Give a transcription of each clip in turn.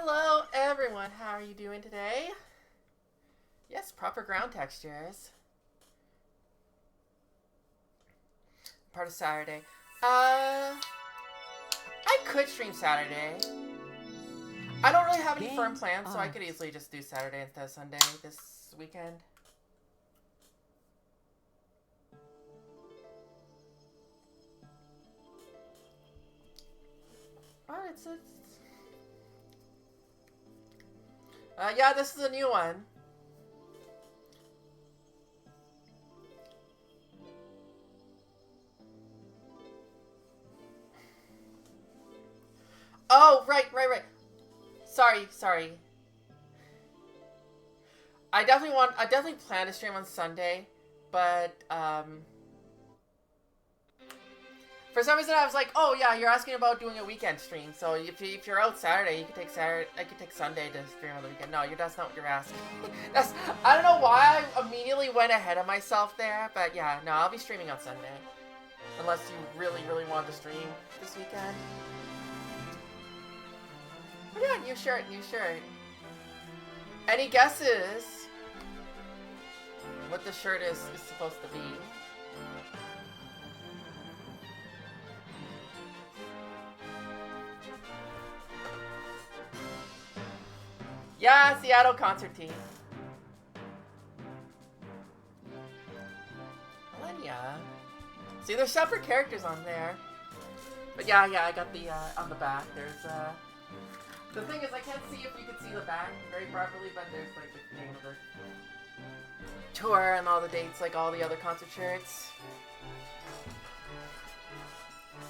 Hello everyone, how are you doing today? Yes, proper ground textures. Part of Saturday. I could stream Saturday. I don't really have any firm plans, so I could easily just do Saturday instead of Sunday this weekend. Oh, yeah, this is a new one. Oh, right. Sorry. I definitely plan to stream on Sunday, but, for some reason I was like, oh yeah, you're asking about doing a weekend stream, so if you're out Saturday, you could take I could take Sunday to stream on the weekend. No, that's not what you're asking. I don't know why I immediately went ahead of myself there, but yeah, no, I'll be streaming on Sunday. Unless you really want to stream this weekend. But yeah, new shirt. Any guesses what the shirt is supposed to be? Yeah, Seattle concert team. Millennia. See, there's separate characters on there. But yeah, I got the, on the back, there's, the thing is, I can't see if you can see the back very properly, but there's, like, the name of the tour and all the dates, like all the other concert shirts.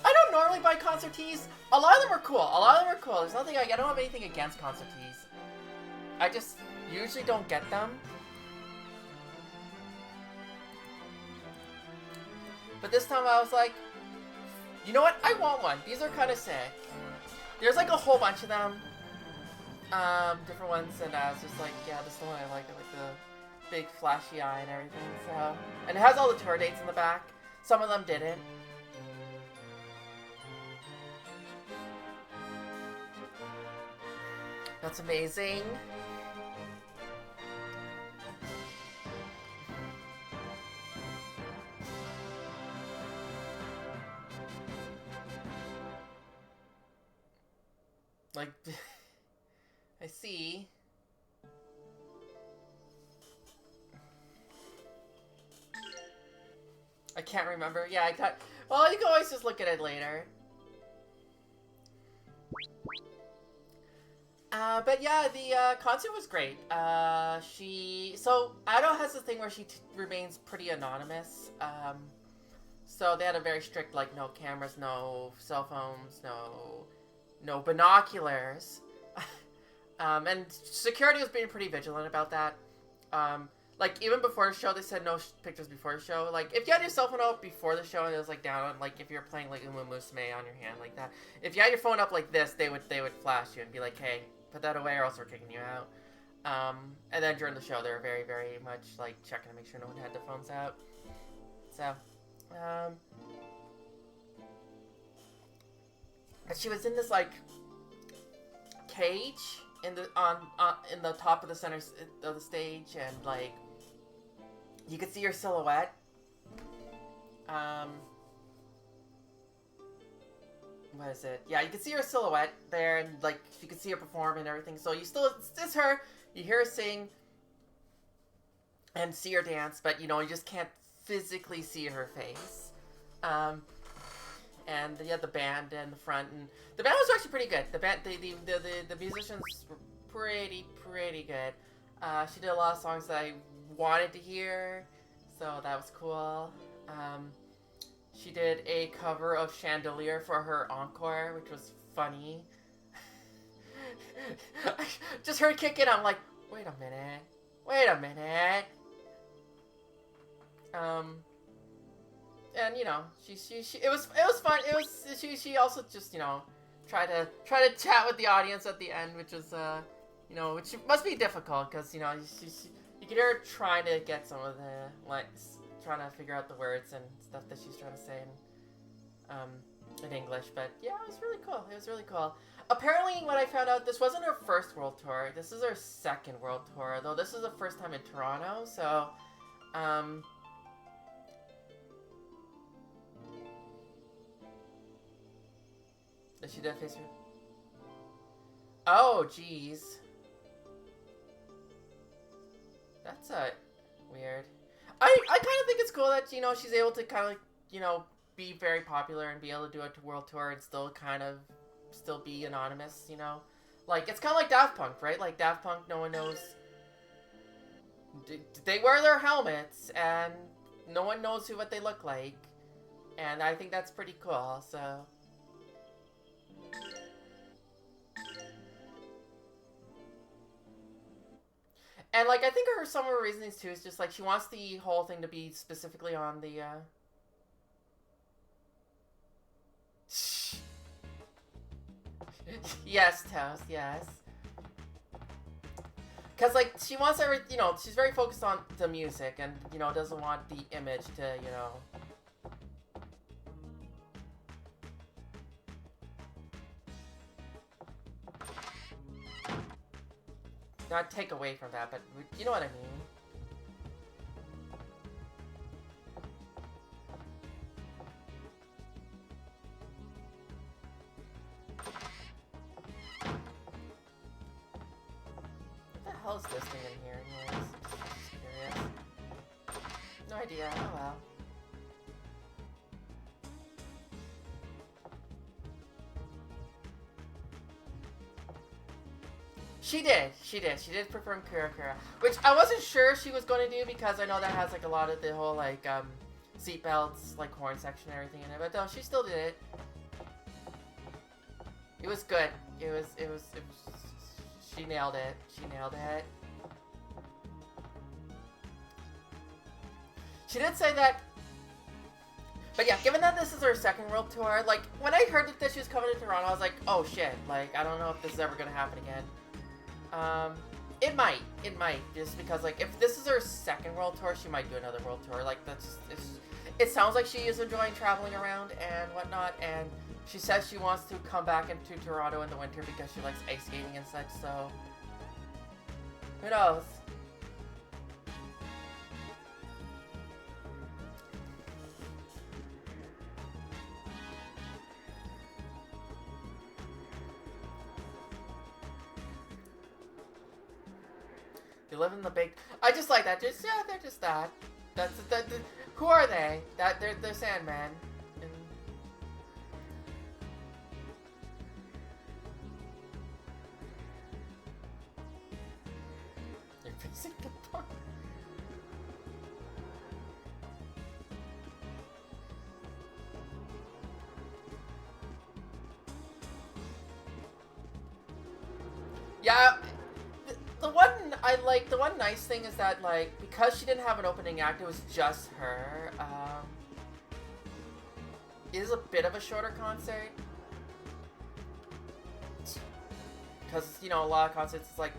I don't normally buy concert tees. A lot of them are cool. There's nothing, I don't have anything against concert tees. I just usually don't get them. But this time I was like, you know what? I want one. These are kind of sick. There's like a whole bunch of them. Different ones, and I was just like, yeah, this is the one I like. I like the big flashy eye and everything, so. And it has all the tour dates in the back. Some of them didn't. That's amazing. Like, I see. I can't remember. Yeah, well, you can always just look at it later. But yeah, the concert was great. So Ado has this thing where she remains pretty anonymous. So they had a very strict, like, no cameras, no cell phones, no binoculars. And security was being pretty vigilant about that. Like, even before the show, they said no pictures before the show. Like, if you had your cell phone out before the show and it was, like, down, like, if you're playing, like, Uma Musume on your hand like that, if you had your phone up like this, they would flash you and be like, hey, put that away or else we're kicking you out. And then during the show, they were very, very much, like, checking to make sure no one had their phones out. So, but she was in this, like, cage in the top of the center of the stage, and, like, you could see her silhouette. What is it? Yeah, you could see her silhouette there, and, like, you could see her perform and everything. So it's her. You hear her sing and see her dance, but, you know, you just can't physically see her face. And you had the band in the front, and the band was actually pretty good. The band, the musicians were pretty good. She did a lot of songs that I wanted to hear, so that was cool. She did a cover of Chandelier for her encore, which was funny. Just her kick it, I'm like, wait a minute. And, you know, it was fun. She also just, you know, tried to chat with the audience at the end, which was, you know, which must be difficult, because, you know, you could hear her trying to get some of the, like, trying to figure out the words and stuff that she's trying to say, and, in English. But yeah, it was really cool. It was really cool. Apparently, when I found out, this wasn't her first world tour. This is her second world tour, though this is the first time in Toronto. So, um, she did face. Oh, jeez. That's weird. I kind of think it's cool that she's able to kind of like be very popular and be able to do a world tour and still kind of still be anonymous. Like it's kind of like Daft Punk, right? Like Daft Punk, no one knows. They wear their helmets and no one knows what they look like, and I think that's pretty cool. So. And, like, I think some of her reasonings, too, is just, like, she wants the whole thing to be specifically on the, Yes, Toast, yes. Because, like, she wants she's very focused on the music and, doesn't want the image to, not take away from that, but you know what I mean. What the hell is this thing in here anyways? Just curious. No idea. Oh well. She did perform Kura Kura, which I wasn't sure she was going to do because I know that has like a lot of the whole like seatbelts, like horn section and everything in it, but no, she still did it. It was good. It was she nailed it. She nailed it. She did say that. But yeah, given that this is her second world tour, like when I heard that she was coming to Toronto, I was like, oh shit, like I don't know if this is ever gonna happen again. It might, just because, like, if this is her second world tour, she might do another world tour, like, it sounds like she is enjoying traveling around and whatnot, and she says she wants to come back into Toronto in the winter because she likes ice skating and such, so, who knows? They live in the big. I just like that. Just yeah, they're just that. That's that. Who are they? They're Sandman. And... You're facing the door. Yeah. The one nice thing is that, like, because she didn't have an opening act, it was just her, it is a bit of a shorter concert. Because, a lot of concerts, it's like,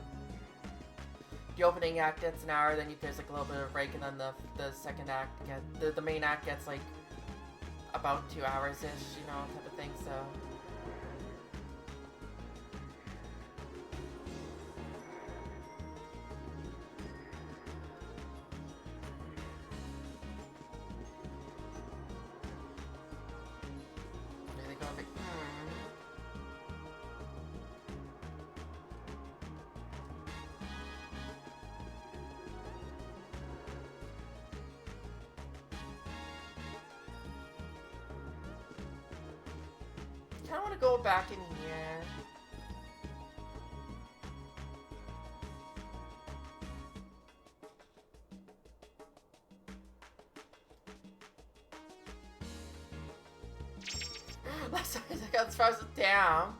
the opening act gets an hour, then there's, like, a little bit of a break, and then the second act, the main act gets, like, about 2 hours-ish, type of thing, so... I kind of want to go back in here. Last time I got frozen down.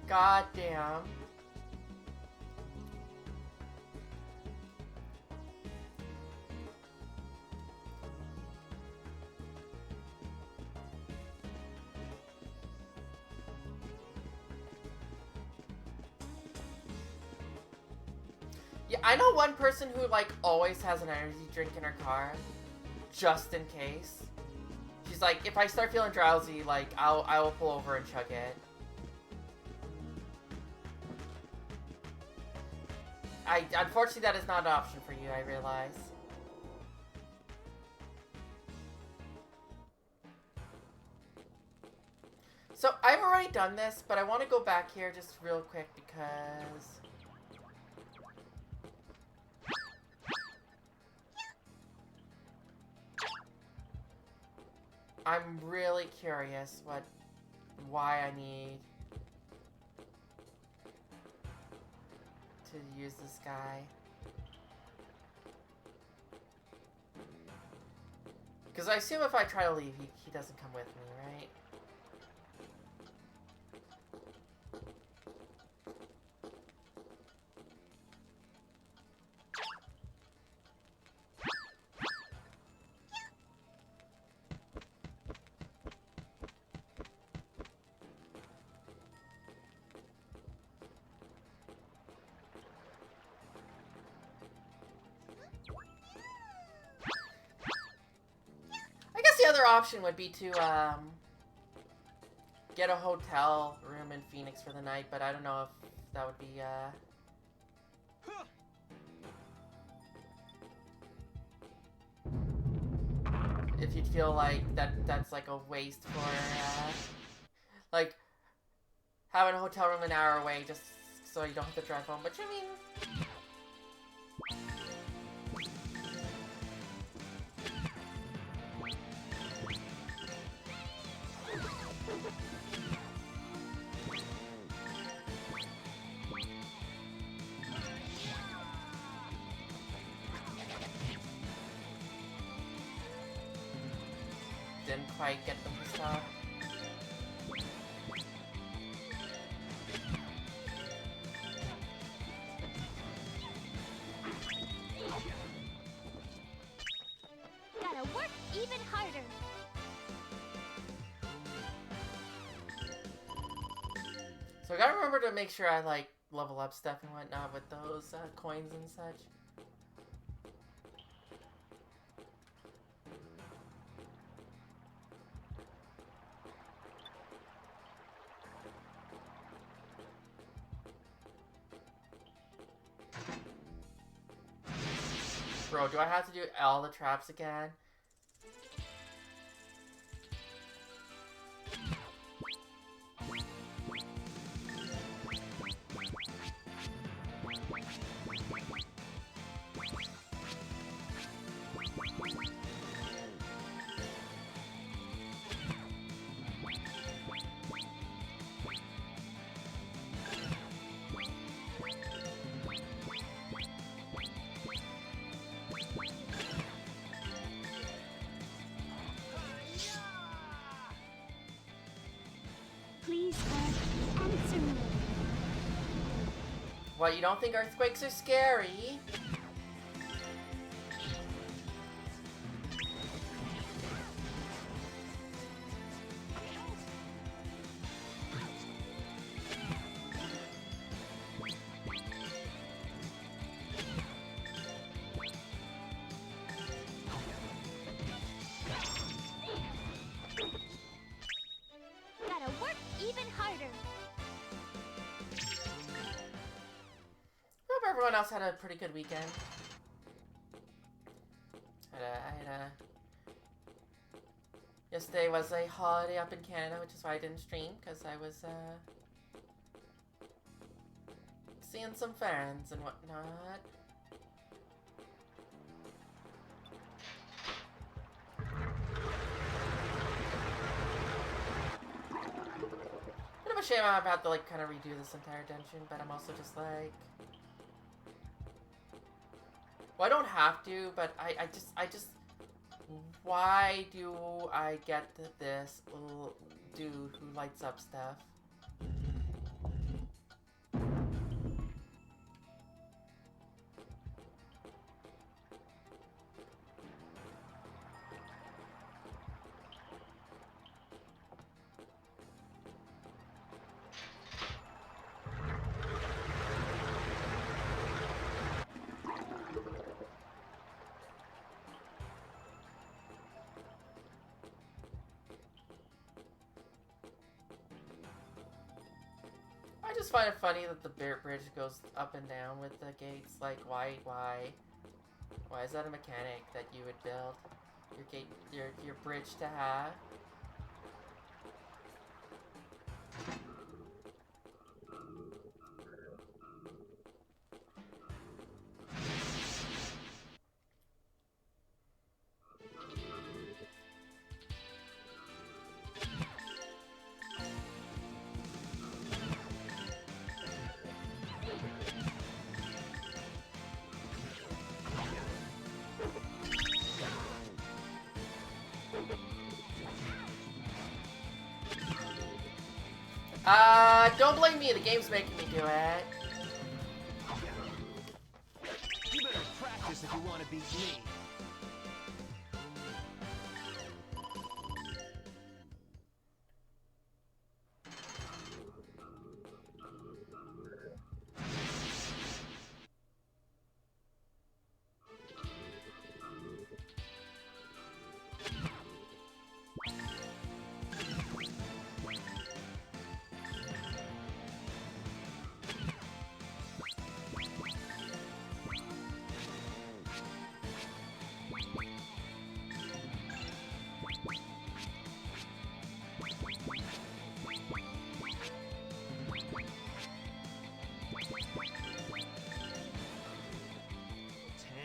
God damn. Yeah, I know one person who, like, always has an energy drink in her car. Just in case. she's like, if I start feeling drowsy, like, I will pull over and chug it. Unfortunately, that is not an option for you, I realize. So, I've already done this, but I want to go back here just real quick because... I'm really curious why I need to use this guy. Because I assume if I try to leave, he doesn't come with me, right? The other option would be to get a hotel room in Phoenix for the night, but I don't know if that would be if you'd feel like that's like a waste for like having a hotel room an hour away just so you don't have to drive home, which I mean, didn't quite get them to stop. Gotta work even harder. So I gotta remember to make sure I like level up stuff and whatnot with those coins and such. Bro, do I have to do all the traps again? Please, answer me. What, you don't think earthquakes are scary? Gotta work even harder. Hope everyone else had a pretty good weekend. Yesterday was a holiday up in Canada, which is why I didn't stream, because I was, seeing some friends and whatnot. Bit of a shame I'm about to, like, kind of redo this entire dungeon, but I'm also just like... Well, I don't have to, but I just... Why do I get this little dude who lights up stuff? just find it funny that the bridge goes up and down with the gates. Like, why is that a mechanic that you would build your gate, your bridge to have? Don't blame me, the game's making me do it. You better practice if you want to beat me.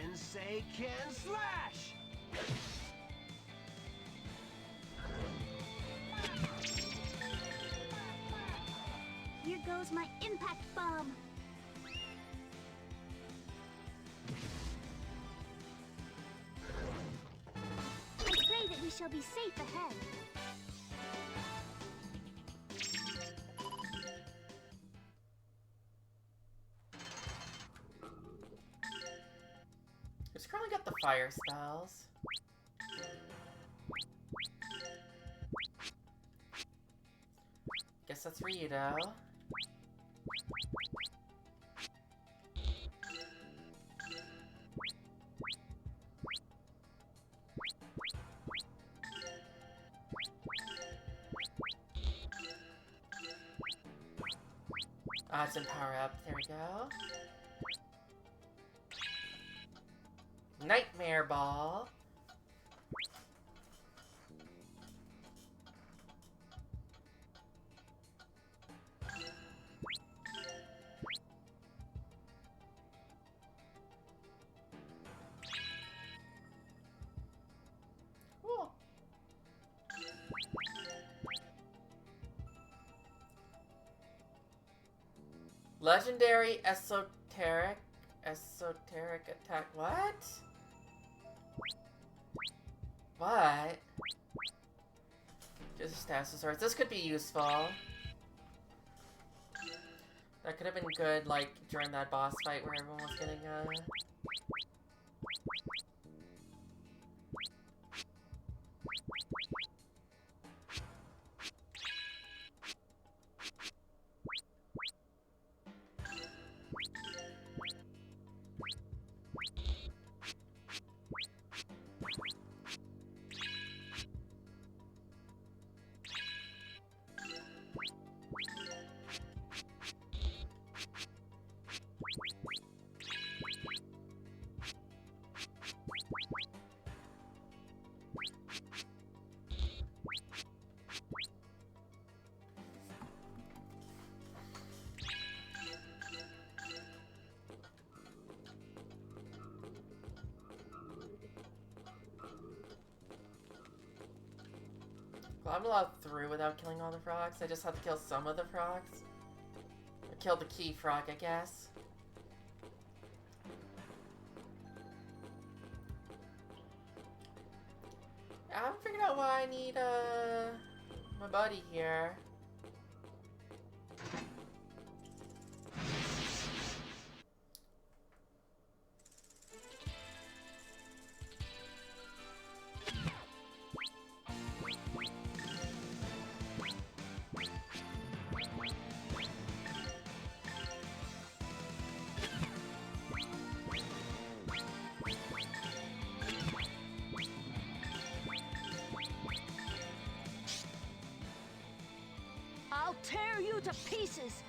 Tensei can slash! Here goes my impact bomb. I pray that we shall be safe ahead. Who's currently got the fire spells? Guess that's Rito. Ah, it's in power up. There we go. Nightmare Ball. Cool. Legendary esoteric attack. What? What? Just status of swords. This could be useful. That could have been good, like, during that boss fight where everyone was getting, Well, I'm allowed through without killing all the frogs. I just have to kill some of the frogs. Or kill the key frog, I guess. I haven't figured out why I need, my buddy here. I'll tear you to pieces.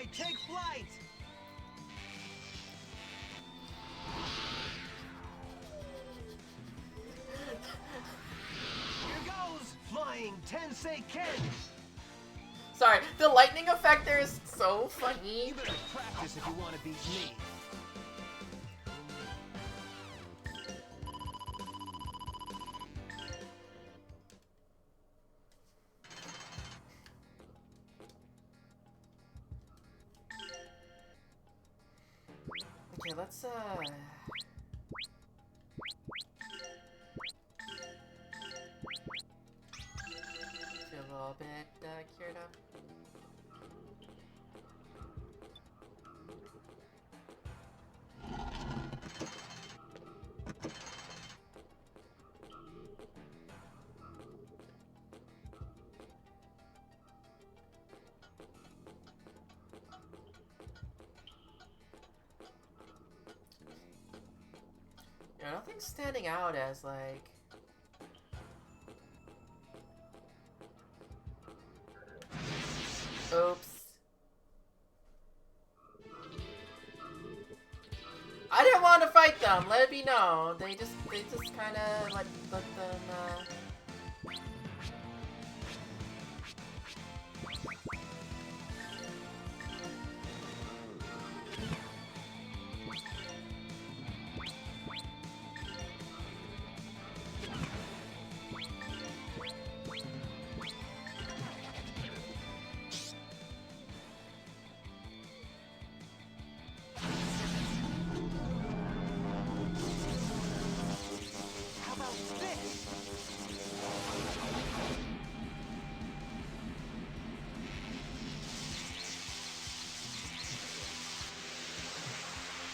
I take flight! Here goes! Flying Tensei Ken! Sorry, the lightning effect there is so funny. You better practice if you want to beat me. Okay, let's feel a little bit cured up. Yeah, nothing's standing out as like. Oops. I didn't want to fight them. Let it be known. They just kind of let them. How about this?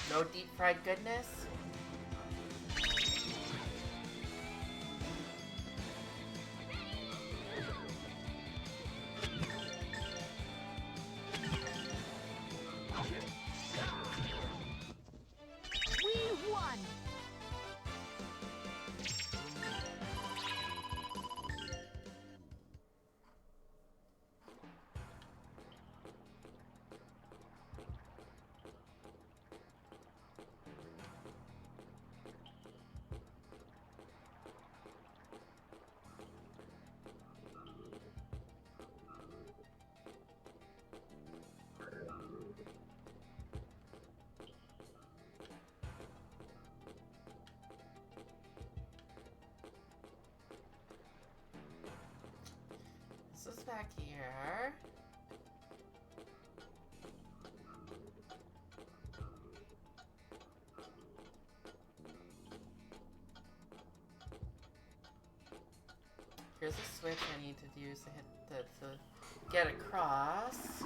No deep fried goodness. We won. This is back here. Here's a switch I need to use to hit to get across.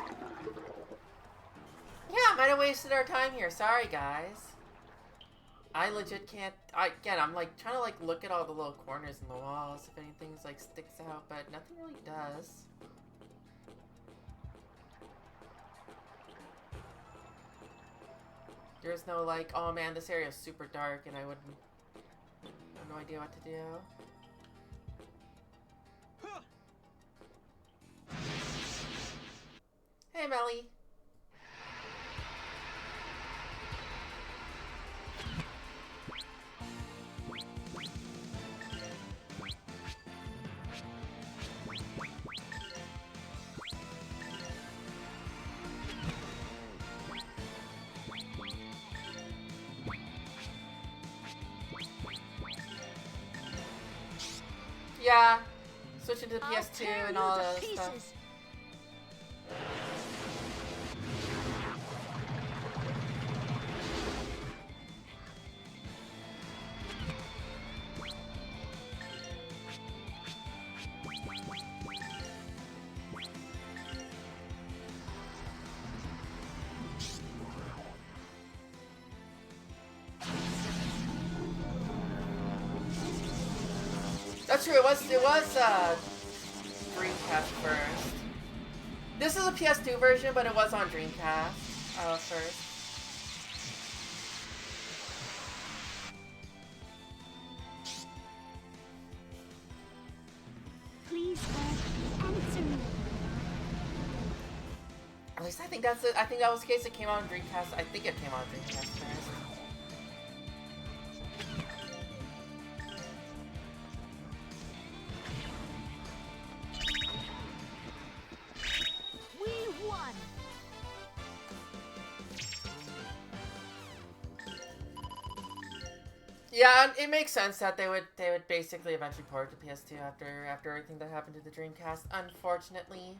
Yeah, might have wasted our time here. Sorry, guys. I legit can't. I'm like trying to like look at all the little corners in the walls if anything's like sticks out, but nothing really does. There's no like, oh man, this area is super dark and I have no idea what to do. Hey, Melly. Yeah, switching to the PS2 and all that stuff. That's true. It was Dreamcast first. This is a PS2 version, but it was on Dreamcast first. Please answer me. At least I think that's it. I think that was the case. It came out on Dreamcast. I think it came out on Dreamcast first. We won. Yeah, it makes sense that they would basically eventually port it to PS2 after everything that happened to the Dreamcast. Unfortunately.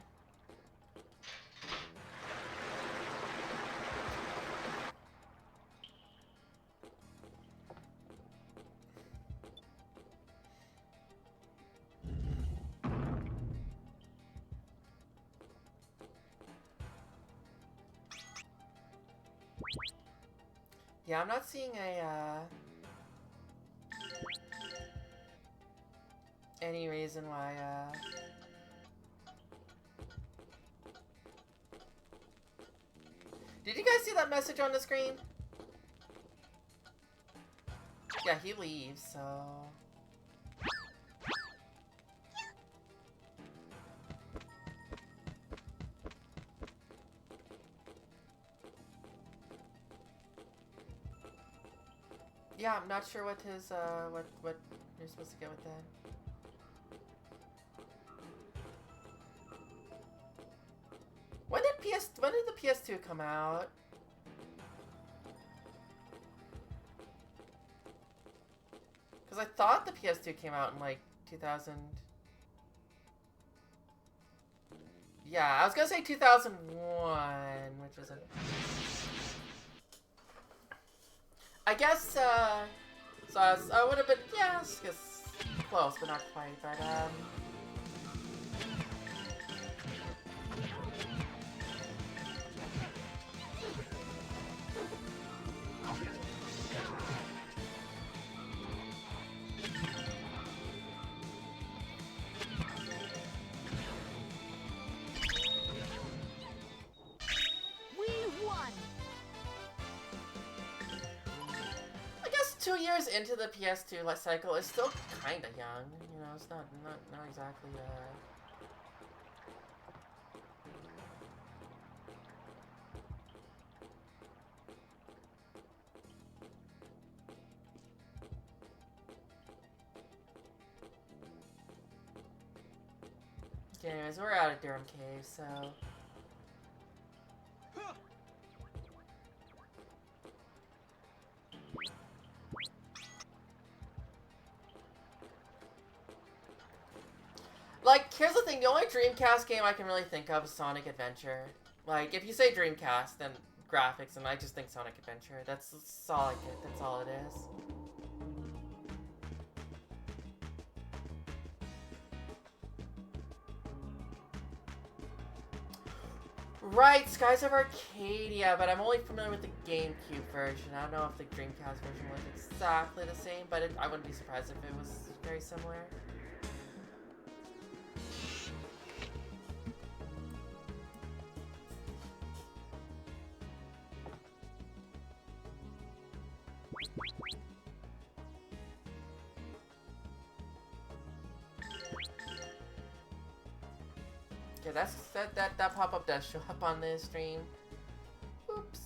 Yeah, I'm not seeing any reason why, Did you guys see that message on the screen? Yeah, he leaves, so... Yeah, I'm not sure what his, what you're supposed to get with that. When did the PS2 come out? Because I thought the PS2 came out in like 2000. Yeah, I was gonna say 2001, which was a. I guess, so I would have been, yeah, I guess close, but not quite, but, We won. I guess 2 years into the PS2 life cycle is still kinda young, you know, it's not exactly, Okay, anyways, we're out of Durham Cave, so... Like, here's the thing, the only Dreamcast game I can really think of is Sonic Adventure. Like, if you say Dreamcast, then graphics, and I just think Sonic Adventure. That's all I get, that's all it is. Right, Skies of Arcadia, but I'm only familiar with the GameCube version. I don't know if the Dreamcast version was exactly the same, but I wouldn't be surprised if it was very similar. Okay, that pop-up does show up on the stream. Oops.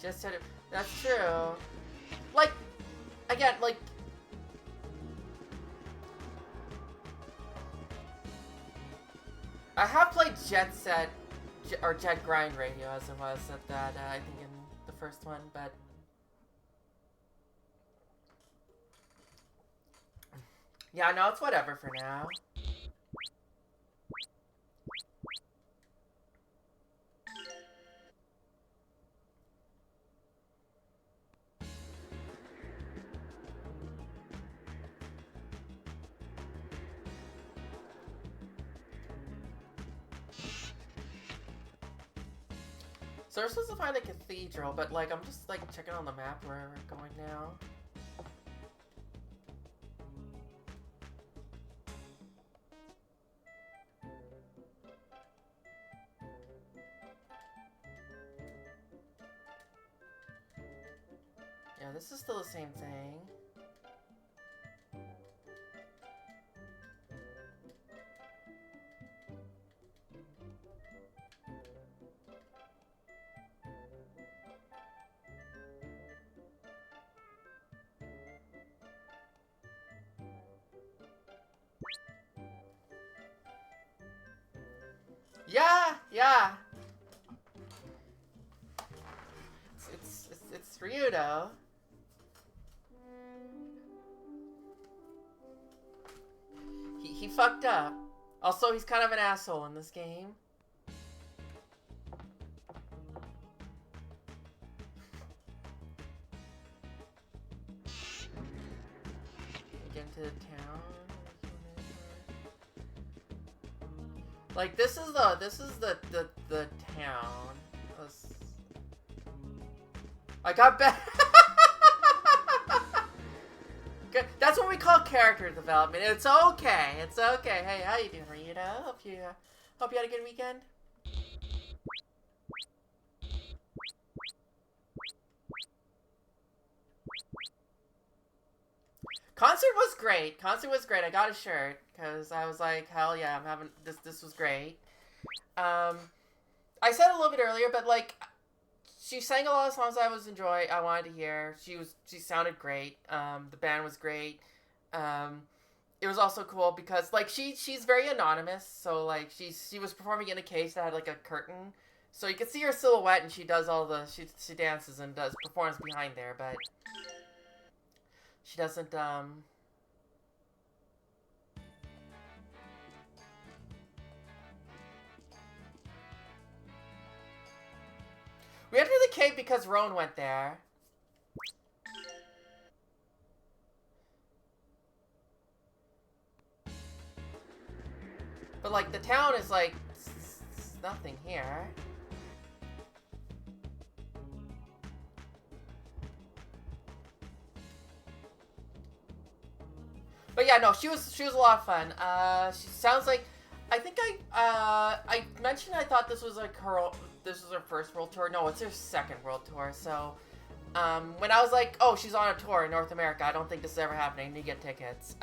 Just said it. That's true. Like, again, like. I have played Jet Set, or Jet Grind Radio as it was at that, I think in the first one, but. Yeah, no, it's whatever for now. So we're supposed to find a cathedral, but like I'm just like checking on the map where we're going now. Yeah, this is still the same thing. Yeah. It's Ryudo. He fucked up. Also, he's kind of an asshole in this game. Get into the town. Like this is the town. I got back. That's what we call character development. It's okay. It's okay. Hey, how you doing, Rita? Hope you had a good weekend. Concert was great. Concert was great. I got a shirt because I was like, hell yeah, I'm having this. This was great. I said a little bit earlier, but like, she sang a lot of songs I wanted to hear. She sounded great. The band was great. It was also cool because like she's very anonymous. So like she was performing in a cage that had like a curtain, so you could see her silhouette, and she does all the she dances and does performs behind there, but she doesn't We entered the cave because Roan went there. But like the town is like nothing here. But yeah, no, she was a lot of fun. She sounds like, I think I mentioned I thought this was like this was her first world tour. No, it's her second world tour. So when I was like, oh, she's on a tour in North America, I don't think this is ever happening. I need to get tickets.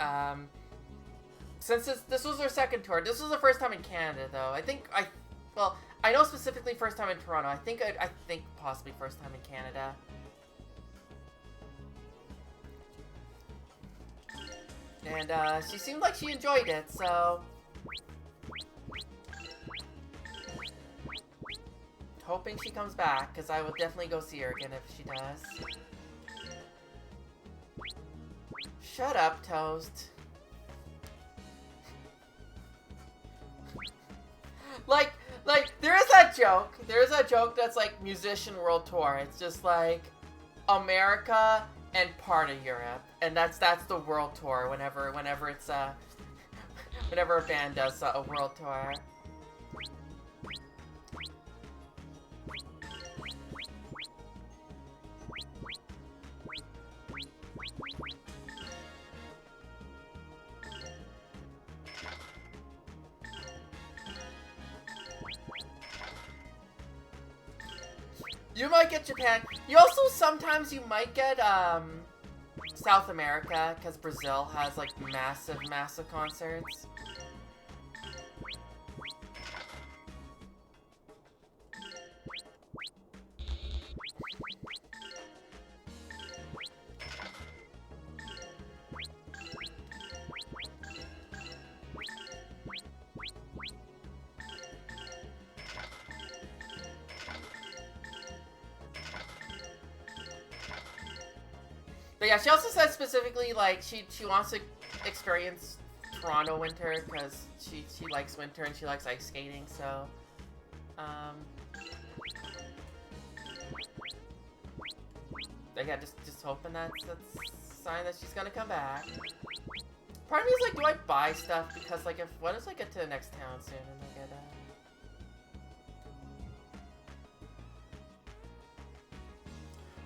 Since this was her second tour, this was the first time in Canada though. Well, I know specifically first time in Toronto. I think possibly first time in Canada. And she seemed like she enjoyed it, so hoping she comes back, because I will definitely go see her again if she does. Shut up, Toast. like, there is that joke. There is that joke that's like musician world tour. It's just like America and part of Europe, and that's the world tour. Whenever it's whenever a band does a world tour. You might get Japan. You also sometimes you might get South America, because Brazil has like massive concerts. But yeah, she also said specifically, like, she wants to experience Toronto winter, because she likes winter and she likes ice skating, so, but yeah, just hoping that's a sign that she's gonna come back. Part of me is like, do I buy stuff? Because, like, what if I get to the next town soon and I get,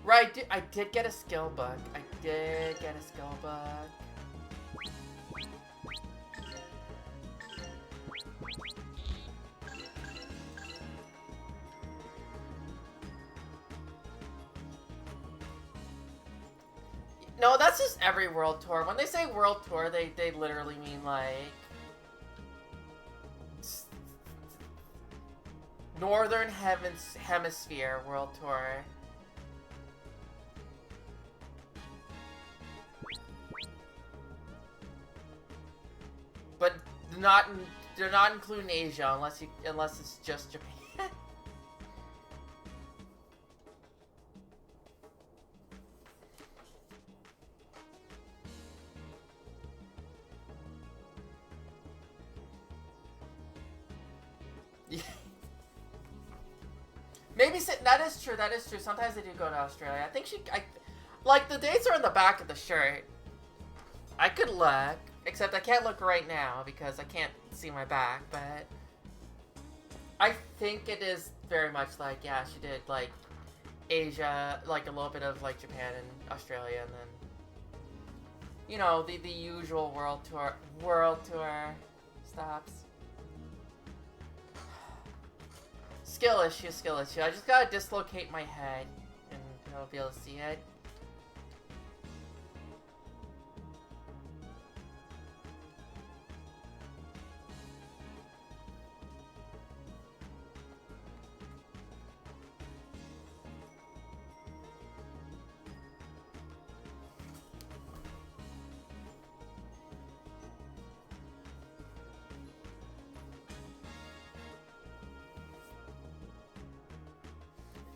Right, I did get a skill book. I did get a skill book. No, that's just every world tour. When they say world tour, they literally mean like Northern Hemisphere world tour. But do not include Asia unless it's just Japan. Maybe that is true. That is true. Sometimes they do go to Australia. I think like the dates are in the back of the shirt. I could look, except I can't look right now because I can't see my back. But I think it is very much like, yeah, she did like Asia, like a little bit of like Japan and Australia, and then you know the usual world tour stops. Skill issue, skill issue. I just gotta dislocate my head, and I'll be able to see it.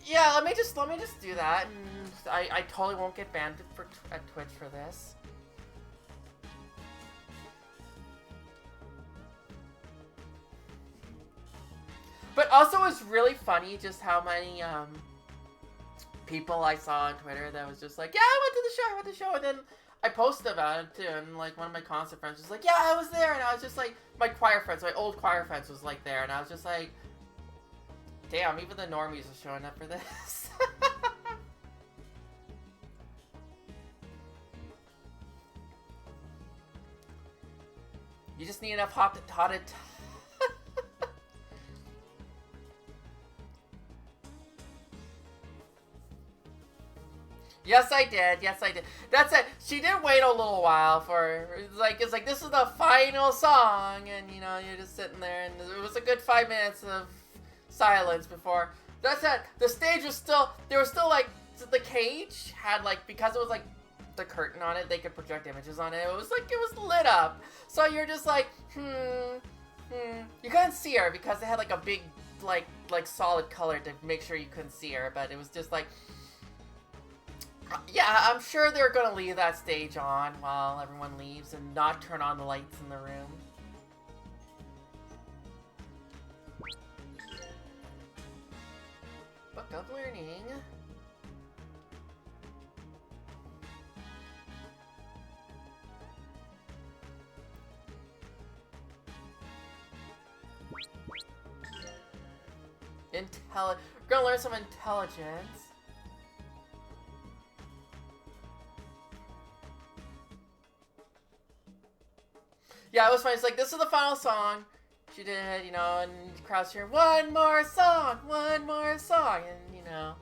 Yeah, let me just do that, and I totally won't get banned at Twitch for this. But also, it's really funny just how many people I saw on Twitter that was just like, yeah, I went to the show, and then I posted about it too, and like one of my concert friends was like, yeah, I was there, and I was just like, my old choir friends was like there, and I was just like, damn, even the normies are showing up for this. You just need enough hot. Yes, I did. Yes, I did. That's it. She did wait a little while for, it's like this is the final song, and you know, you're just sitting there, and it was a good 5 minutes of silence before. That's it. The stage was still, there was still like, the cage had like, because it was like the curtain on it, they could project images on it. It was like, it was lit up. So you're just like, You couldn't see her because they had like a big, like solid color to make sure you couldn't see her, but it was just like, yeah, I'm sure they're gonna leave that stage on while everyone leaves and not turn on the lights in the room. Book of Learning. We're gonna learn some intelligence. Yeah, it was fun. It's like, this is the final song. She did, you know, and the crowd's cheering, one more song, and you know,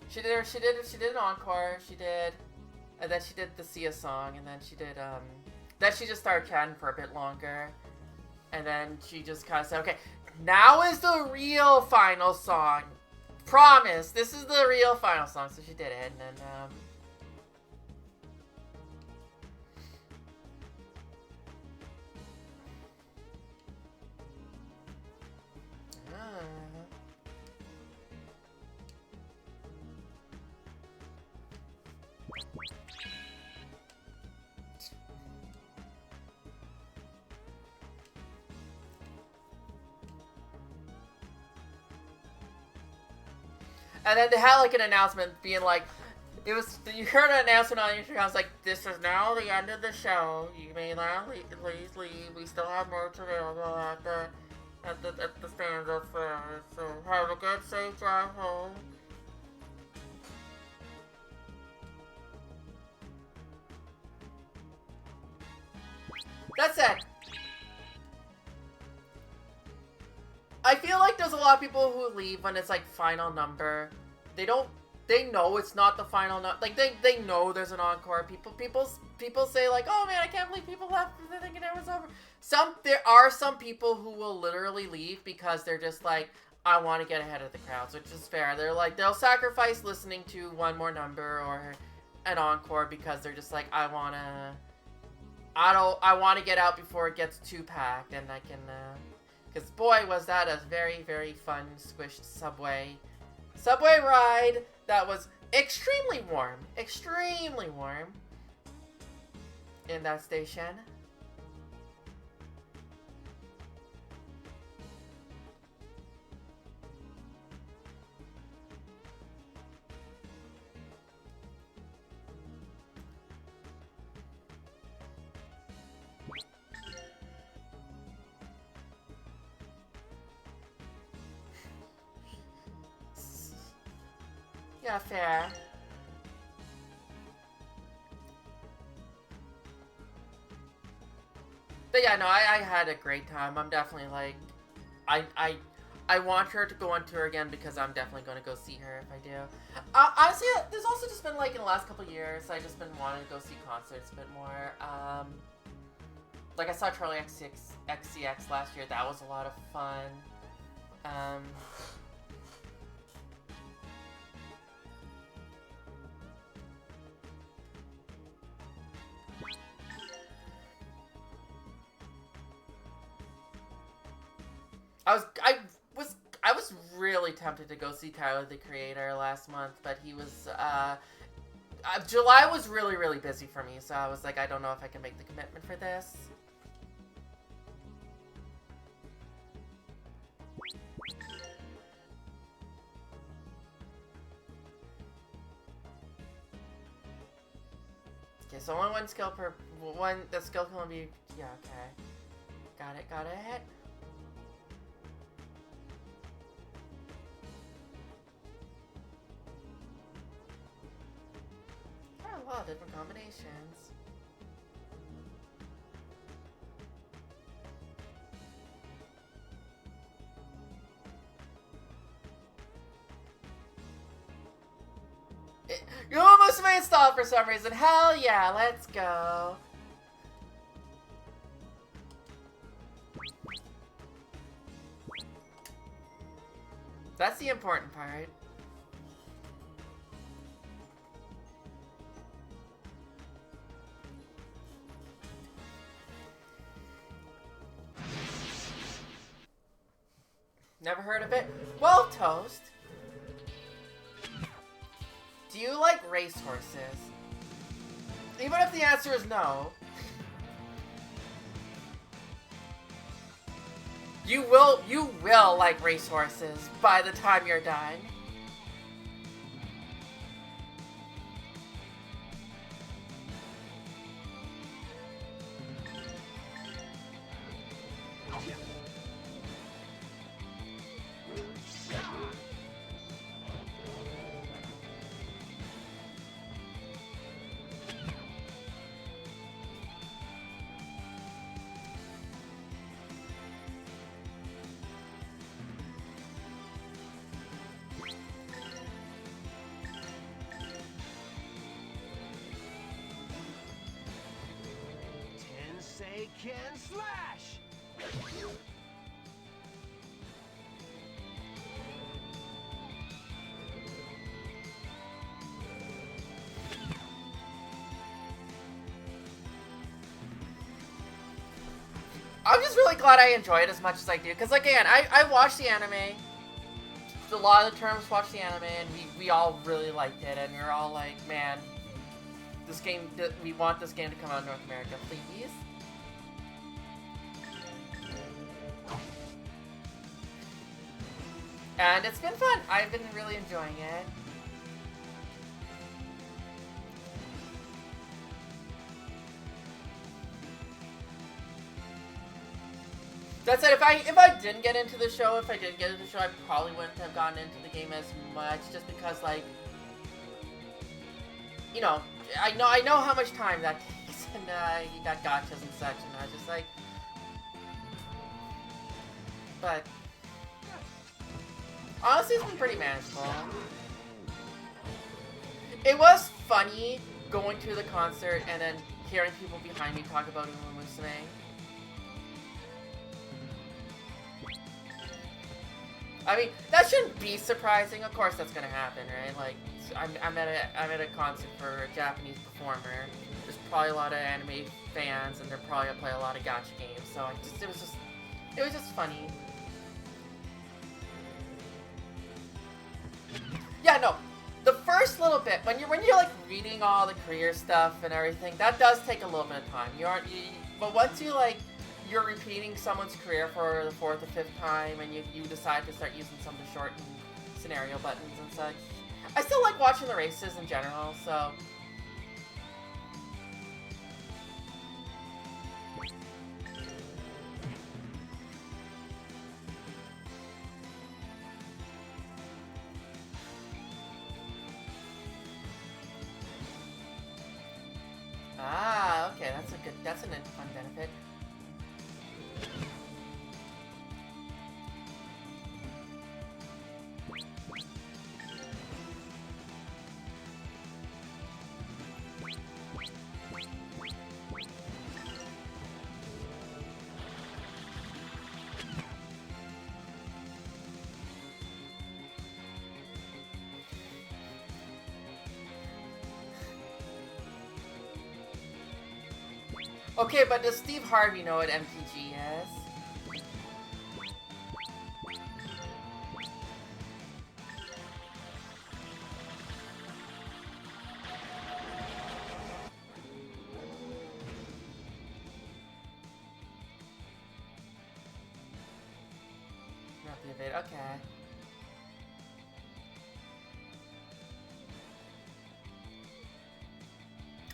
she did an encore. She did, and then she did the Sia song, and then she did, then she just started chatting for a bit longer, and then she just kind of said, okay, now is the real final song. Promise, this is the real final song. So she did it, and then, and then they had like an announcement being like, it was, you heard an announcement on YouTube. I was like, this is now the end of the show. You may now please leave. We still have merch available at the stands upstairs. So have a good, safe drive home. That's it. I feel like there's a lot of people who leave when it's like final number. They know it's not the final number. Like they know there's an encore. People say like, oh man, I can't believe people left thinking it was over. There are some people who will literally leave because they're just like, I want to get ahead of the crowds, which is fair. They're like, they'll sacrifice listening to one more number or an encore because they're just like, I want to get out before it gets too packed, and I can, because boy, was that a very, very fun, squished subway ride that was extremely warm in that station. Yeah, fair. But yeah, no, I had a great time. I'm definitely like, I I I want her to go on tour again because I'm definitely going to go see her if I do. Honestly, there's also just been like in the last couple years, I just been wanting to go see concerts a bit more. Like I saw Charlie XCX last year. That was a lot of fun. Um, I was really tempted to go see Tyler the Creator last month, but he was July was really busy for me, so I was like, I don't know if I can make the commitment for this. Okay, so only one skill per one. The skill can only be, yeah, okay. Got it. There are a lot of different combinations. You almost made stop for some reason. Hell yeah, let's go. That's the important part. Never heard of it? Well, Toast. Do you like racehorses? Even if the answer is no, you will like racehorses by the time you're done. Tensei can slash! I'm just really glad I enjoy it as much as I do, because again, I watched the anime. A lot of the terms watched the anime, and we all really liked it, and we were all like, man, this game, we want this game to come out in North America, please. And it's been fun. I've been really enjoying it. That said, if I didn't get into the show, I probably wouldn't have gotten into the game as much, just because, like, you know, I know how much time that takes, and you got gotchas and such, and I was just like, but honestly, it's been pretty manageable. It was funny going to the concert and then hearing people behind me talk about Uma Musume. I mean, that shouldn't be surprising. Of course, that's gonna happen, right? Like, I'm at a concert for a Japanese performer. There's probably a lot of anime fans, and they're probably gonna play a lot of gacha games. So it was just funny. Yeah, no. The first little bit, when you're like reading all the career stuff and everything, that does take a little bit of time. But once you're repeating someone's career for the 4th or 5th time, and you decide to start using some of the shortened scenario buttons and such. I still like watching the races in general, so. Ah, okay, that's an fun benefit. Okay, but does Steve Harvey know what MTG is? Not the evade, okay.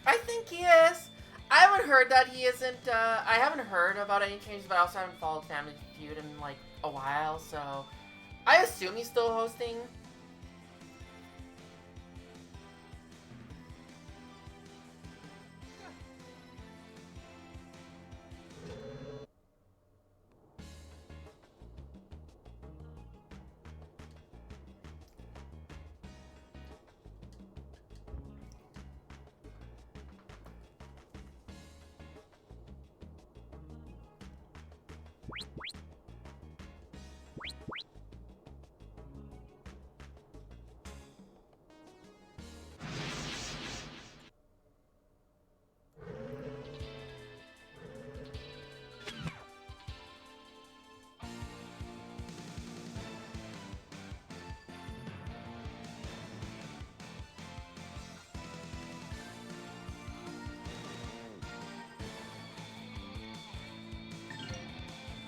I think he is. I haven't heard that he isn't, I haven't heard about any changes, but I also haven't followed Family Feud in, like, a while, so... I assume he's still hosting.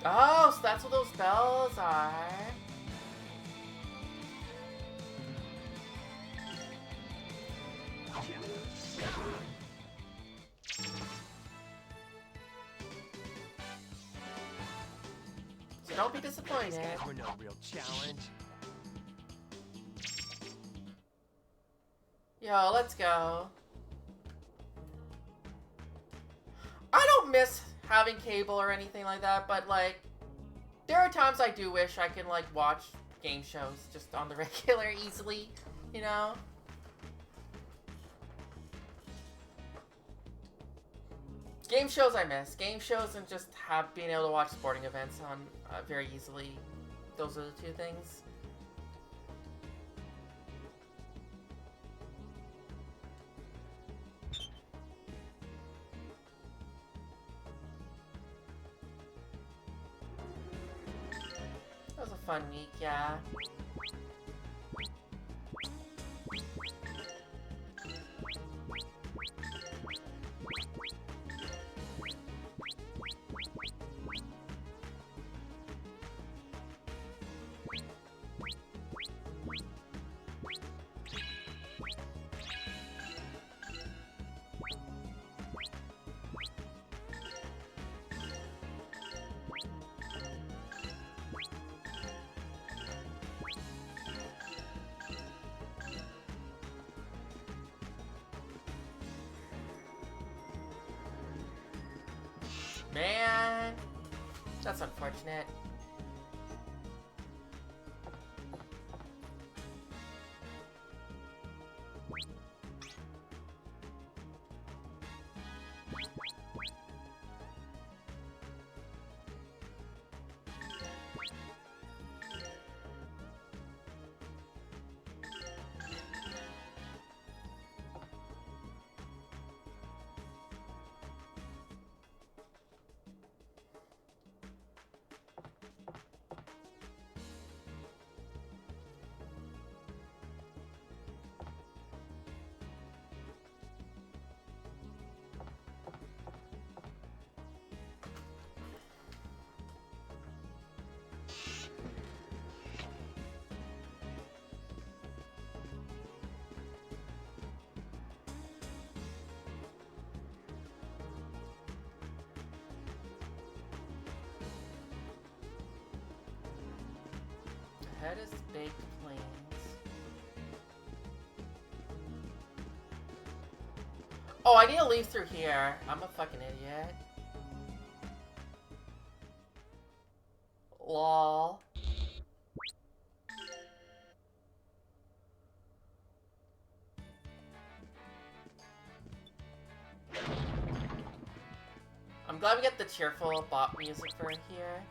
Oh, so that's what those bells are. So don't be disappointed. These guys were no real challenge. Yo, let's go. I don't miss having cable or anything like that, but like, there are times I do wish I can like watch game shows just on the regular easily, you know? Game shows I miss. Game shows and just being able to watch sporting events on very easily. Those are the two things. That was a fun week, yeah. Man, that's unfortunate. Head is baked plains. Oh, I need to leave through here. I'm a fucking idiot. Lol. I'm glad we get the cheerful bop music for here.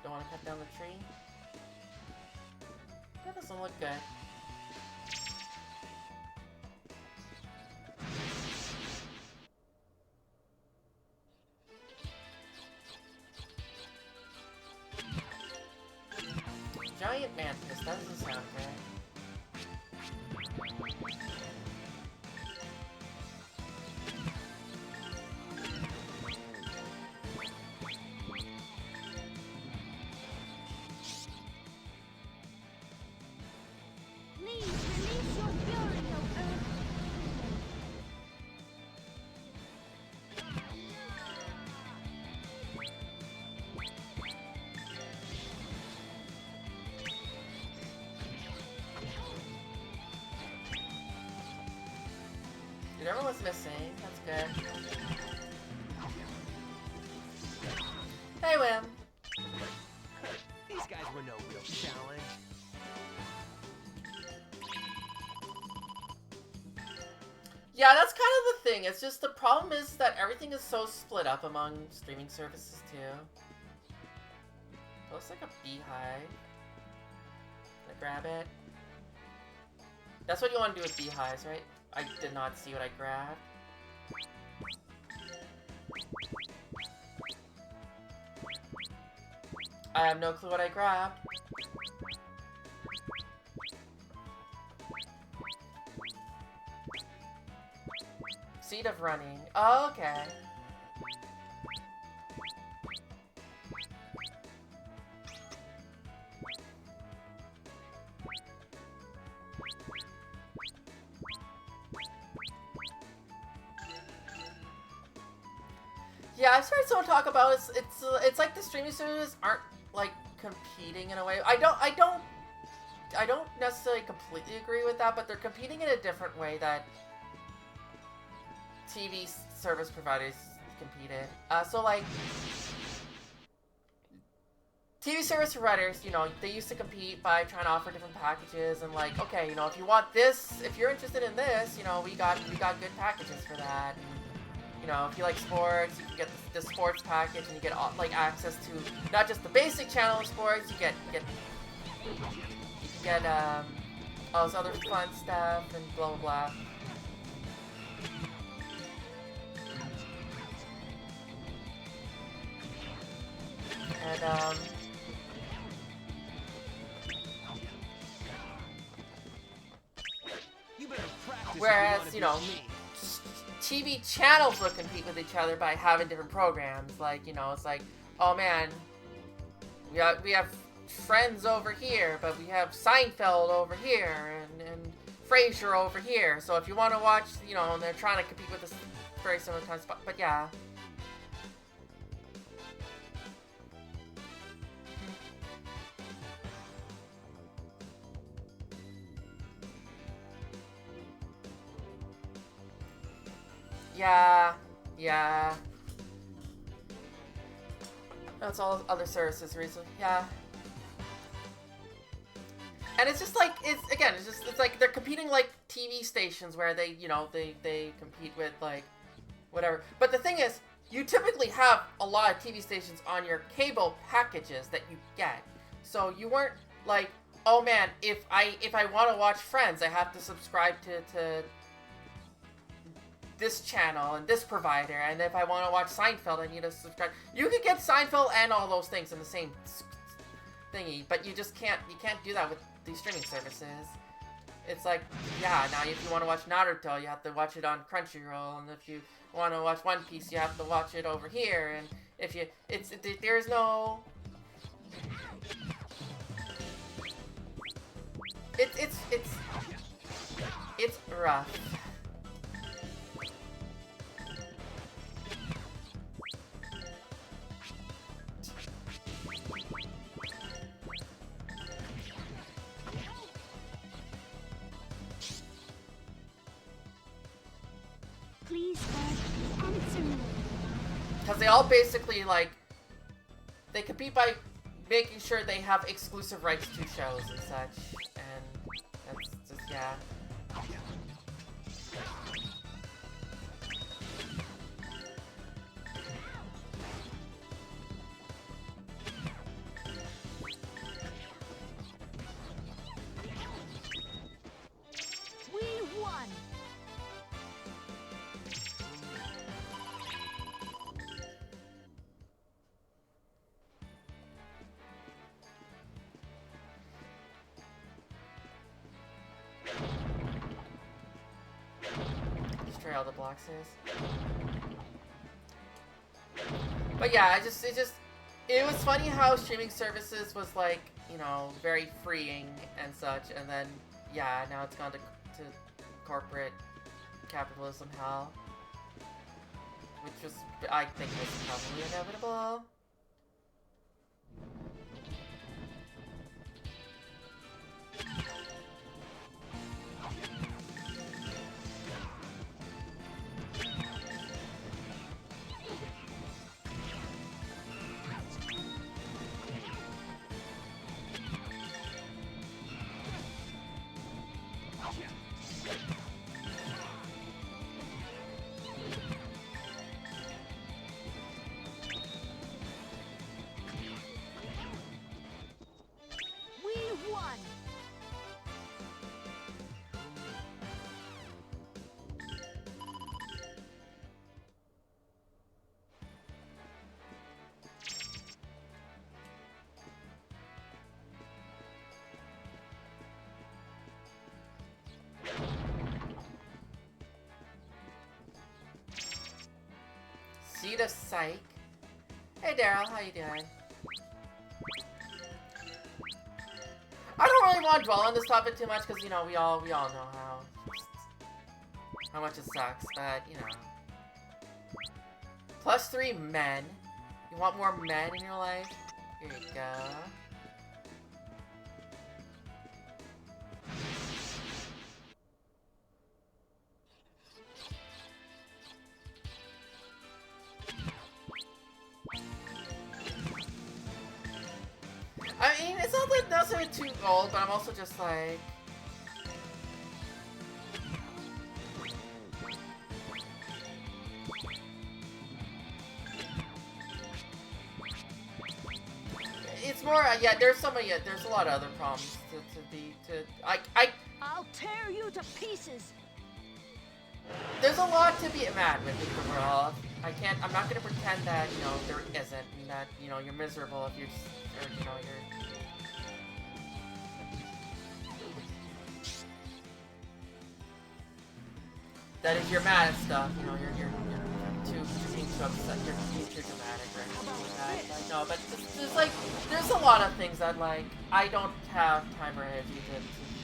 Don't want to cut down the tree. That doesn't look good. Giant mantis, that doesn't sound good. Please release your fury, O Earth. Dude, everyone's missing. That's good. Hey, Wim. These guys were no real challenge. Yeah, that's kind of the thing. It's just the problem is that everything is so split up among streaming services too. Looks like a beehive. Can I grab it? That's what you want to do with beehives, right? I did not see what I grabbed. I have no clue what I grabbed. Seed of running. Oh, okay. Yeah, I've heard someone talk about it's like the streaming services aren't like competing in a way. I don't necessarily completely agree with that, but they're competing in a different way that TV service providers competed. So like TV service providers, you know, they used to compete by trying to offer different packages and like, okay, you know, if you want this, if you're interested in this, you know, we got good packages for that. And, you know, if you like sports, you can get the sports package and you get like access to not just the basic channel of sports, you can get all this other fun stuff and blah blah blah. And You better practice whereas, if you you know, want to beat me. TV channels will compete with each other by having different programs. Like, you know, it's like, oh man, we have Friends over here, but we have Seinfeld over here, and Frasier over here. So if you want to watch, you know, and they're trying to compete with this very similar kind of spot. But yeah. Yeah. That's all other services recently. Yeah. And it's just like, it's like they're competing like TV stations where they, you know, they compete with like whatever. But the thing is, you typically have a lot of TV stations on your cable packages that you get. So you weren't like, oh man, if I want to watch Friends, I have to subscribe to this channel and this provider, and if I want to watch Seinfeld, I need to subscribe. You could get Seinfeld and all those things in the same thingy, but you just can't do that with these streaming services. It's like, yeah, now if you want to watch Naruto, you have to watch it on Crunchyroll, and if you want to watch One Piece, you have to watch it over here, and if you, there's no, rough. Please, answer me. Because they all basically, like, they compete by making sure they have exclusive rights to shows and such. And that's just, yeah. We won. Destroy all the blocks. But yeah, it was funny how streaming services was like, you know, very freeing and such, and then, yeah, now it's gone to corporate capitalism hell. Which was, I think, was probably inevitable. We won. Seed of Psych. Hey Daryl, how you doing? I don't really want to dwell on this topic too much because, you know, we all know how much it sucks, but, you know. +3 men. You want more men in your life? Here you go. I mean, it's not like necessarily too old, but I'm also just like... It's more, yeah, there's a lot of other problems I'll tear you to pieces. there's a lot to be mad with in the world. I'm not gonna pretend that, you know, there isn't, and that, you know, you're miserable if you're just, or, you know, you're... That if you're mad at stuff, you know, you're being too upset, you're being too dramatic or anything like that. Like, no, but there's a lot of things that, like, I don't have time or energy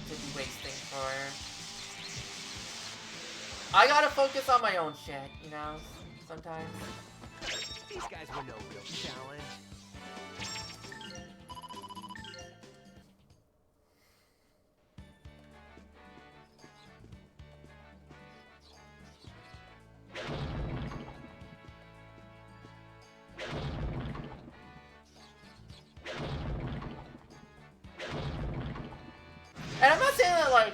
to be wasting for. I gotta focus on my own shit, you know, sometimes. These guys were no real challenge. And I'm not saying that, like,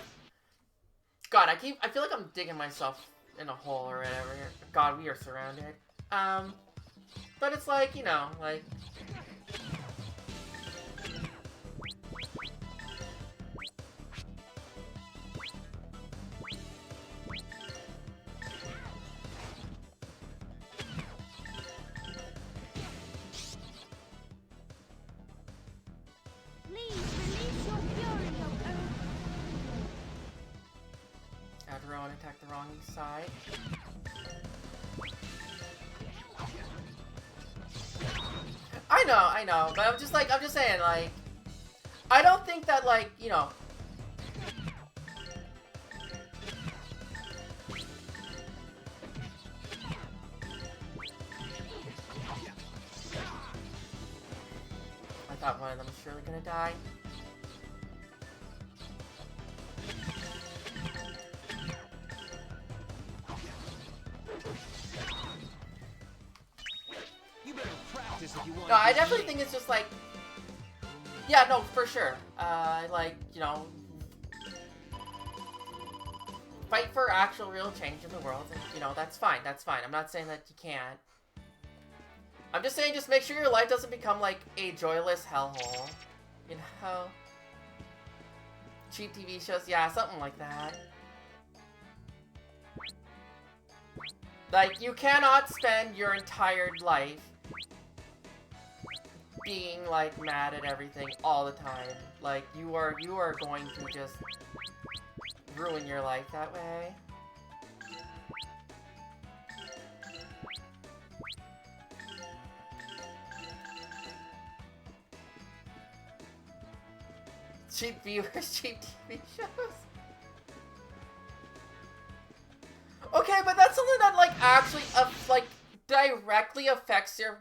God, I feel like I'm digging myself in a hole or whatever. God, we are surrounded. But it's like, you know, like... Please release your fury, O Earth. Everyone attack the wrong side. I know, but I'm just saying, like, I don't think that, like, you know, thought one of them was surely gonna die. You better practice if you want No, to I beat definitely me. think it's just like, yeah, no, for sure. Like, you know, fight for actual real change in the world, and, you know, that's fine, that's fine. I'm not saying that you can't. I'm just saying just make sure your life doesn't become, like, a joyless hellhole. You know? Cheap TV shows, yeah, something like that. Like, you cannot spend your entire life being, like, mad at everything all the time. Like, you are going to just ruin your life that way. Cheap viewers, cheap TV shows. Okay, but that's something that, like, actually, like, directly affects your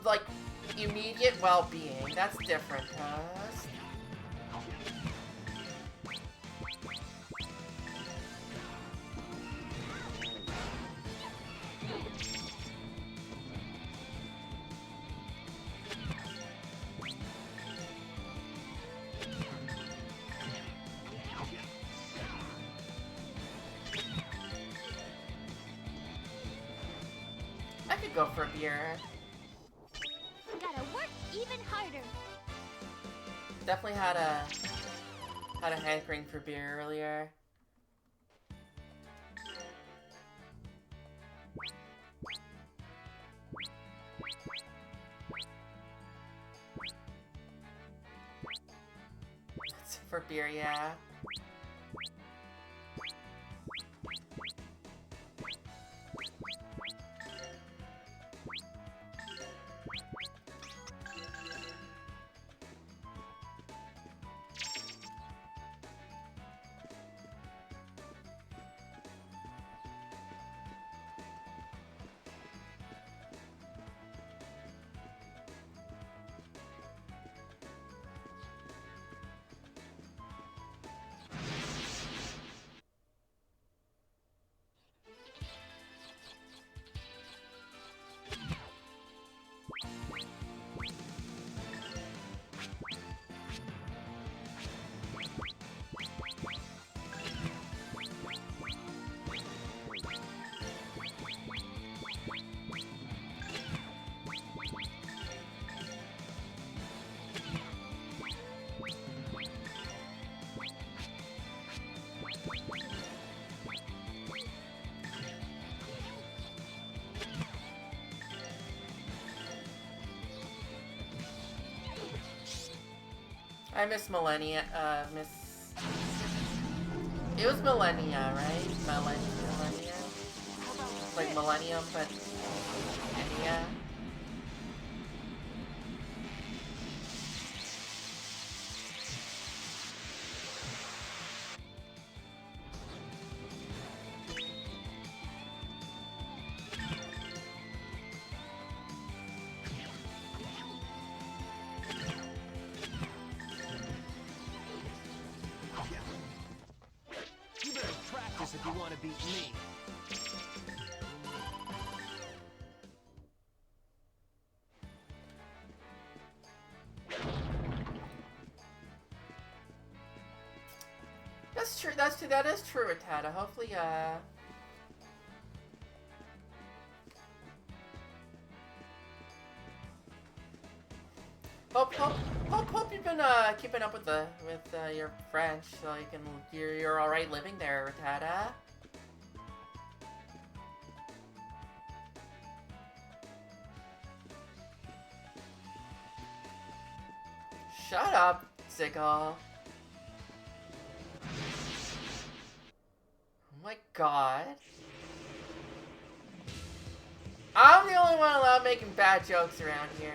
like, immediate well-being. That's different, cuz. I could go for a beer. Gotta work even harder. Definitely had a hankering for beer earlier. For beer, yeah. I miss Millennia, It was Millennia, right? Millennia? Like Millennium, but Millennia. You better practice if you want to beat me. That's true, that is true, Rattata. Hopefully, Hope you've been keeping up with your French, so you're all right living there, Rattata. Shut up, Ziggle. Oh my god. I'm the only one allowed making bad jokes around here.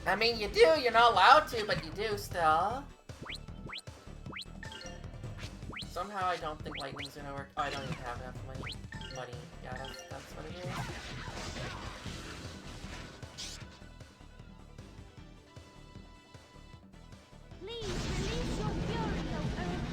I mean, you do. You're not allowed to, but you do still. Somehow I don't think lightning's gonna work. Oh, I don't even have enough money. Yeah, that's what it is. Please release your fury, O Earth.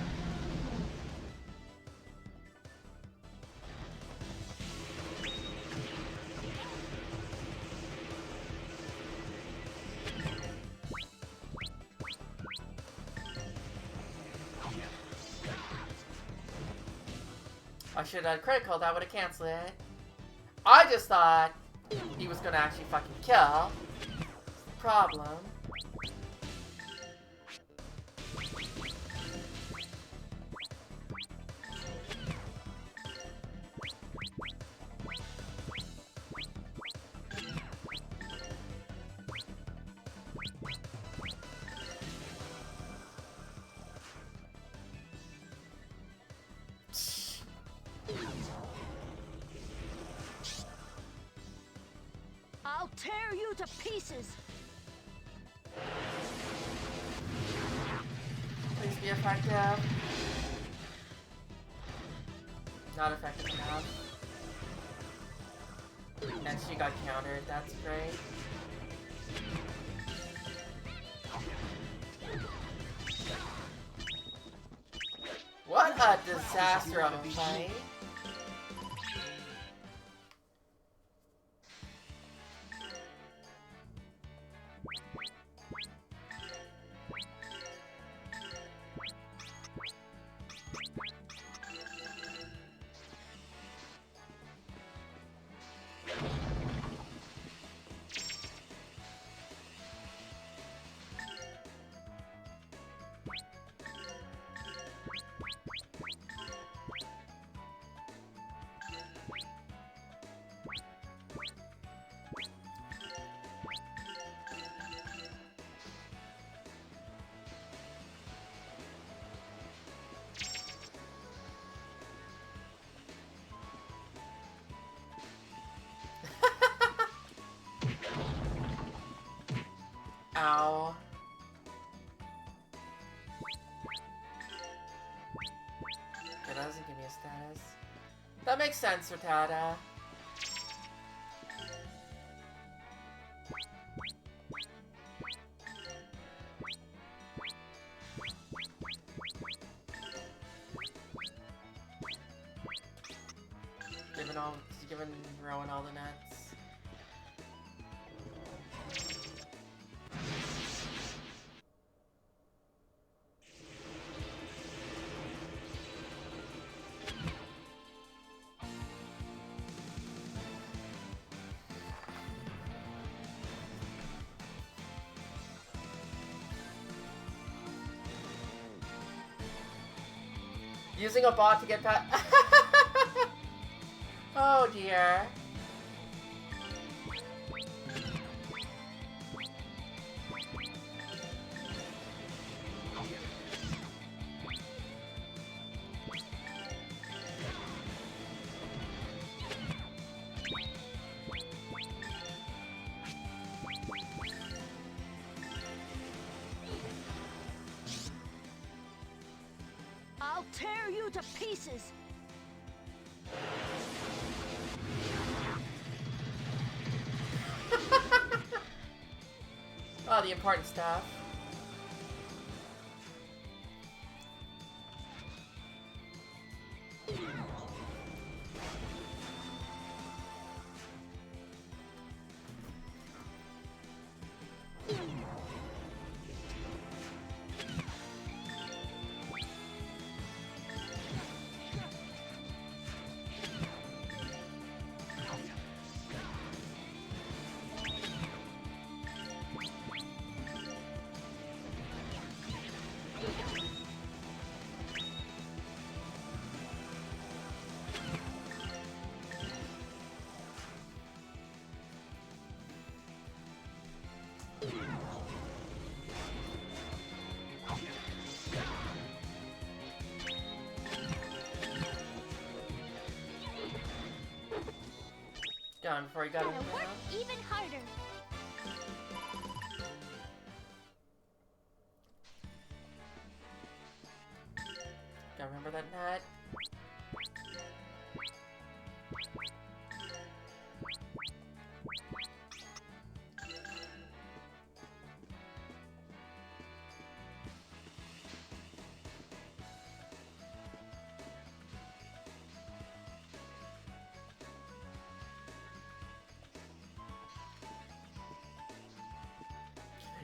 I should have critical, that would have canceled it. I just thought he was gonna actually fucking kill. Problem. I'll tear you to pieces. Please be effective. Not effective enough. And she got countered, that's great. What a disaster of a fight. Ow. Okay, that doesn't give me a status. That makes sense, Rattata. Giving Rowan all the nuts. Using a bot to get past. Oh dear. I'll tear you to pieces. Oh, the important stuff. Done before he got Gotta him. work even harder. remember that nut.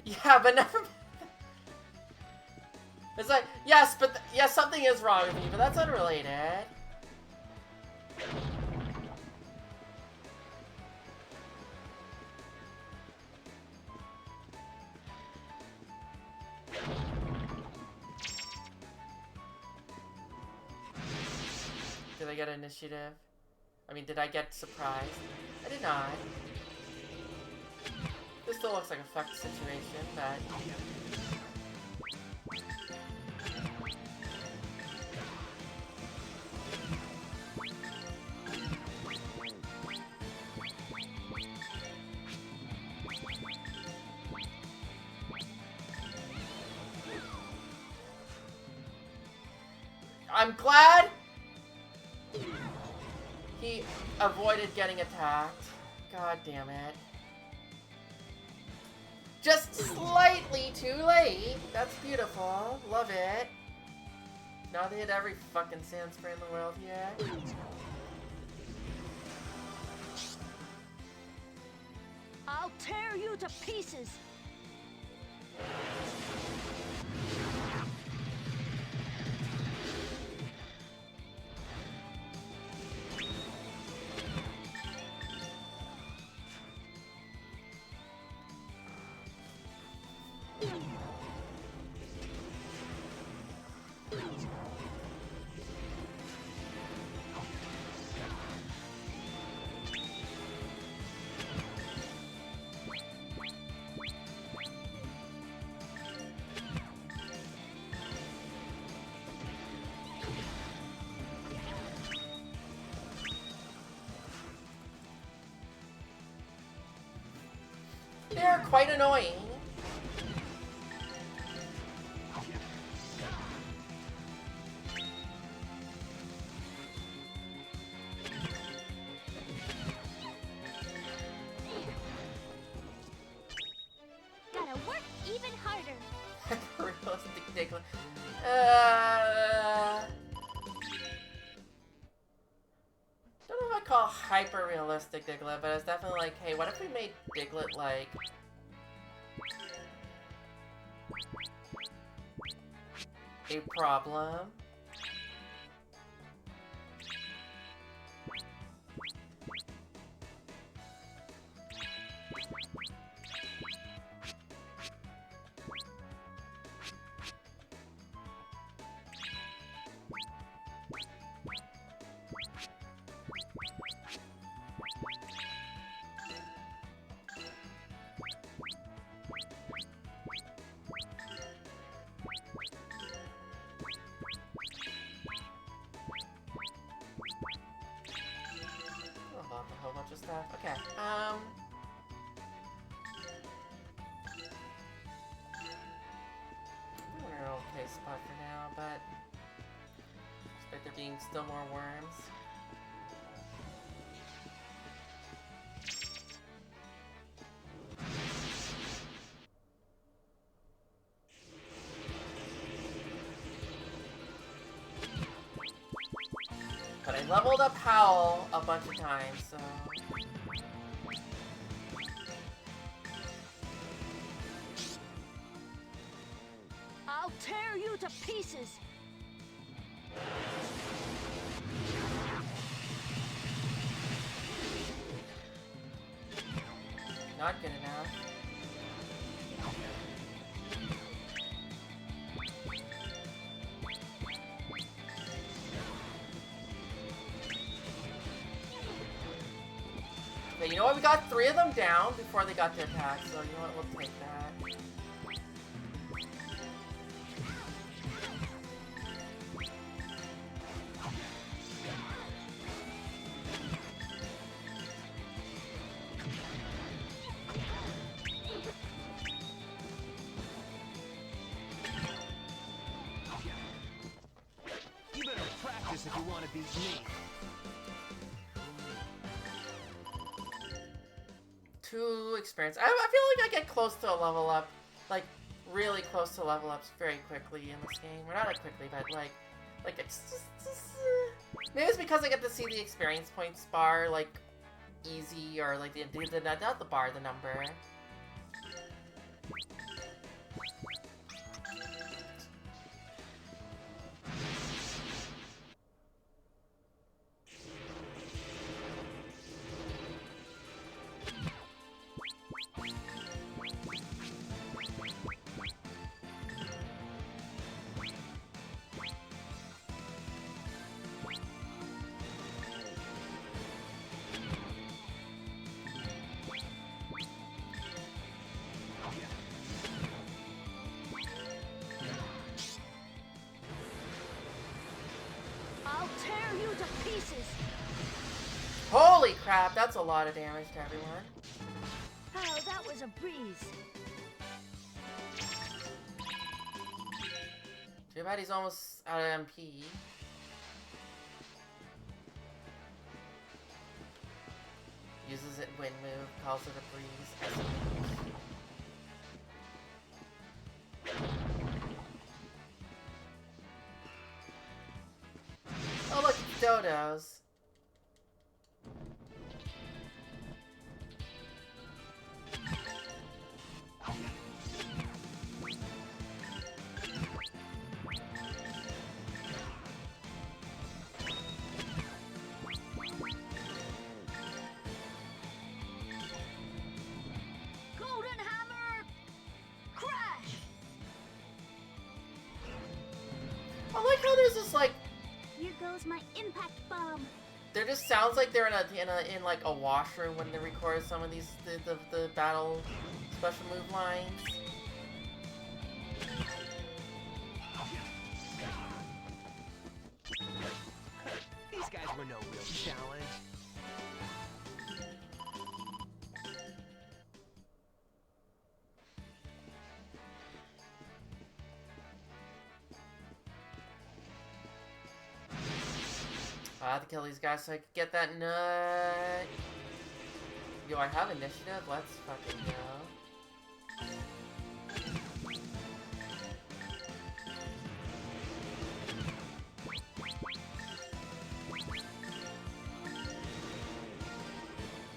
Yeah, but never. It's like, yes, but yes, something is wrong with me, but that's unrelated. Did I get initiative? I mean, did I get surprised? I did not. This still looks like a fucked situation, but... I'm glad he avoided getting attacked. God damn it. Just slightly too late. That's beautiful. Love it. Now they hit every fucking sand spray in the world yet. I'll tear you to pieces. They're quite annoying. Gotta work even harder. Realistic Diglett. Don't know if I call hyper realistic Diglett, but it's definitely like, hey, what if we made Diglett like a problem? A whole bunch of stuff. Okay. We're in an okay spot for now, but expect there being still more worms. But I leveled up Howl a bunch of times, so... I'll tear you to pieces. Not good enough. Okay, you know what? We got 3 of them down before they got to attack, so you know what? We'll take that. practice if you want to beat me. 2 experience. I feel like I get close to a level up, like really close to level ups very quickly in this game. Or not like quickly, but like it's just maybe it's because I get to see the experience points bar like easy, or like the not the bar, the number. I'll tear you to pieces. Holy crap, that's a lot of damage to everyone. Oh, that was a breeze. Too bad he's almost out of MP. Uses it wind move, calls it a breeze. Oh look, it's dodos. Golden hammer! Crash! I like how there's this like, Here goes my impact bomb. there just sounds like they're in like a washroom when they record some of these the battle special move lines. These guys were no real challenge. I have to kill these guys so I can get that nut. Do I have initiative? Let's fucking go.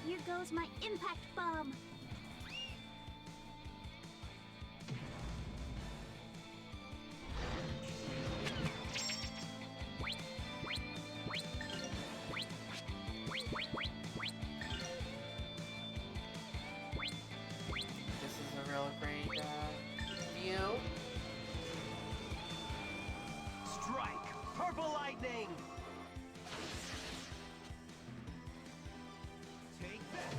Here goes my impact bomb. This is a real great view. Strike! Purple lightning! Take that!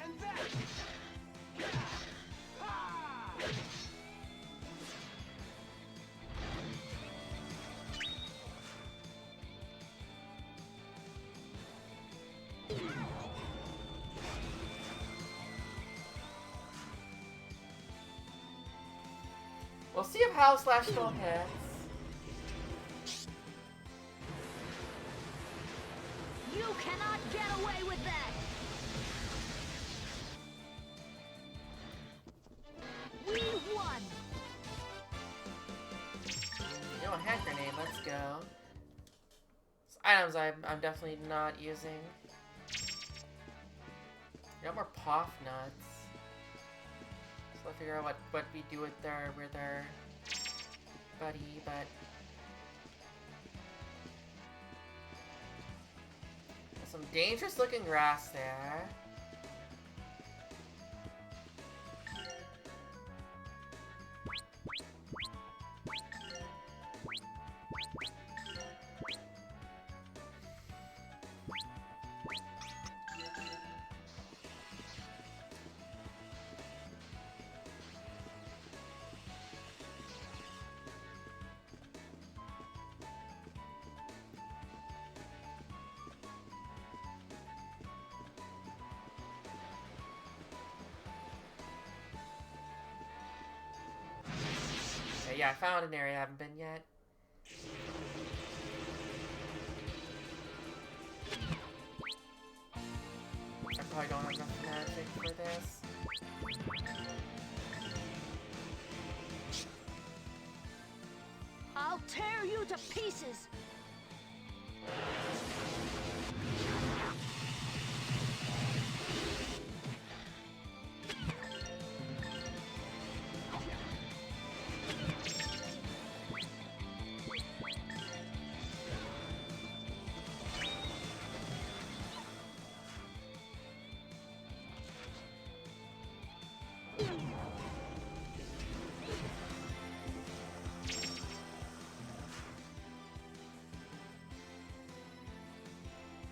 And that! Ha! We'll see if House Slash still hits. You cannot get away with that. We won. You know, a hand grenade, let's go. Items I'm definitely not using. Got more Poff nuts. So I'll figure out what we do with our buddy, but there's some dangerous looking grass there. Okay, yeah, I found an area I haven't been yet. I probably don't have enough magic for this. I'll tear you to pieces.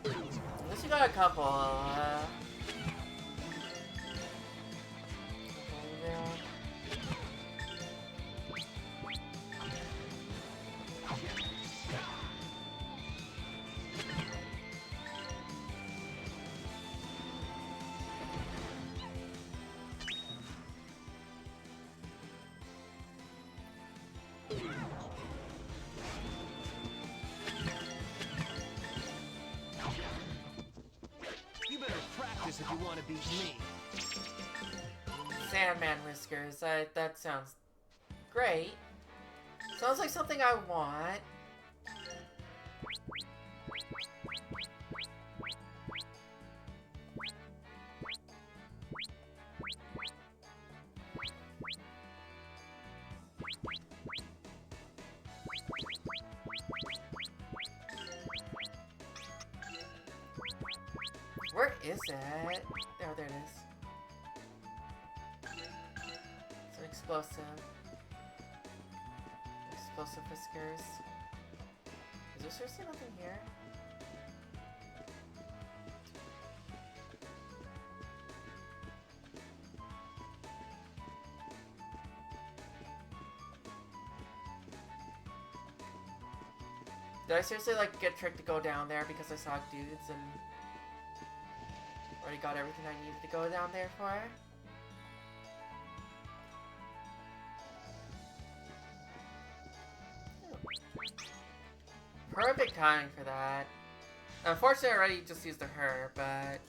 At least you got a couple. You better practice if you want to beat me. Sandman whiskers. That sounds great. Sounds like something I want. Where is it? Oh, there it is. It's an explosive. Explosive whiskers. Is there seriously nothing here? Did I seriously like get tricked to go down there because I saw dudes and already got everything I needed to go down there for? Perfect timing for that. Unfortunately, I already just used the herb, but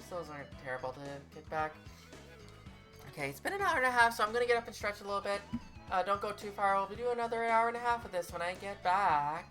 those aren't terrible to get back. Okay, it's been an hour and a half, so I'm gonna get up and stretch a little bit. Don't go too far. We'll do another hour and a half of this when I get back.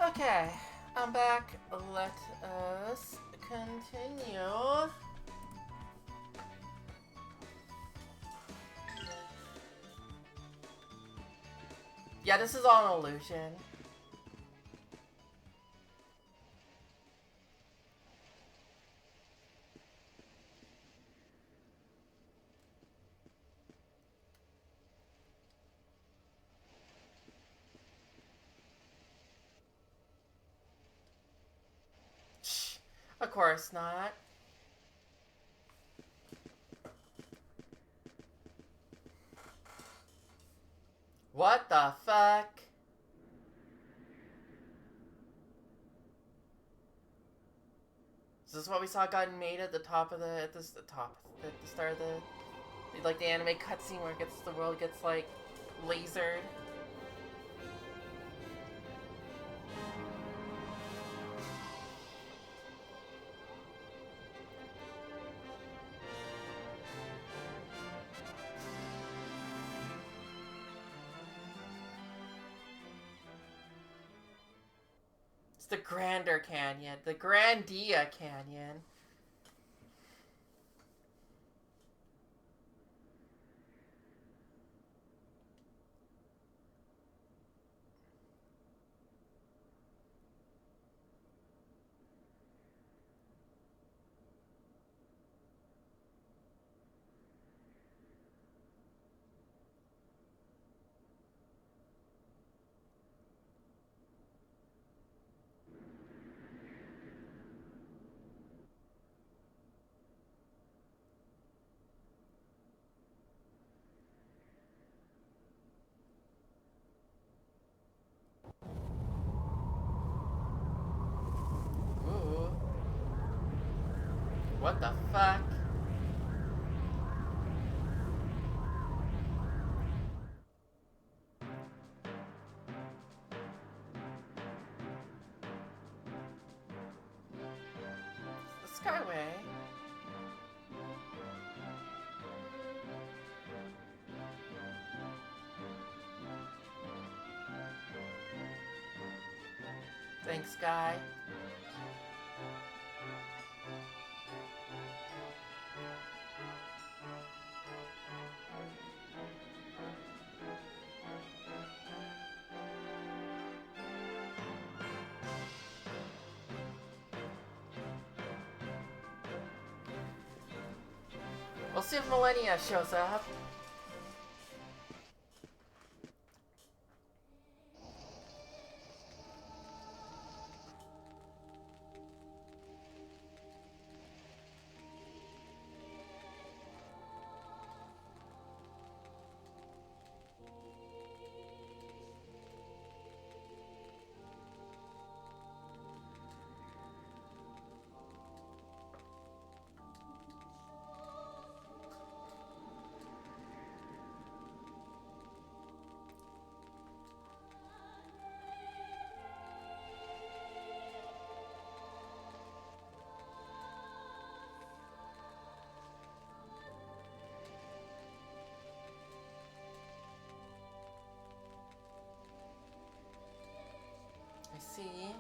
Okay, I'm back. Let us continue. Yeah, this is all an illusion. Shh. Of course not. What the fuck? Is this what we saw gotten made at the top of the at the start of the like the anime cutscene where the world gets like lasered? It's the Grander Canyon, the Grandia Canyon. Ooh. What the fuck? The Skyway. Thanks, guy. We'll see if Millennia shows up. I see.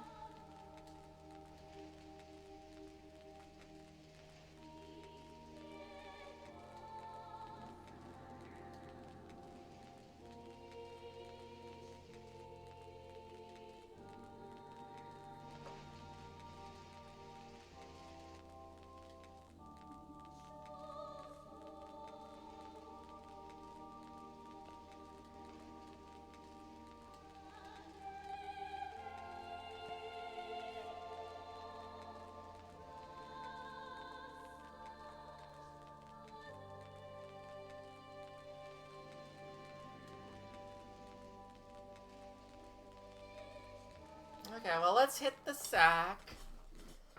Okay, well, let's hit the sack.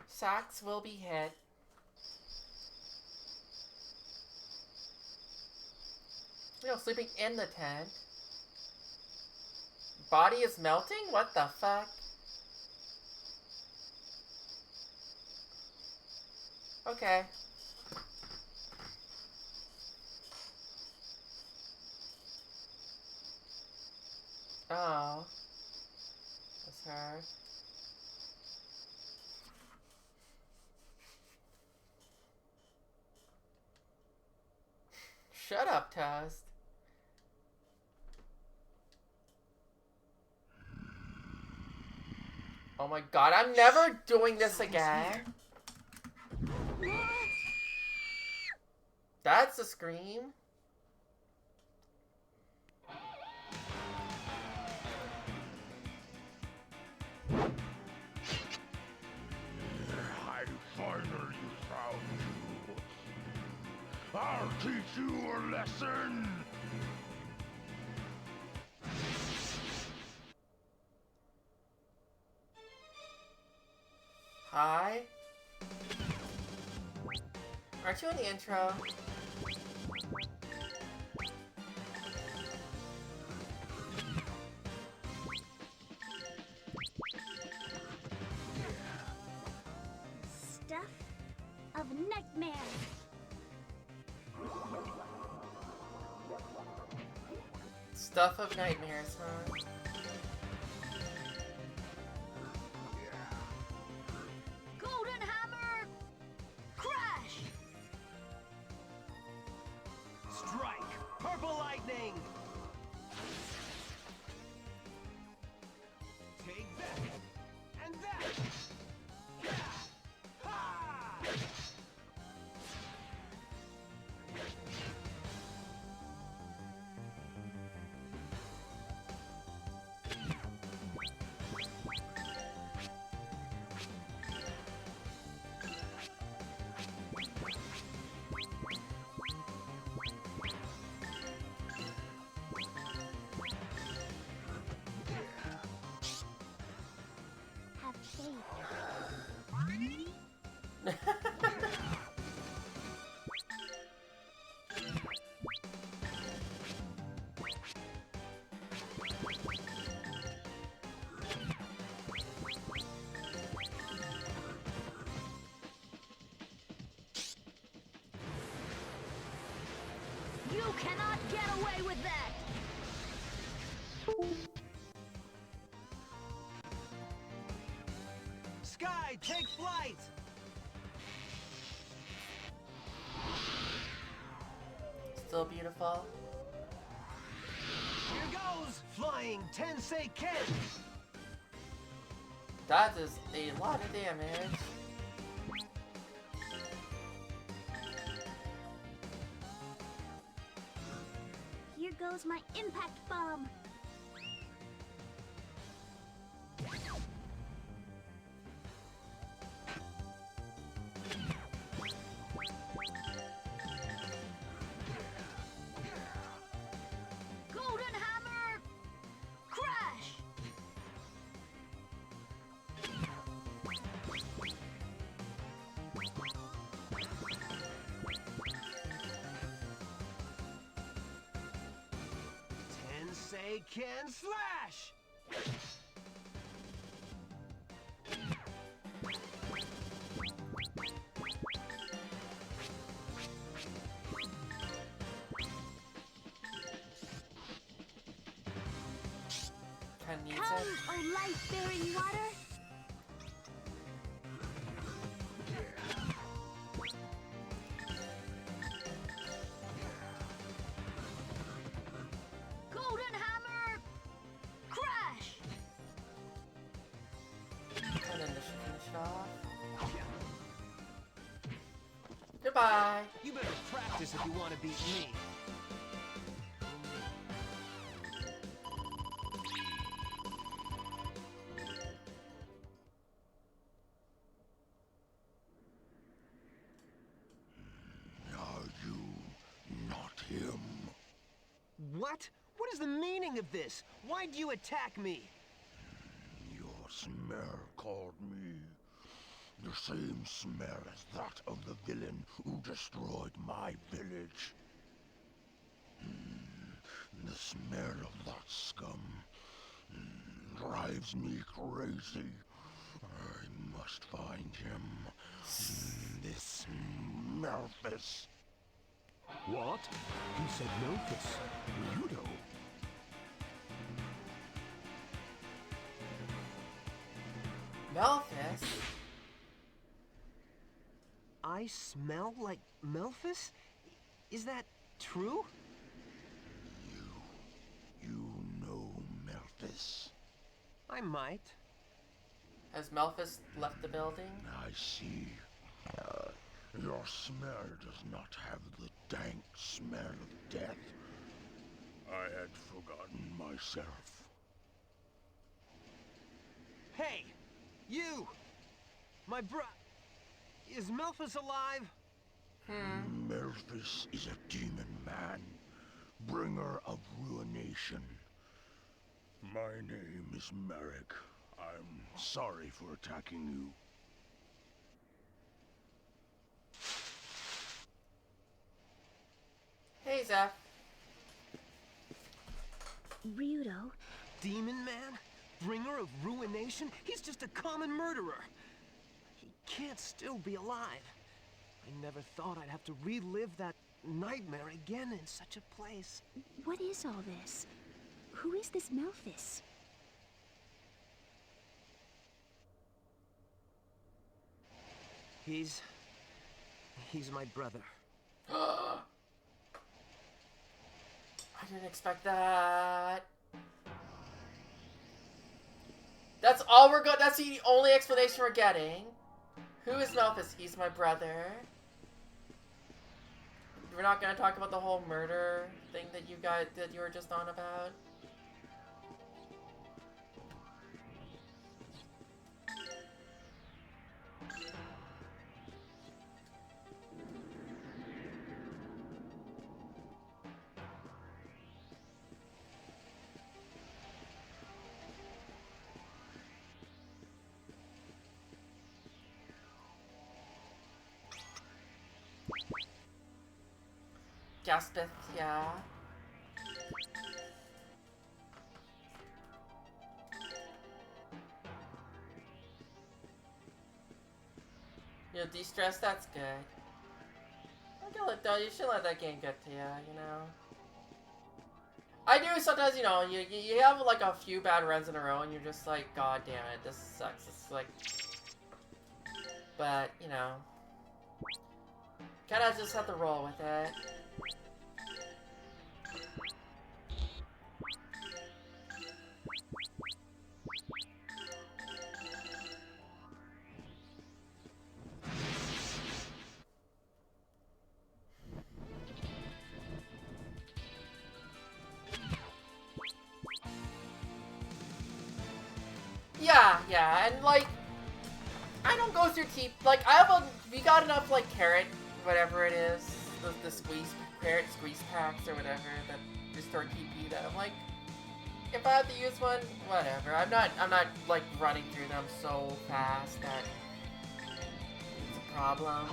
Sacks will be hit. You know, sleeping in the tent. Body is melting? What the fuck? Okay. Oh. That's her. Shut up, Toast. Oh my god, I'm never doing this again. That's a scream. I finally found you. I'll teach you a lesson. Hi. Aren't you in the intro? Stuff of nightmare. Stuff of nightmares, huh? Golden hammer. Crash. Strike! Purple lightning! Take that! And that! Yeah! Ha! Have faith. You cannot get away with that. Sky, take flight! Still beautiful. Here goes! Flying Tensei Ken! That is a lot of damage. Here goes my impact bomb. Golden hammer. Crash. Tensei Ken slash! Ken needs Come, it. oh life-bearing water. Golden hammer. Crash. And then this should finish it off. Goodbye. You better practice if you want to beat me. Are you not him? What? What is the meaning of this? Why'd you attack me? Your smell called me. The same smell as that of the villain who destroyed my village. The smell of that scum drives me crazy. I must find him. This Memphis. What? You said Memphis. You know. Memphis? I smell like Memphis? Is that true? You know Memphis. I might. Has Melphis left the building? I see. Your smell does not have the dank smell of death. I had forgotten myself. Hey! You! My Is Memphis alive? Memphis is a demon man, bringer of ruination. My name is Merrick. I'm sorry for attacking you. Hey, Zeph. Ryudo, Demon man? Bringer of ruination? He's just a common murderer. He can't still be alive. I never thought I'd have to relive that nightmare again in such a place. what is all this? Who is this Melphis? He's my brother. I didn't expect that. That's all we're going. That's the only explanation we're getting. Who is Melphis? He's my brother. We're not gonna talk about the whole murder thing that you were just on about. Jaspeth, yeah. You know, de-stress, that's good. You should let that game get to you, you know? I do sometimes, you know, you have like a few bad runs in a row and you're just like, God damn it, this sucks. It's like... But, you know... Kinda just have to roll with it. Yeah, and like, I don't go through like, we got enough, like, carrot, whatever it is, the carrot squeeze packs or whatever that restore TP that I'm like, if I have to use one, whatever. I'm not, like, running through them so fast that it's a problem.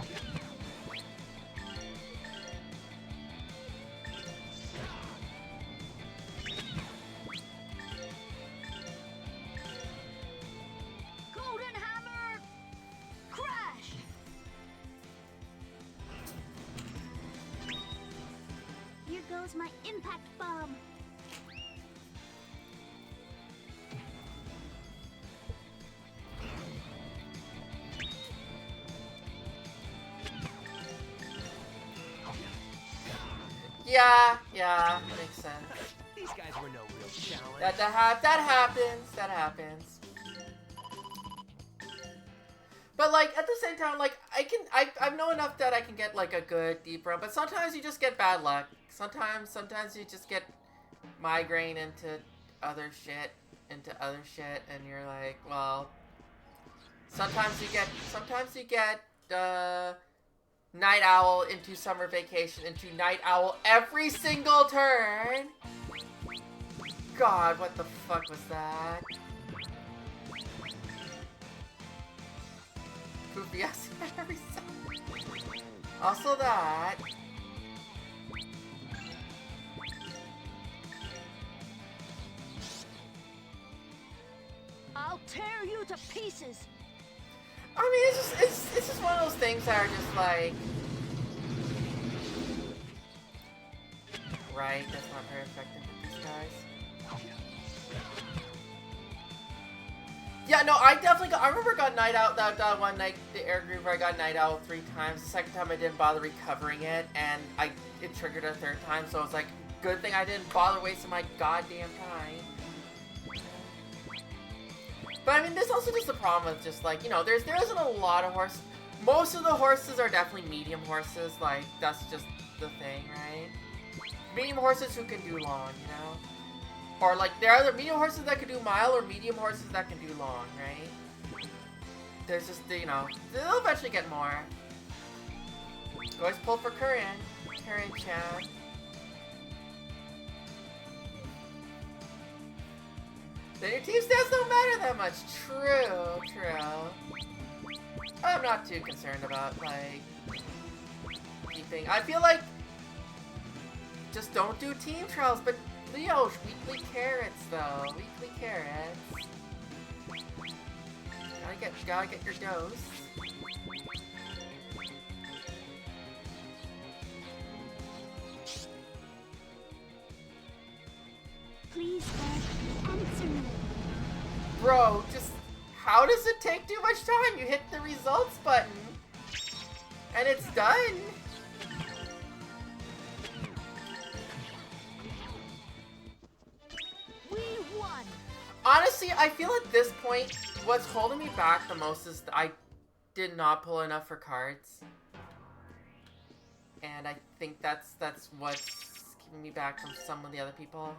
My impact bomb. Yeah, makes sense. These guys were no real challenge. That happens. But like at the same time, like I know enough that I can get like a good deep run, but sometimes you just get bad luck. Sometimes you just get migraine into other shit, and you're like, well, sometimes you get Night Owl into Summer Vacation into Night Owl every single turn. God, what the fuck was that? Poopy ass every second. Also that. I'll tear you to pieces. I mean, it's just one of those things that are just like, right? That's not very effective with these guys. Yeah, no, I remember I got Night Owl that one night, the air groove where I got Night Owl 3 times. The second time I didn't bother recovering it, and it triggered a third time, so it's like, good thing I didn't bother wasting my goddamn time. But I mean, there's also just the problem with just like, you know, there isn't a lot of horses. Most of the horses are definitely medium horses, like, that's just the thing, right? Medium horses who can do long, you know? Or like, there are either medium horses that can do mile or medium horses that can do long, right? There's just, you know, they'll eventually get more. Always pull for Curran. Curran-chan. Then your team stats don't matter that much. True, true. I'm not too concerned about, like, keeping. I feel like just don't do team trials, but Leo, weekly carrots though. Weekly carrots. Gotta get your dose. Please, answer me. Bro, just how does it take too much time? You hit the results button and it's done. We won. Honestly, I feel at this point, what's holding me back the most is that I did not pull enough for cards. And I think that's what's keeping me back from some of the other people.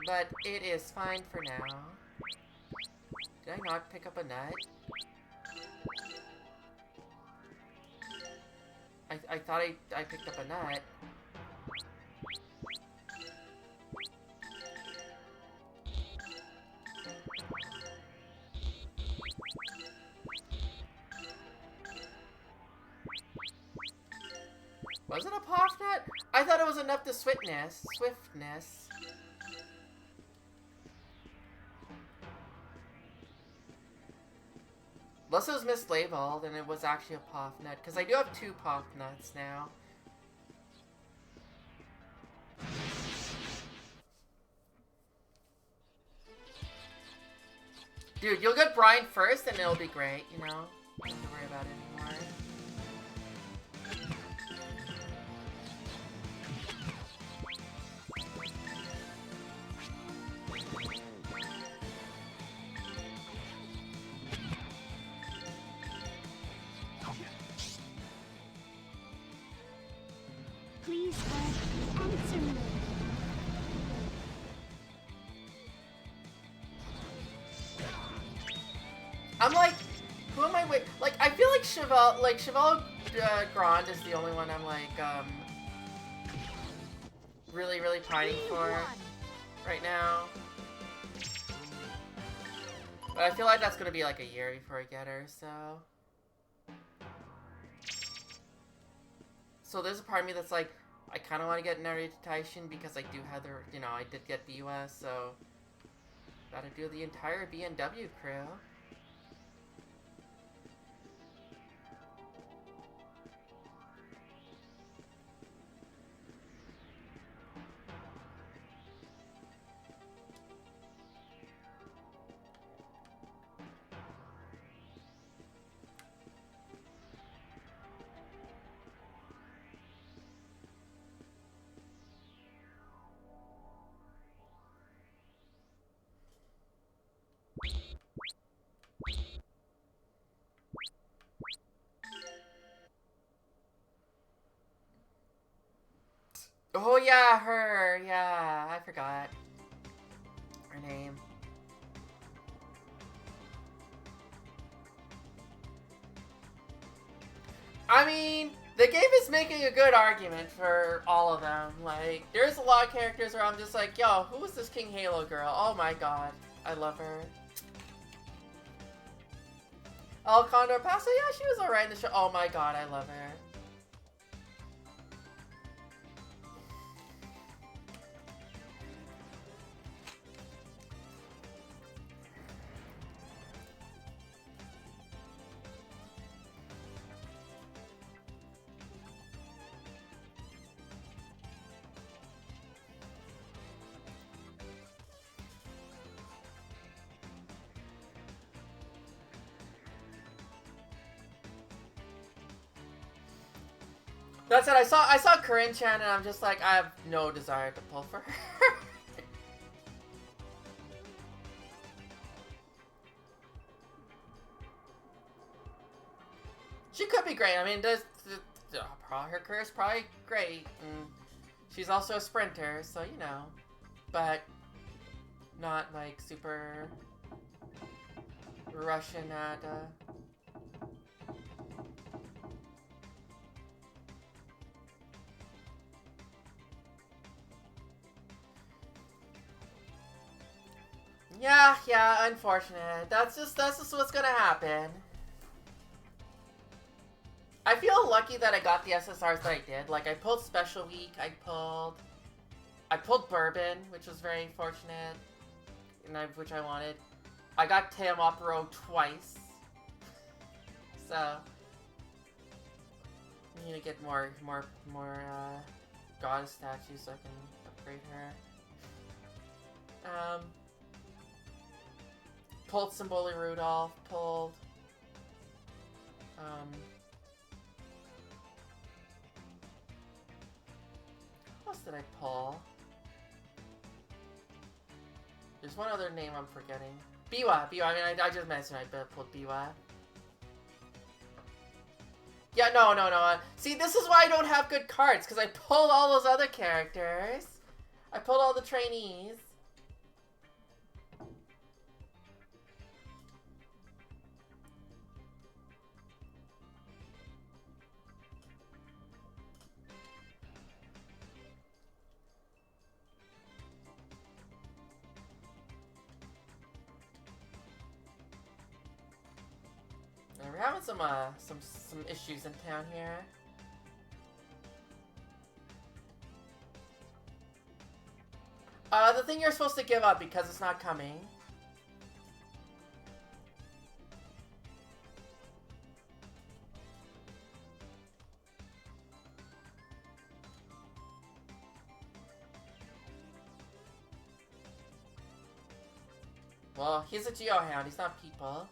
But it is fine for now. Did I not pick up a nut? I thought I picked up a nut. Was it a puff nut? I thought it was enough to swiftness. Unless it was mislabeled and it was actually a puff nut, because I do have 2 puff nuts now. Dude, you'll get Brian first and it'll be great, you know? Don't have to worry about it anymore. Please, answer me. I'm like, who am I with? Like, I feel like Chevelle Grand is the only one I'm like, really, really pining for right now. But I feel like that's gonna be like a year before I get her, so. So there's a part of me that's like, I kind of want to get Naruto Taishin because I do have the, you know, I did get BUS, so. Gotta do the entire BMW crew. Oh yeah, her. Yeah, I forgot her name. I mean, the game is making a good argument for all of them. Like, there's a lot of characters where I'm just like, yo, who is this King Halo girl? Oh my god, I love her. Oh, Condor Paso, yeah, she was alright in the show. Oh my god, I love her. That's it. I saw Corinne Chan, and I'm just like, I have no desire to pull for her. She could be great. I mean, her career is probably great, and she's also a sprinter, so you know, but not like super Russian at. Yeah, unfortunate. That's just what's gonna happen. I feel lucky that I got the SSRs that I did. Like I pulled Special Week, I pulled Bourbon, which was very fortunate, and which I wanted. I got Teamopero twice, so I need to get more goddess statues so I can upgrade her. Pulled Symboli Rudolph, pulled what else did I pull? There's one other name I'm forgetting. Biwa. I mean, I just mentioned I pulled Biwa. Yeah, no. See, this is why I don't have good cards, because I pulled all those other characters. I pulled all the trainees. We're having some issues in town here. The thing you're supposed to give up because it's not coming. Well, he's a Geohound, he's not people.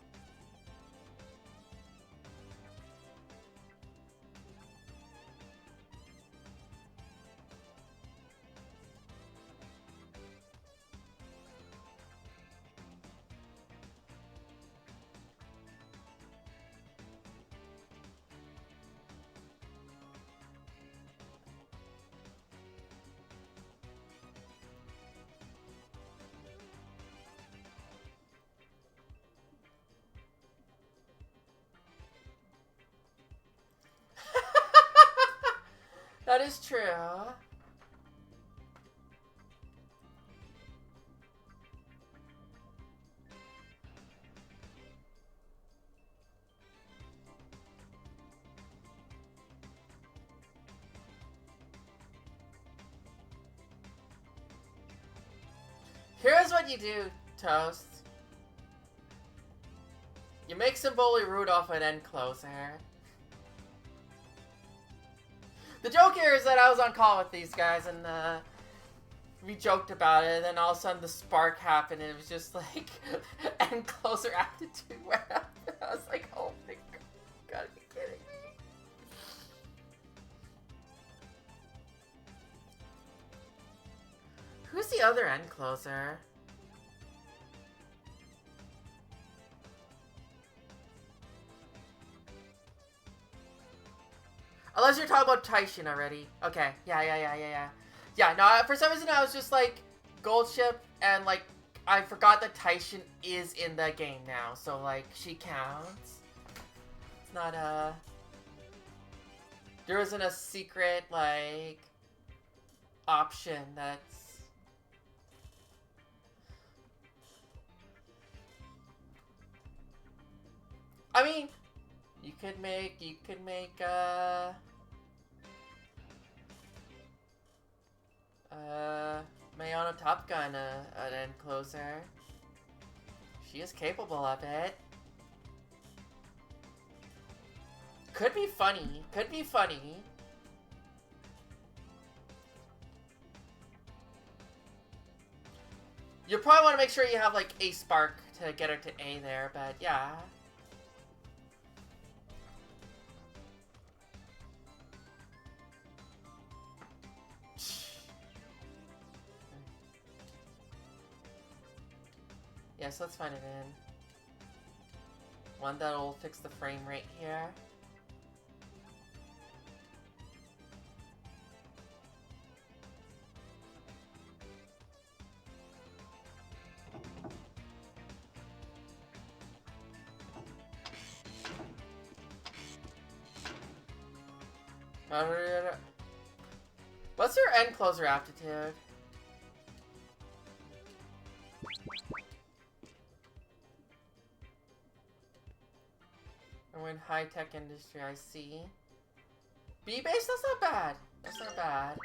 That is true. Here's what you do, Toast. You make Symboli Rudolph an end closer. The joke here is that I was on call with these guys and we joked about it, and then all of a sudden the spark happened and it was just like end closer aptitude went up. I was like, oh my god, you gotta be kidding me. Who's the other end closer? Unless you're talking about Taishin already. Okay, yeah. Yeah, no, for some reason I was just like, Gold Ship, and like, I forgot that Taishin is in the game now, so like, she counts. It's not there isn't a secret, like, option that's... I mean, you could make, Mayano Top Gun an end closer. She is capable of it. Could be funny. You'll probably want to make sure you have like a spark to get her to A there, but yeah. Yes, let's find it in. One that'll fix the frame rate here. What's your end closer aptitude? We're in high-tech industry, I see. B-base? That's not bad. That's not bad.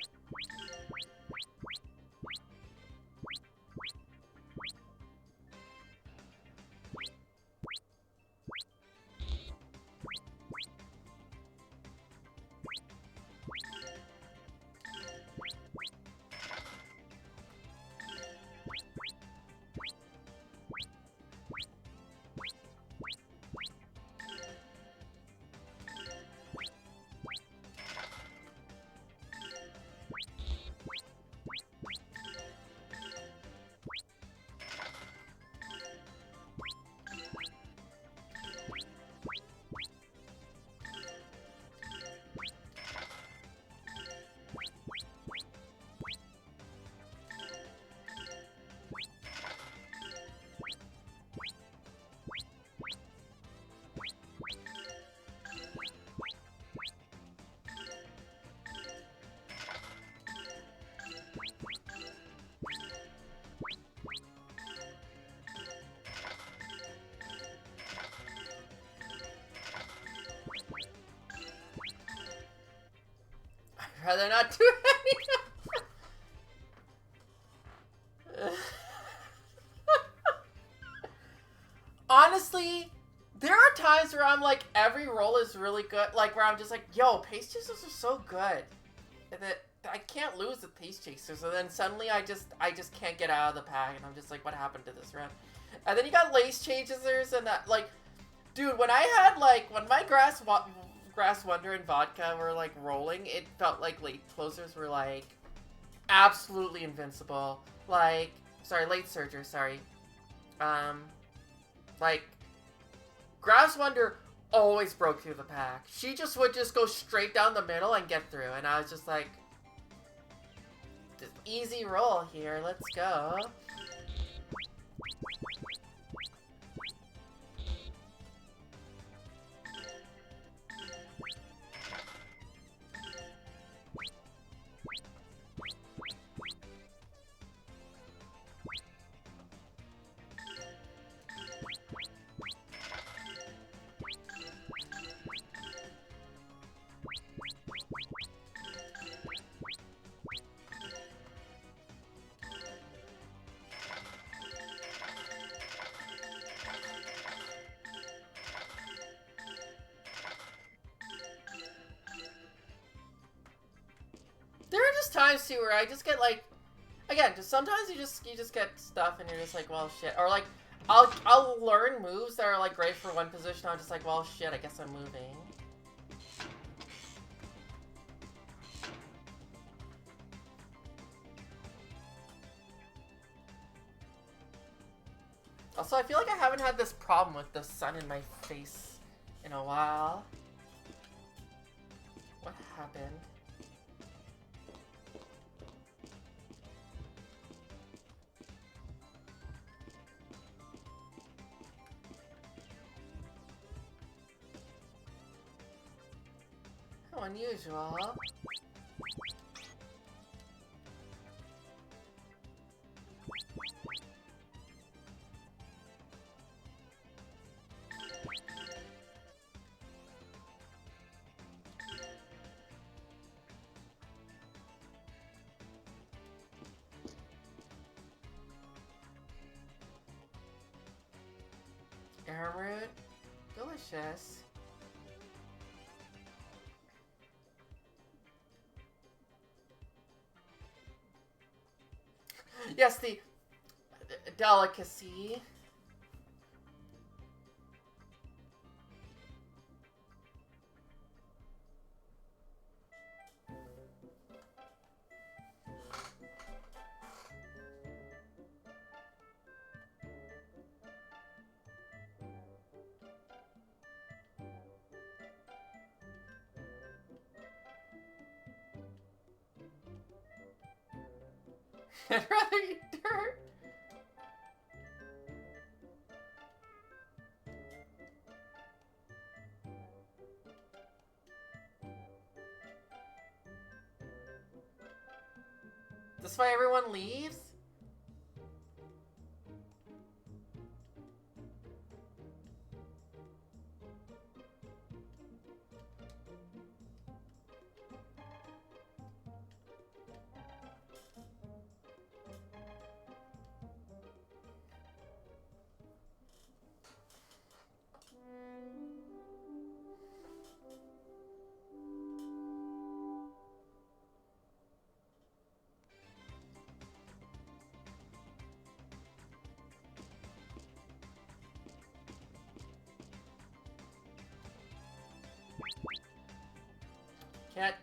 I'd rather not do any. Honestly, there are times where I'm like, every roll is really good. Like, where I'm just like, yo, pace chasers are so good that I can't lose the pace chasers. And then suddenly I just can't get out of the pack. And I'm just like, what happened to this run? And then you got lace chasers and that, like, dude, when I had, like, when my Grass Wonder and Vodka were, like, rolling, it felt like late closers were, like, absolutely invincible. Like, sorry, late surger, sorry. Like, Grass Wonder always broke through the pack. She just would just go straight down the middle and get through. And I was just like, just easy roll here, let's go. There are just times too where I just get like, again, just sometimes you just get stuff and you're just like, well, shit, or like I'll learn moves that are like great for one position. I'm just like, well, shit, I guess I'm moving. Also, I feel like I haven't had this problem with the sun in my face in a while. What happened? How unusual. Arrowroot? Delicious. Yes, the delicacy. I'd rather eat dirt. That's why everyone leaves?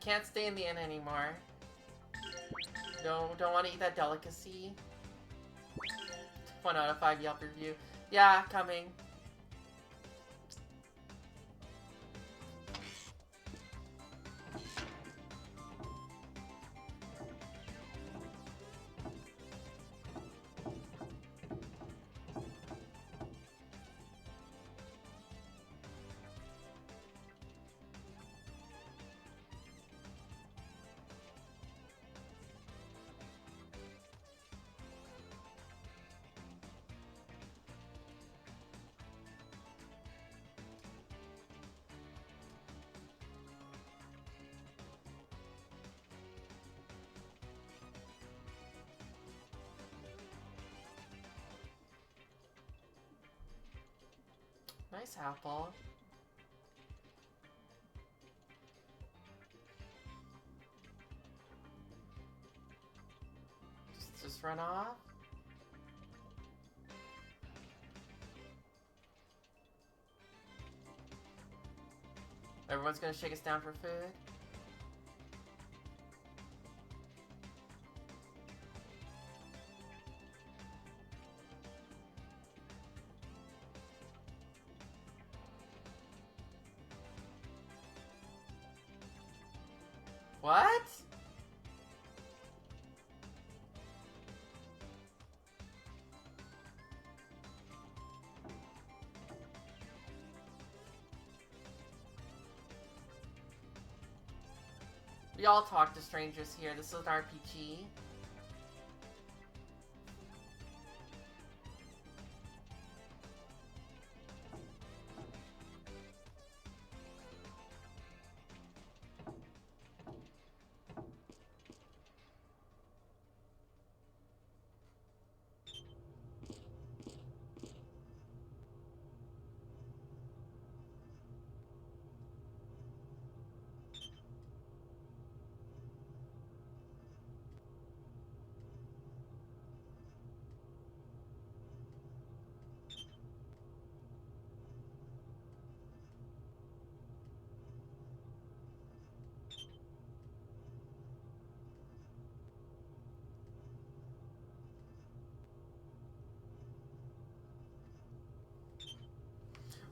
Can't stay in the inn anymore. Don't want to eat that delicacy. 1 out of 5 Yelp review. Yeah, coming. Nice apple. Just run off. Everyone's gonna shake us down for food. What? We all talk to strangers here. This is an RPG.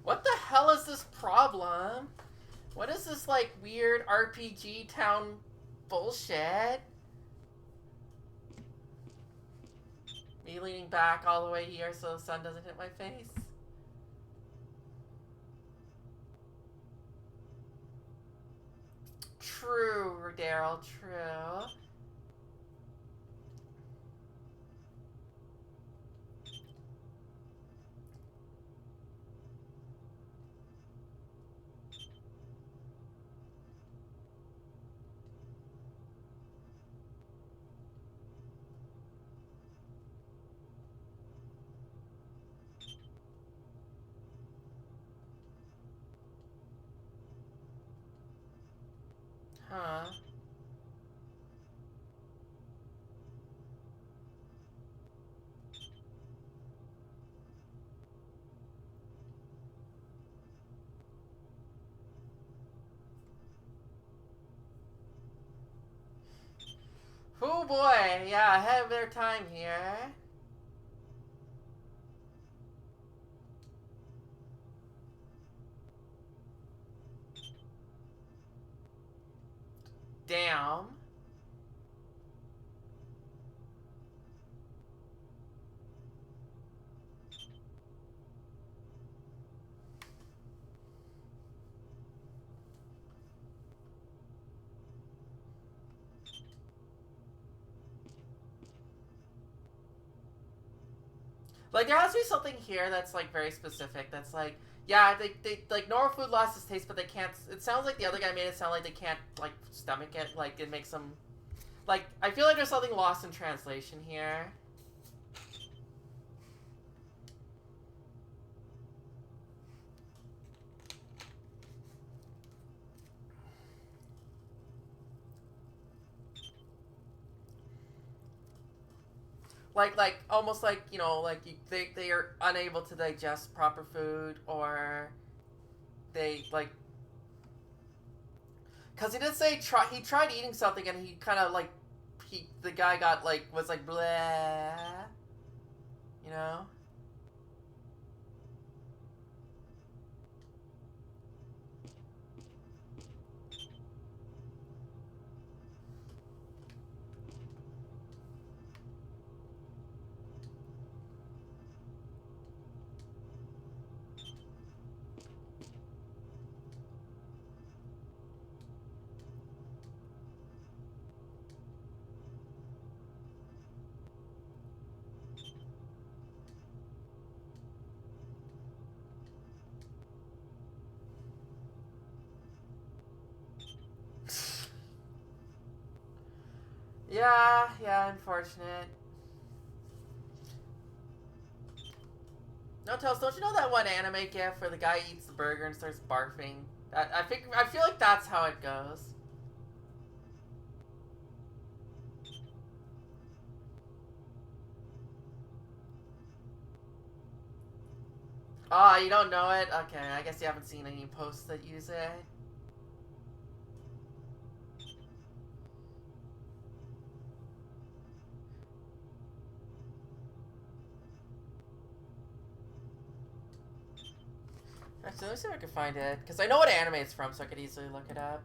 What the hell is this problem? What is this, like, weird RPG town bullshit? Me leaning back all the way here so the sun doesn't hit my face. True, Daryl, true. Huh. Oh boy, yeah, ahead of their time here. Damn. Like, there has to be something here that's, like, very specific. That's like, yeah, they like, normal food lost its taste, but they can't. It sounds like the other guy made it sound like they can't, like, stomach it. Like, it makes them. Like, I feel like there's something lost in translation here. Like almost like, you know, like they are unable to digest proper food, or they like, because he did say he tried eating something and he kind of like the guy got like was like blah, you know. Yeah, unfortunate. No, Toast, don't you know that one anime gif where the guy eats the burger and starts barfing? I feel like that's how it goes. Oh, you don't know it? Okay, I guess you haven't seen any posts that use it. Actually, let me see if I can find it, because I know what anime it's from, so I could easily look it up.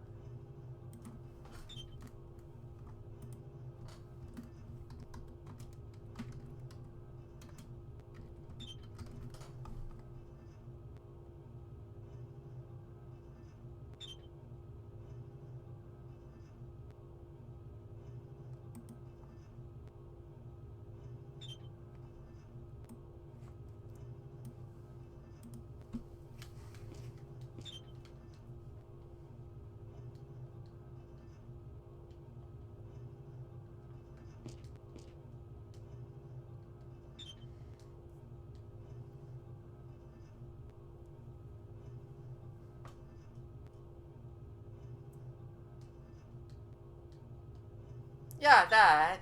Yeah, that.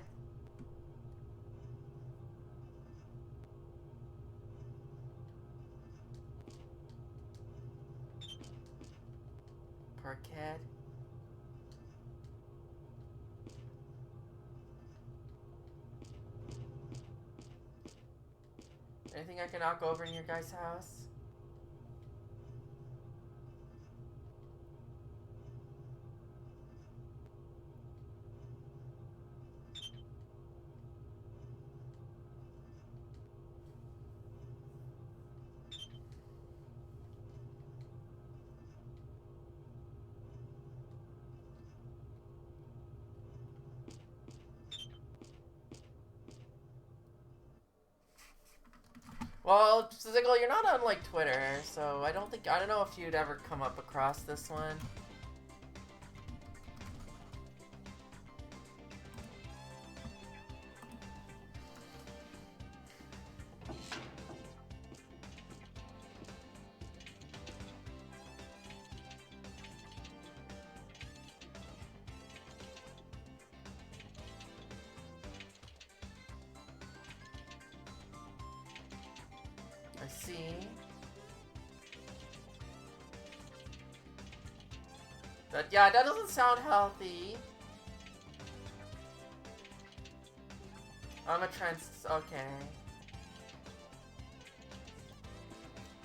Poor kid. Anything I can knock over in your guys' house? Well, Ziggle, you're not on, like, Twitter, so I don't know if you'd ever come up across this one. I see. But yeah, that doesn't sound healthy. I'm a trans. Okay.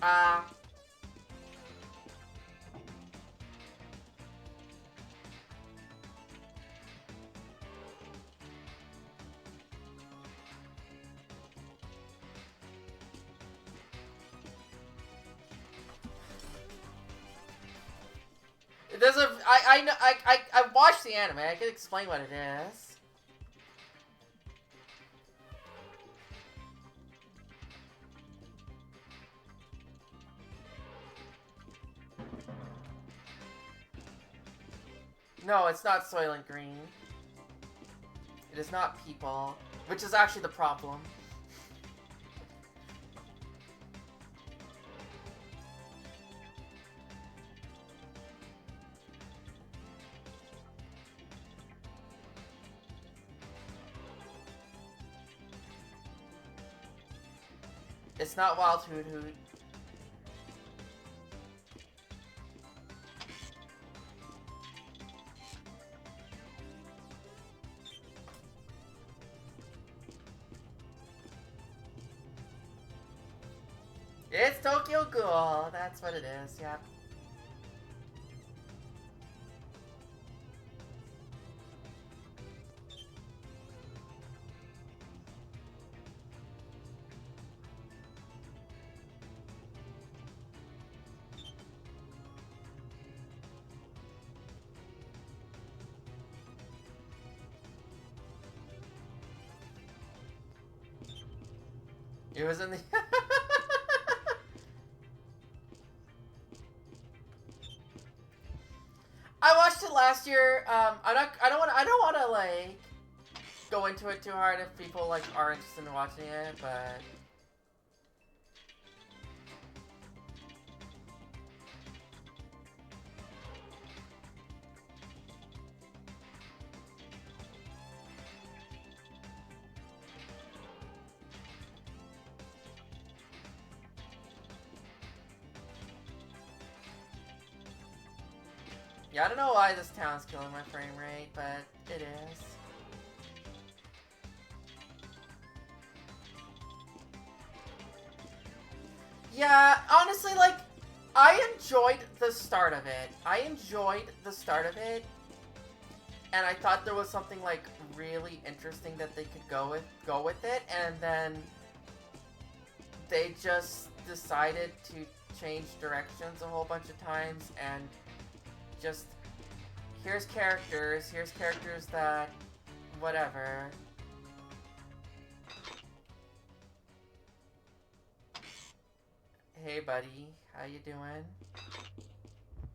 Ah. It doesn't. I know. I watched the anime. I can explain what it is. No, it's not Soylent Green. It is not people, which is actually the problem. It's not Wild Hoot Hoot. It's Tokyo Ghoul. That's what it is, yep. It was in the... I watched it last year. I don't want to like go into it too hard if people like are interested in watching it, but yeah, I don't know why this town's killing my frame rate, but it is. Yeah, honestly, like, I enjoyed the start of it. And I thought there was something, like, really interesting that they could go with it, and then they just decided to change directions a whole bunch of times, and just, here's characters that, whatever. Hey buddy, how you doing?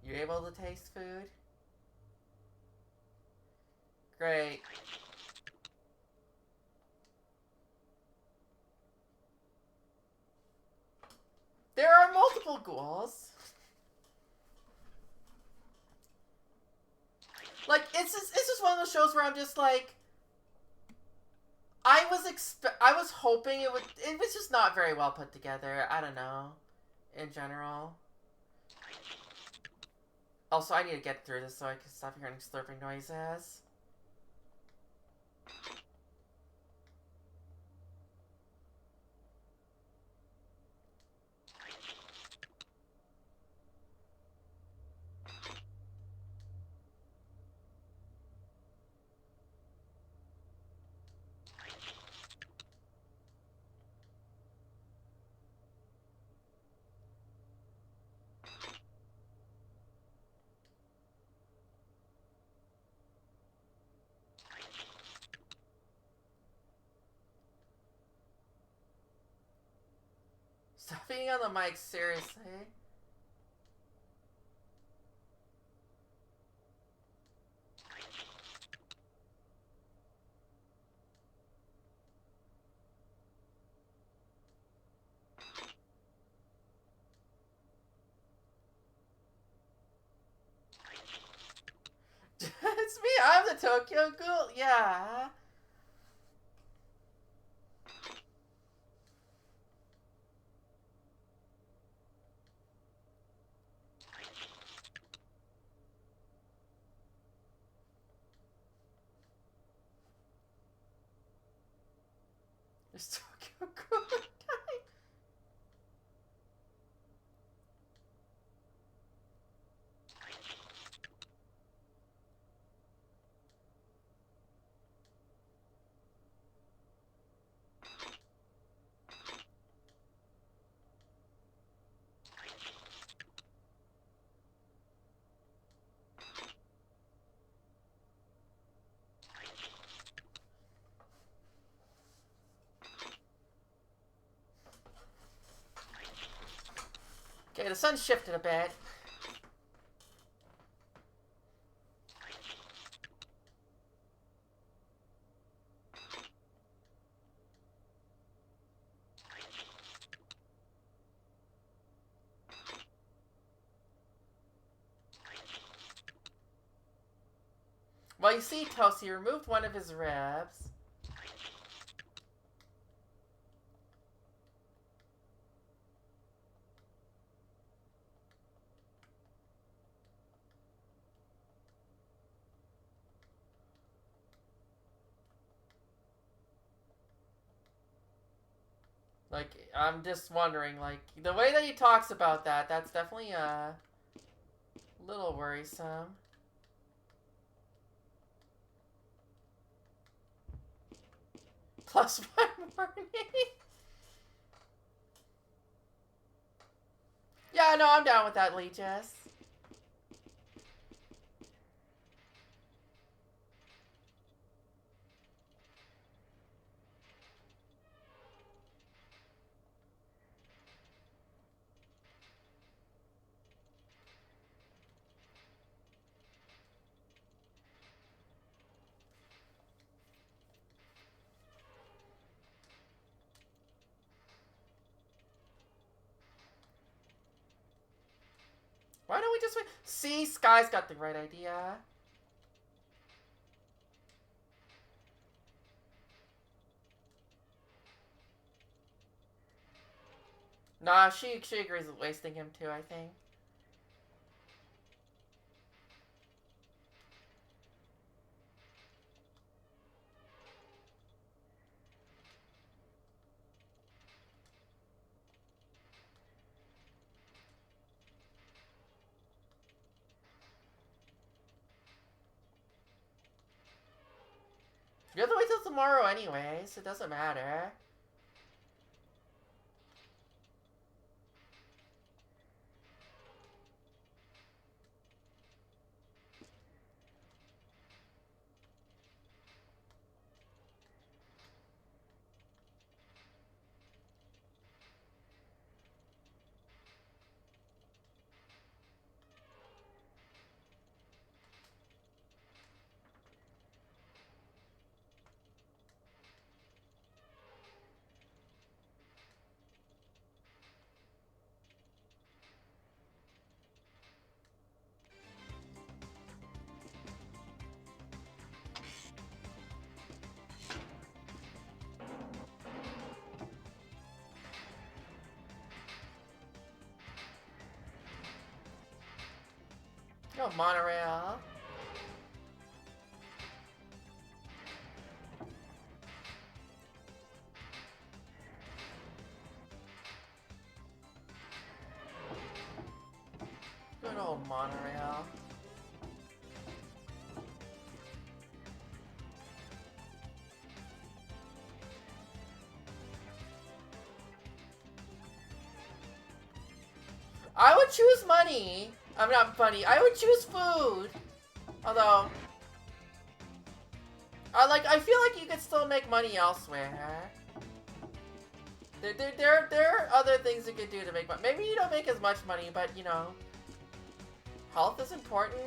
You able to taste food? Great. There are multiple ghouls. Like, it's just one of those shows where I'm just like, I was hoping it was just not very well put together. I don't know, in general. Also, I need to get through this so I can stop hearing slurping noises. Stop being on the mic, seriously. It's me, I'm the Tokyo Ghoul, yeah. It's Tokyo Ghoul time. Okay, the sun shifted a bit. Well, you see, Toasty removed one of his ribs. Like, I'm just wondering, like, the way that he talks about that, that's definitely a little worrisome. Plus one warning. Yeah, no, I'm down with that, Legis. Why don't we just wait? See, Sky's got the right idea. Nah, she agrees with wasting him too, I think. You have to wait till tomorrow anyways. It doesn't matter. Go, monorail. Good old monorail. I would choose money. I'm not funny. I would choose food. Although, I feel like you could still make money elsewhere. There are other things you could do to make money. Maybe you don't make as much money, but you know, health is important.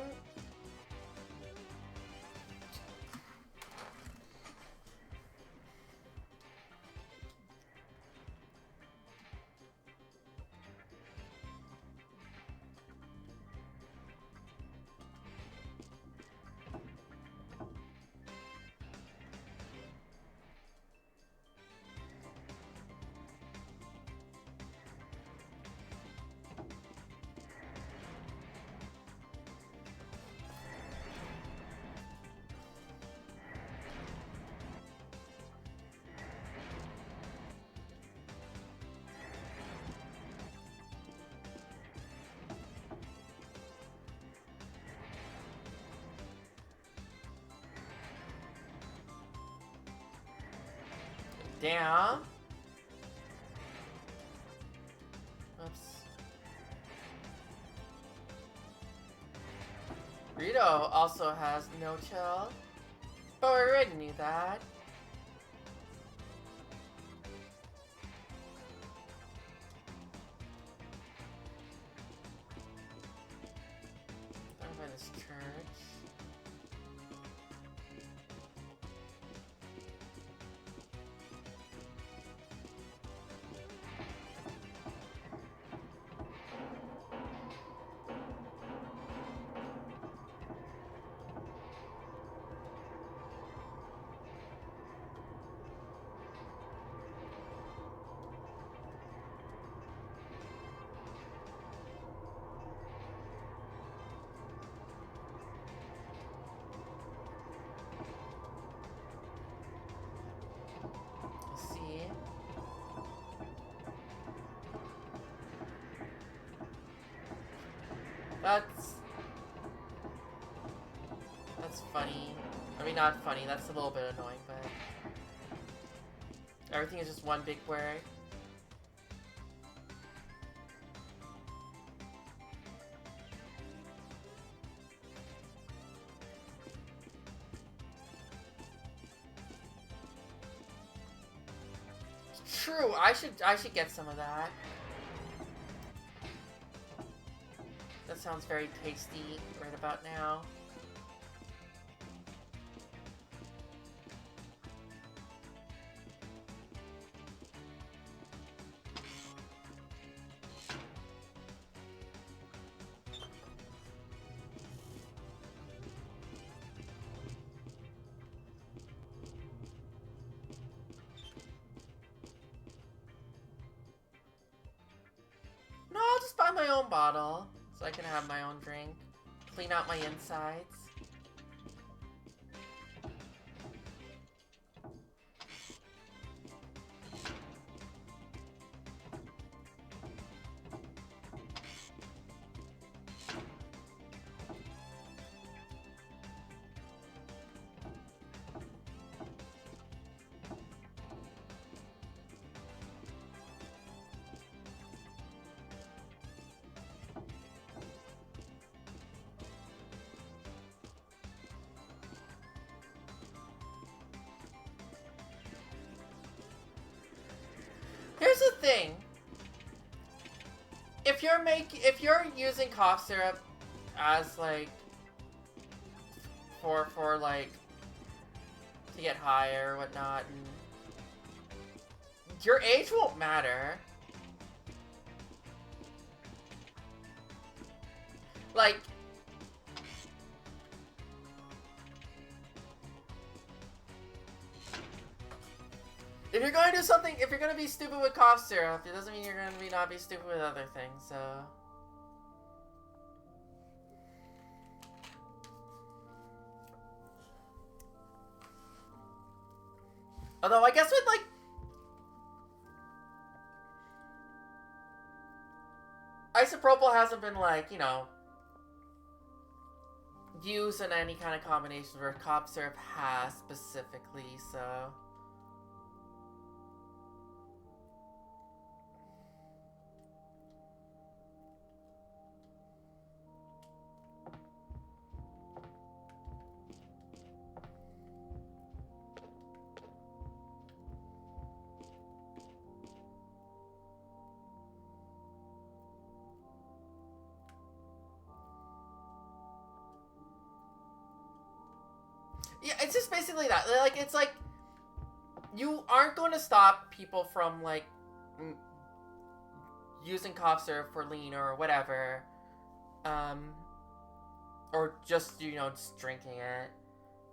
Damn. Oops. Rito also has no chill. But we already knew that. Down by this church. That's funny. I mean, not funny. That's a little bit annoying, but everything is just one big query. True. I should get some of that. That sounds very tasty right about now. No, I'll just buy my own bottle so I can have my own drink. Clean out my insides. Here's the thing. If you're using cough syrup as like for like to get high or whatnot, and your age won't matter. Like, if you're going to do something, if you're going to be stupid with cough syrup, it doesn't mean you're going to not be stupid with other things, so. Although, I guess with, like, isopropyl hasn't been, like, you know, used in any kind of combination where cough syrup has specifically, so. Yeah, it's just basically that. Like, it's like, you aren't going to stop people from, like, using cough syrup for lean or whatever. Or just, you know, just drinking it.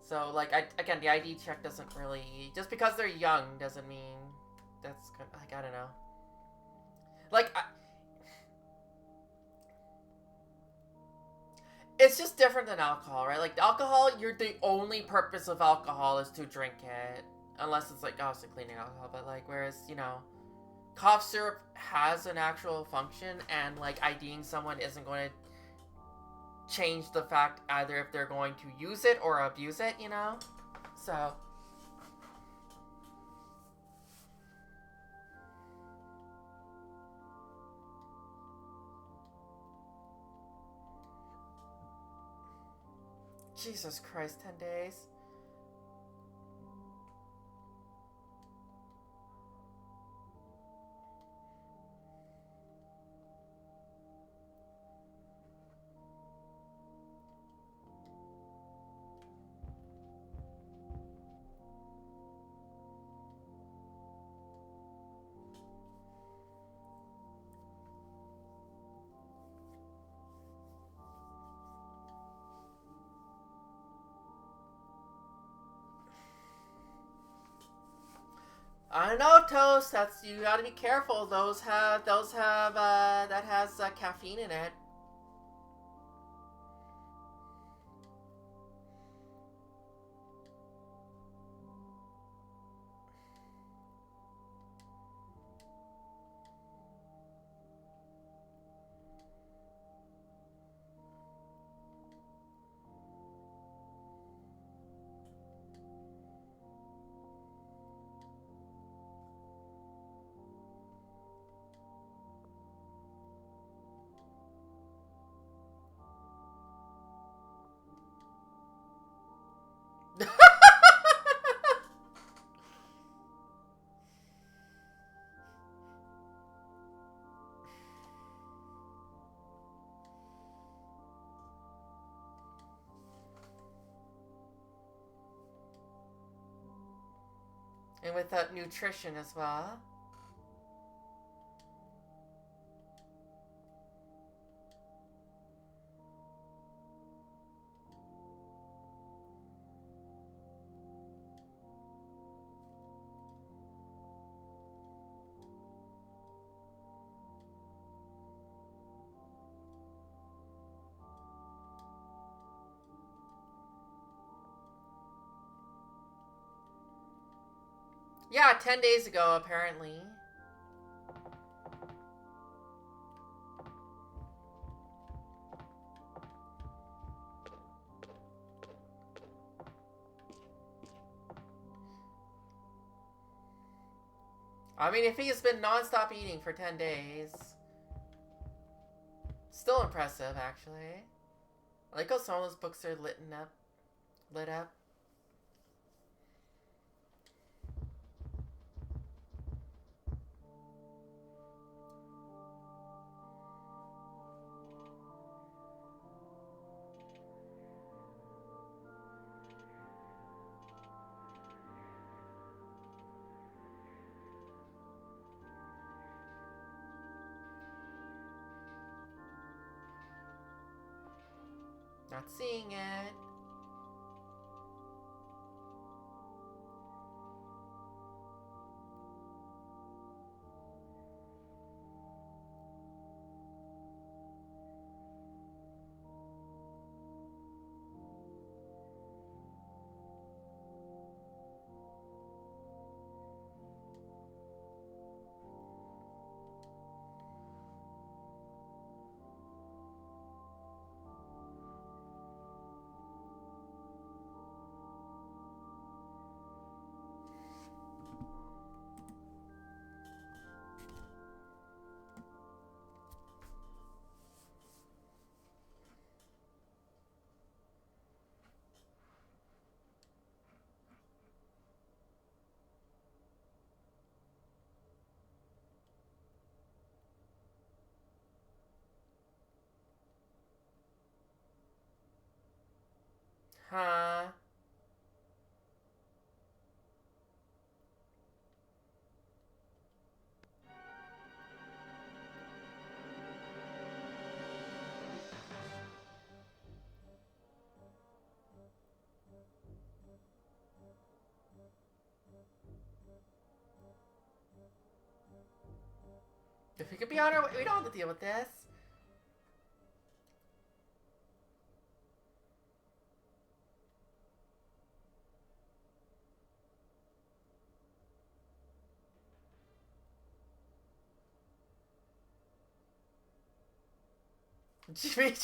So, like, again, the ID check doesn't really... Just because they're young doesn't mean that's good. Like, I don't know. Like, it's just different than alcohol, right? Like, alcohol, the only purpose of alcohol is to drink it. Unless it's, like, obviously cleaning alcohol. But, like, whereas, you know, cough syrup has an actual function. And, like, IDing someone isn't going to change the fact either if they're going to use it or abuse it, you know? So... Jesus Christ, 10 days. I know, Toast. That's, you gotta be careful. Those have that has caffeine in it. And without nutrition as well. Yeah, 10 days ago, apparently. I mean, if he has been non-stop eating for 10 days, still impressive, actually. I like how some of those books are lit up. Not seeing it. Huh? If we could be on our way, we don't have to deal with this. Jimmy advisor.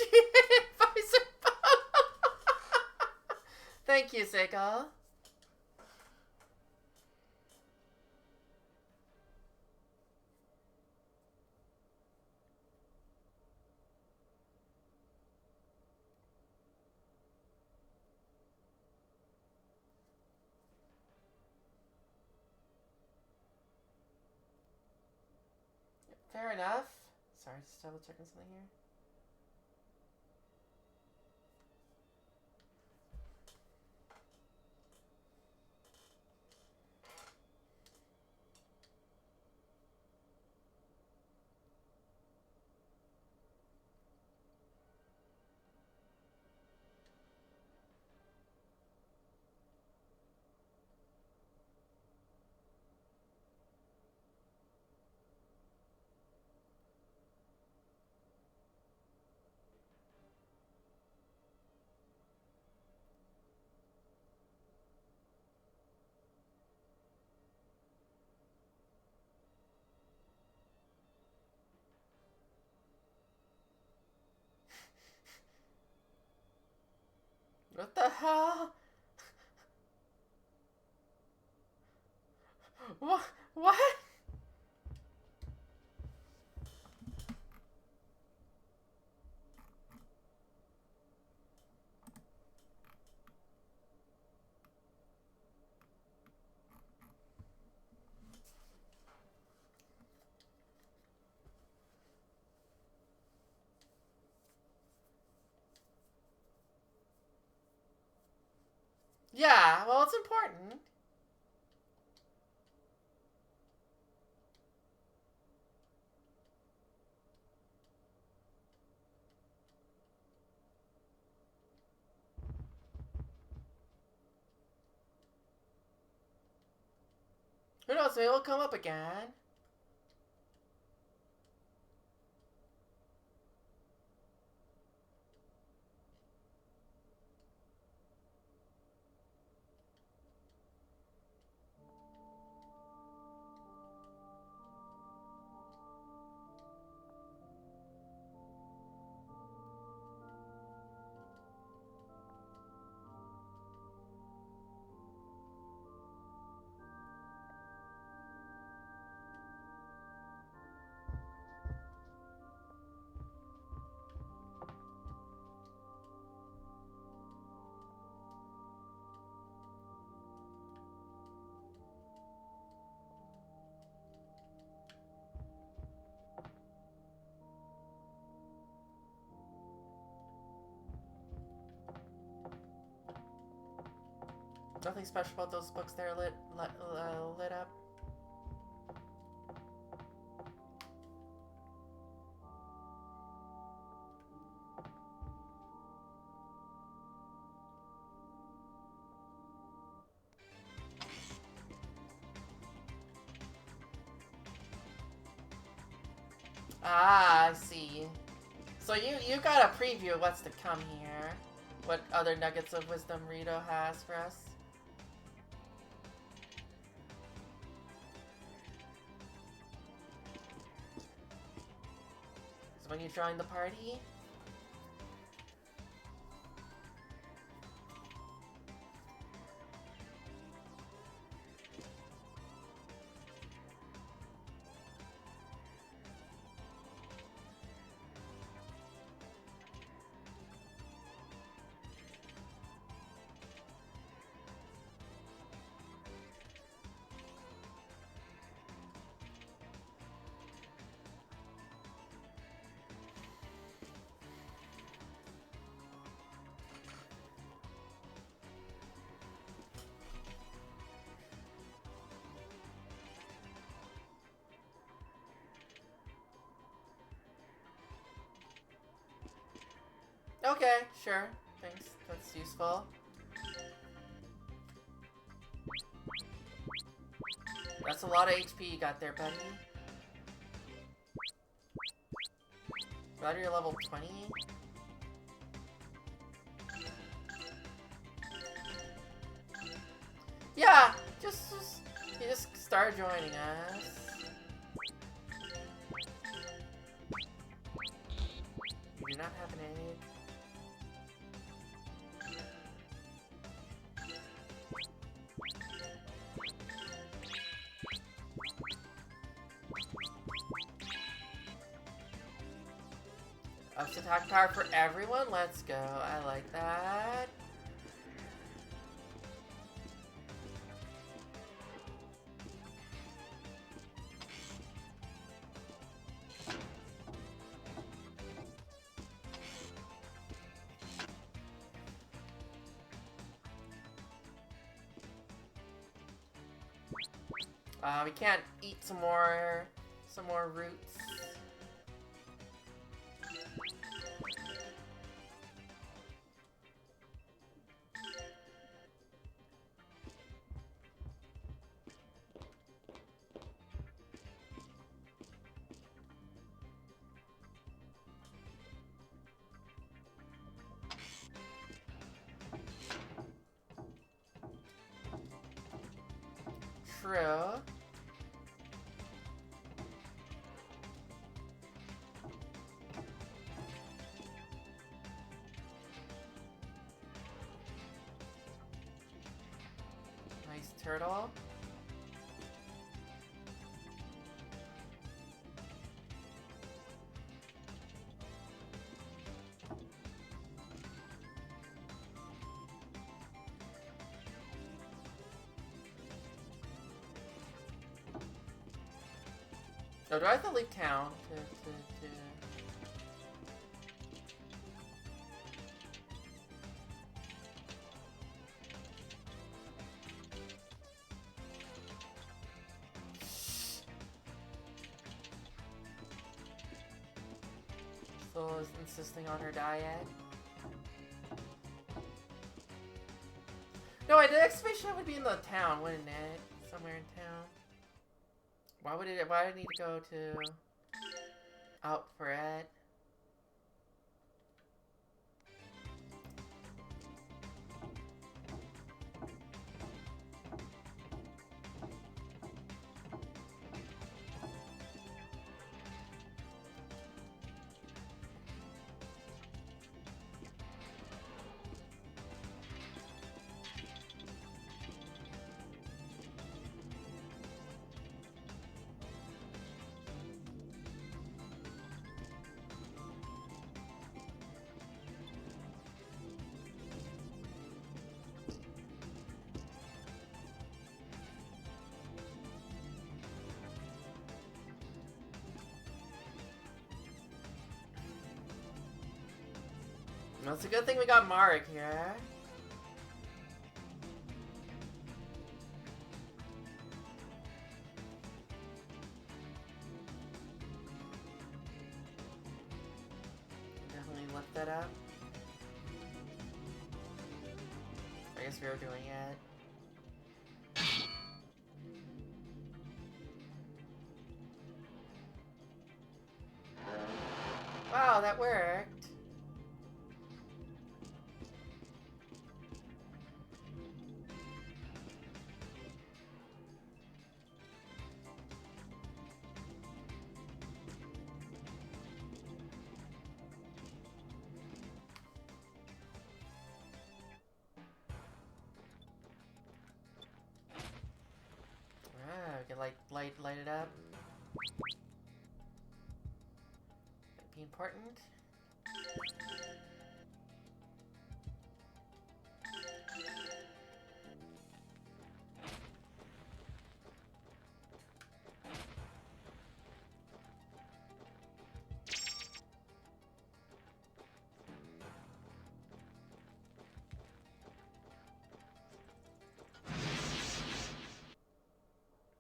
Thank you, Seiko. Fair enough. Sorry, just double checking something here. What the hell? What? What? Yeah, well, it's important. Who knows? Maybe it'll come up again. Nothing special about those books that are lit up. Ah, I see. So you got a preview of what's to come here. What other nuggets of wisdom Rito has for us? So when you join the party? Okay, sure. Thanks. That's useful. That's a lot of HP you got there, buddy. Glad you're level 20. Yeah, you just start joining us. You do not have an egg. Ups attack power for everyone. Let's go. I like that. We can't eat some more roots. True. Nice turtle. So do I have to leave town to... Still is insisting on her diet. No, the excavation would be in the town, wouldn't it? Somewhere in town. Why would it? Why did I need to go to out for it? Well, it's a good thing we got Marek here. Definitely lift that up. I guess we were doing it. Wow, that worked. We can light it up. Might be important.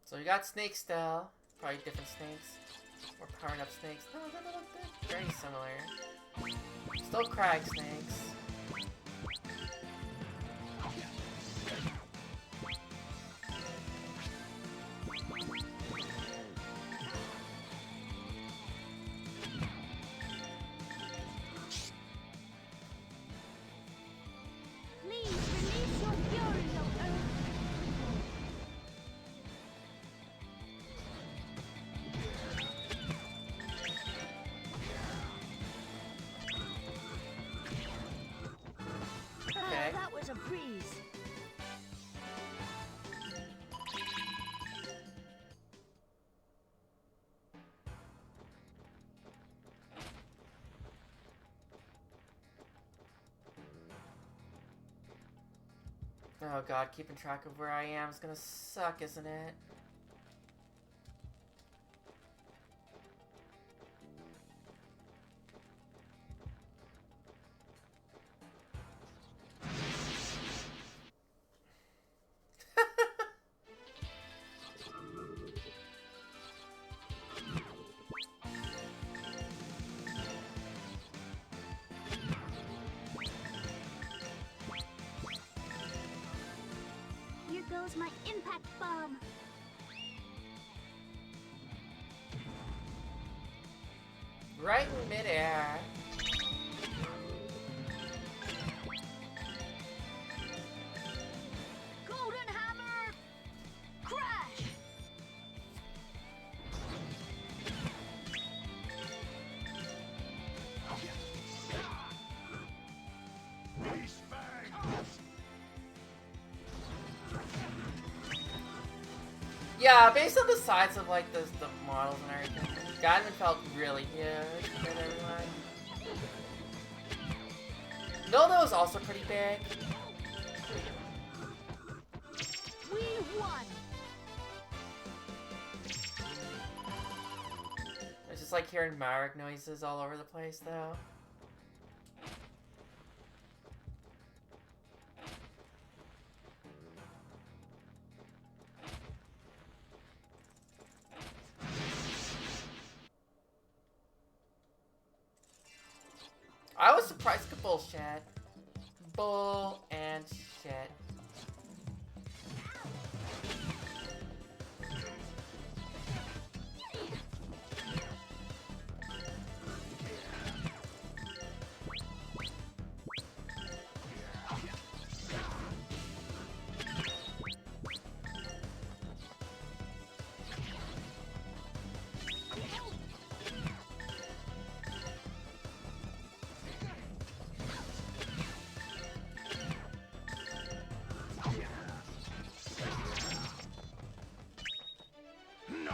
So we got snakes still. Probably different snakes. Or powered up snakes. No, they're very similar. Still crag snakes. Please release your fury, O Earth. Okay. That was a breeze. Oh god, keeping track of where I am is gonna suck, isn't it? Here goes my impact bomb. Right in midair. Golden hammer. Crash. These fangs! Yeah, based on the size of like the models and everything, Diamond felt really huge compared to everyone. Nilda was also pretty big. We won. It's just like hearing Marek noises all over the place though. I was surprised at bullshit. Bull and shit.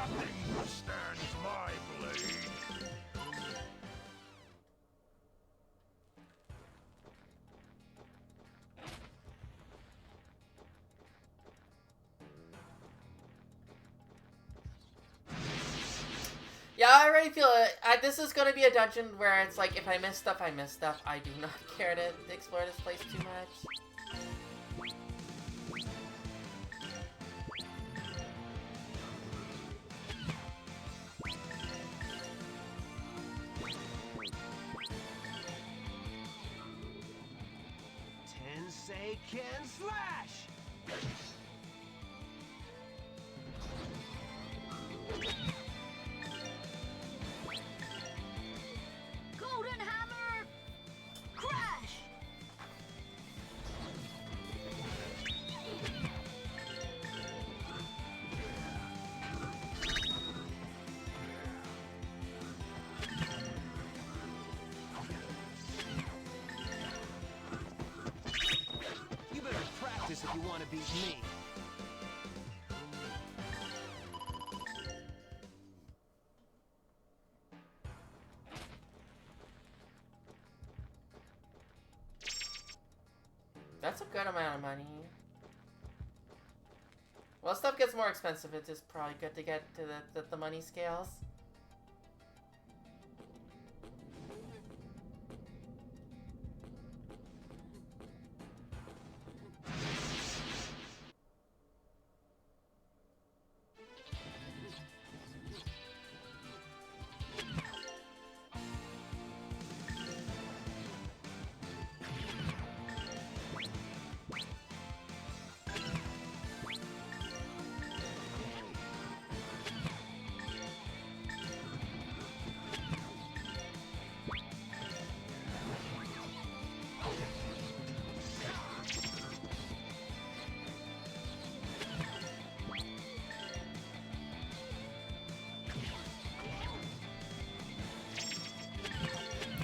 Nothing withstands my blade. Yeah, I already feel it. This is gonna be a dungeon where it's like, if I miss stuff, I miss stuff. I do not care to explore this place too much. Tensei can slash! Golden hammer! Crash! You better practice if you want to beat me. That's a good amount of money. Well, stuff gets more expensive. It's just probably good to get to the money scales.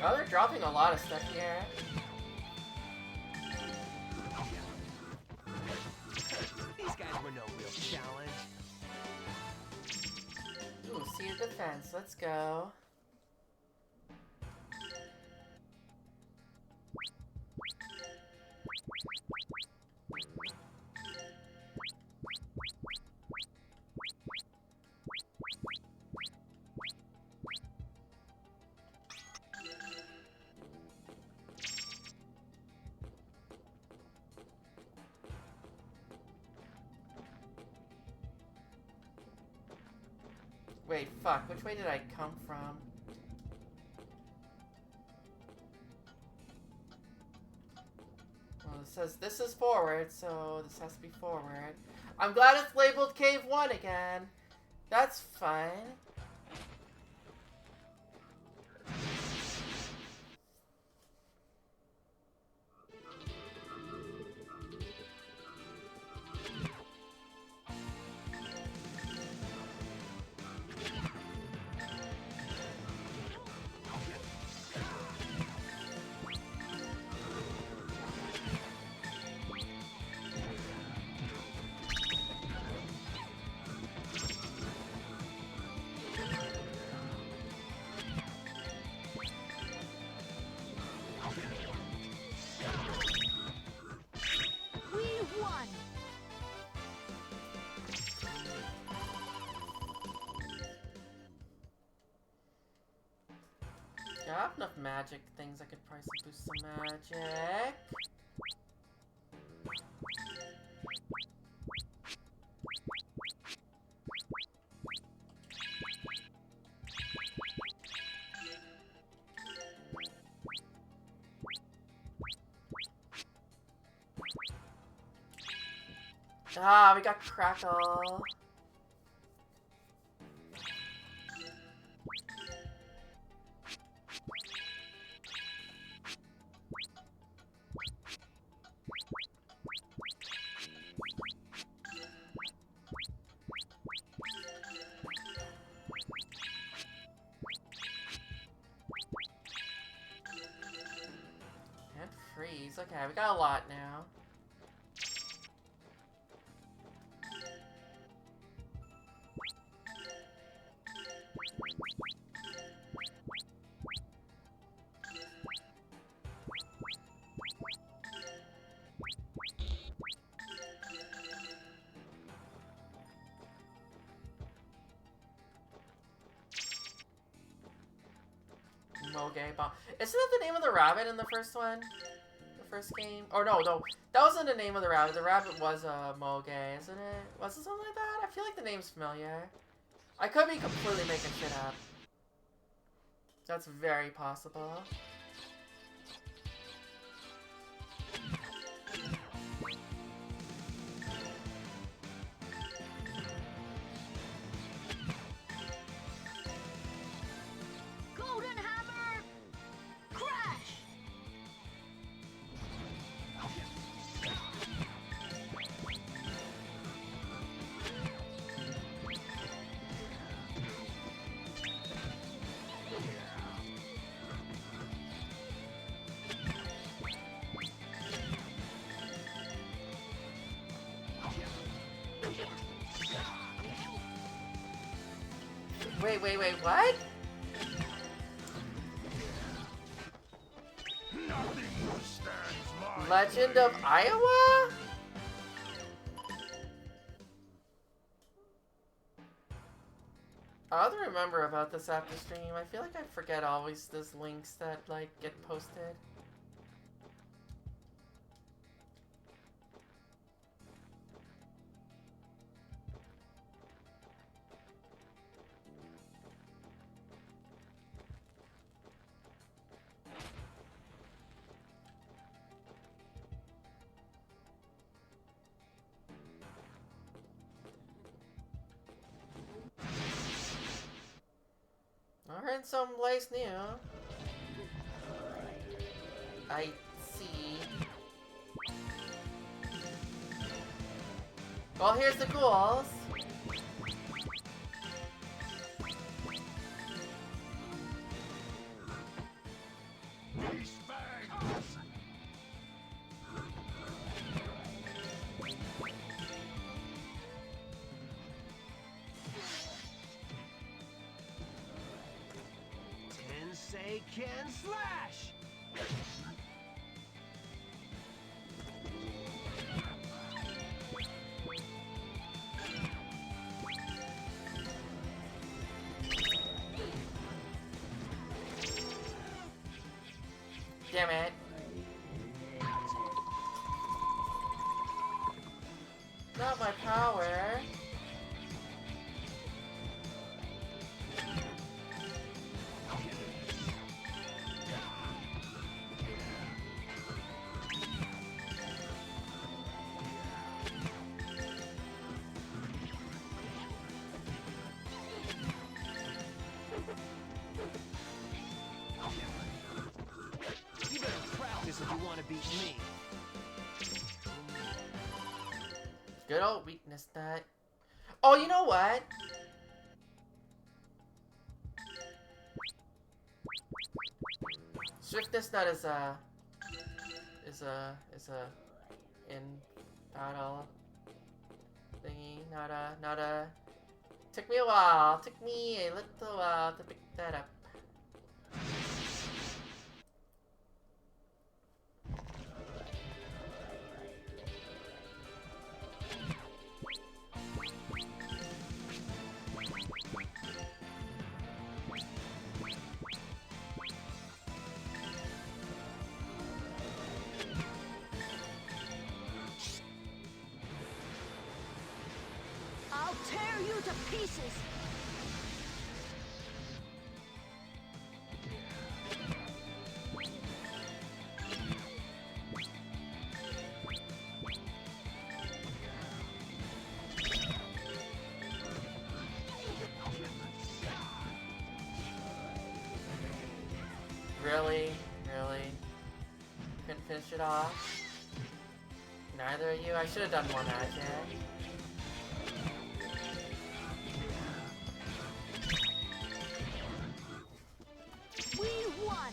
Oh, they're dropping a lot of stuff here. These guys were no real challenge. Ooh, Sea of Defense. Let's go. Wait, fuck. Which way did I come from? Well, it says this is forward, so this has to be forward. I'm glad it's labeled Cave 1 again. That's fine. Yeah, I have enough magic things. I could probably boost some magic. Ah, we got Crackle. And freeze. Okay, we got a lot now. Moge bomb. Isn't that the name of the rabbit in the first one? The first game? Or no, that wasn't the name of the rabbit. The rabbit was Moge, isn't it? Was it something like that? I feel like the name's familiar. I could be completely making shit up. That's very possible. Golden hammer! Crash! Wait, what? Nothing withstands my Legend of blade. Iowa? I'll have to remember about this after stream. I feel like I forget always those links that like get posted. We're in some place new. I see. Well, here's the ghouls. These fangs. 10 can slash! Damn it. Not my power. You better practice if you want to beat me. Good old weakness nut. Oh, you know what? Swiftness nut is a in battle thingy, not a. Took me a while. Took me a little while to pick that up. I'll tear you to pieces! Really? Couldn't finish it off? Neither of you? I should have done more magic. We won!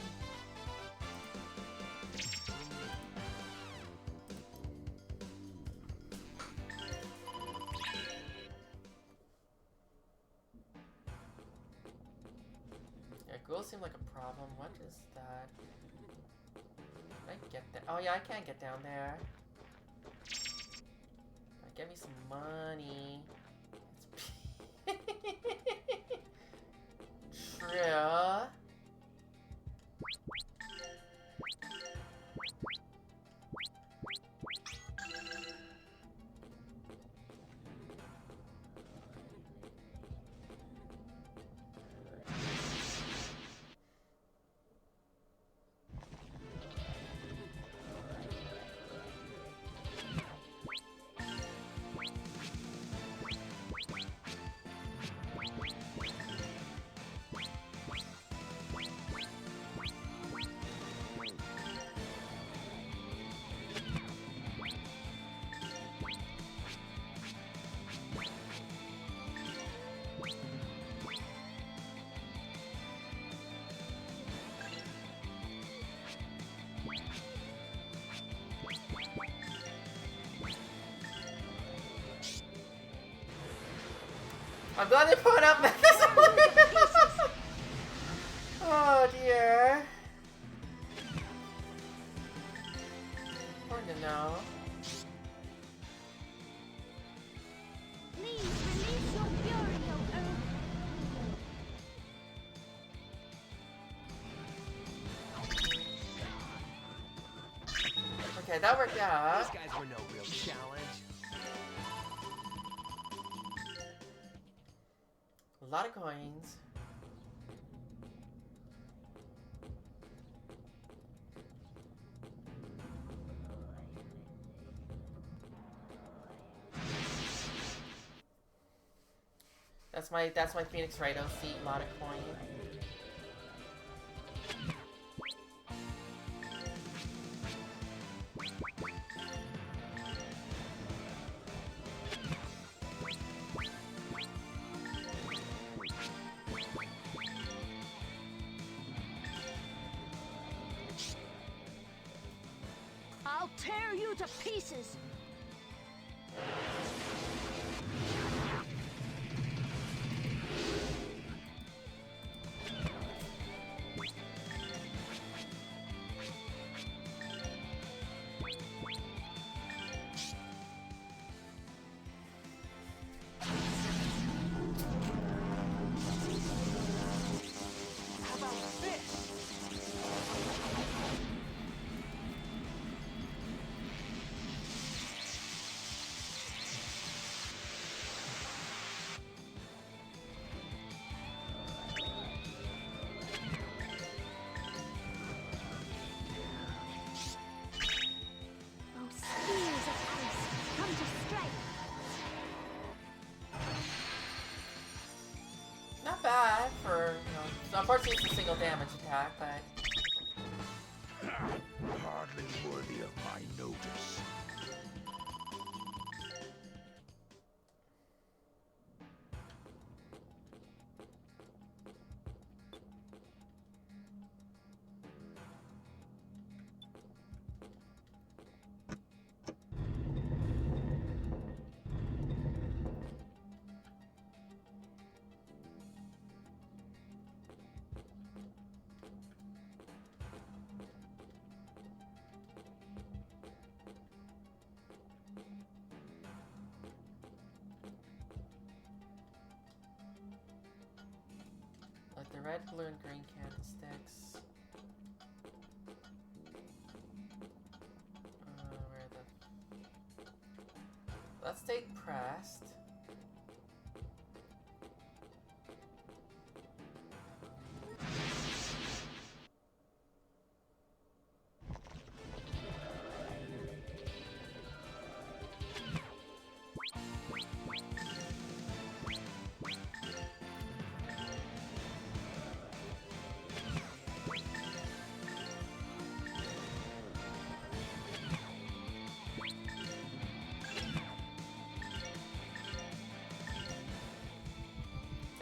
Yeah, ghouls seem like a problem. What is that? Can I get that? Oh yeah, I can't get down there. Give me some money. True. I'm glad they put up Mecha's. Oh dear. Important to know. Please release your fury, O Earth. Okay, that worked out. These guys were no real challenge. A lot of coins. That's my Phoenix Rhino seat, a lot of coin. I'll tear you to pieces. How about this? Oh, spears of ice, come to strike. Not bad for, so unfortunately it's a single damage attack, but Hardly worthy of my notice. like the red, blue, and green candlesticks. Where are the... Let's take pressed.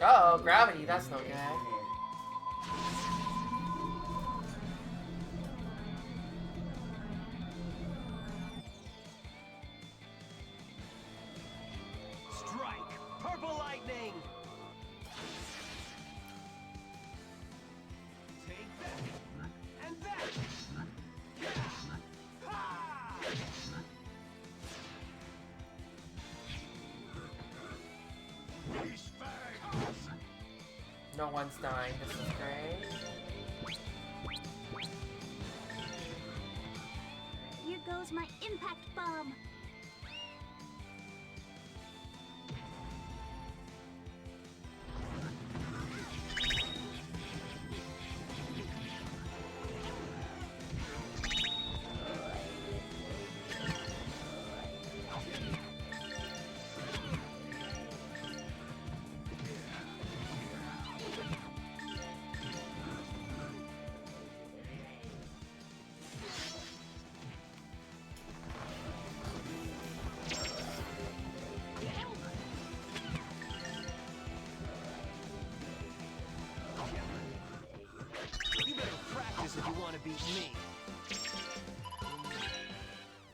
Uh oh, gravity, that's no good. Strike! Purple lightning! Take that! And that! Yeah! Ha! These fangs! No one's dying, this is great. Here goes my impact bomb. You better practice if you want to beat me.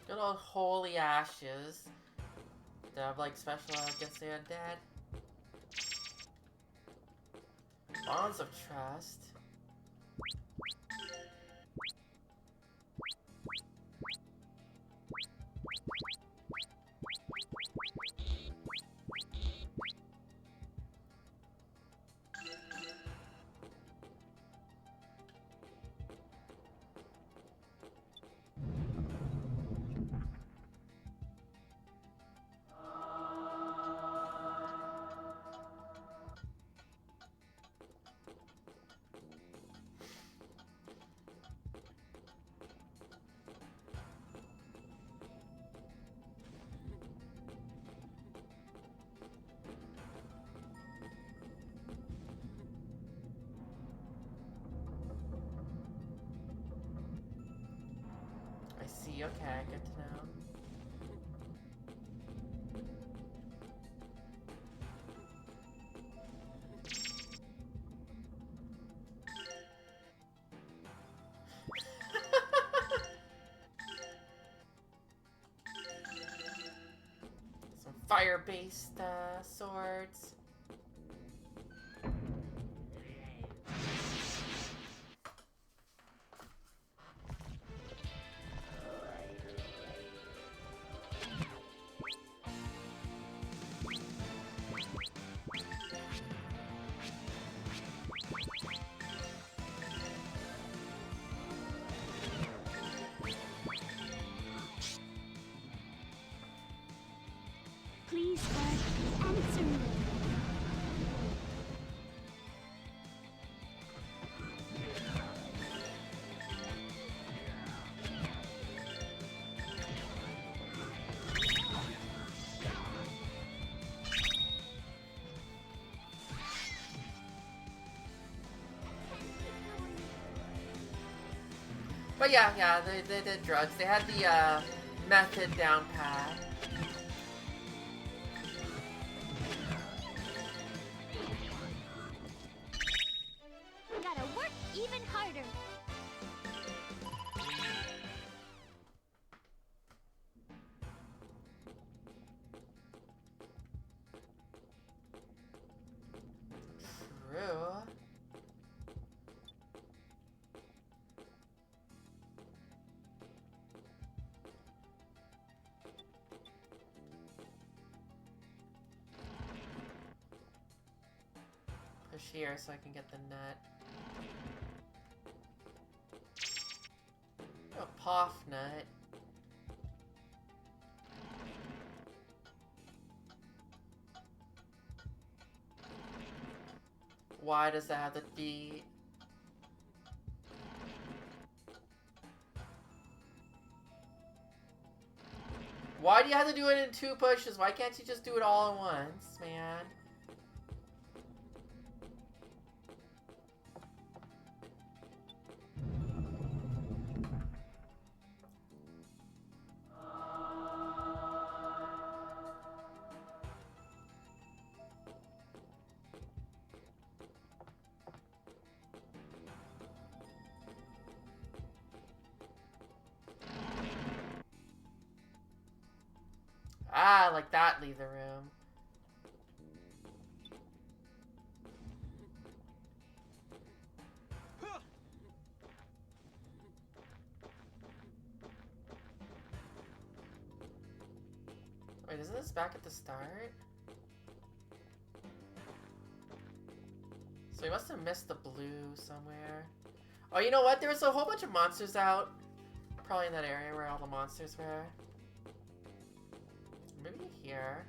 Good old holy ashes. Do I have like special against the undead? Bonds of trust. I see, okay, good to know. Some fire-based swords. Please, Earth, answer me. But yeah, they did drugs. They had the method down pat. Gotta work even harder. True. Push here so I can get the nut. Oh, Poff nut. Why does that have to be? Why do you have to do it in 2 pushes? Why can't you just do it all at once, man? Ah, like that, leave the room. Wait, isn't this back at the start? So he must have missed the blue somewhere. Oh, you know what? There was a whole bunch of monsters out. Probably in that area where all the monsters were. Maybe here.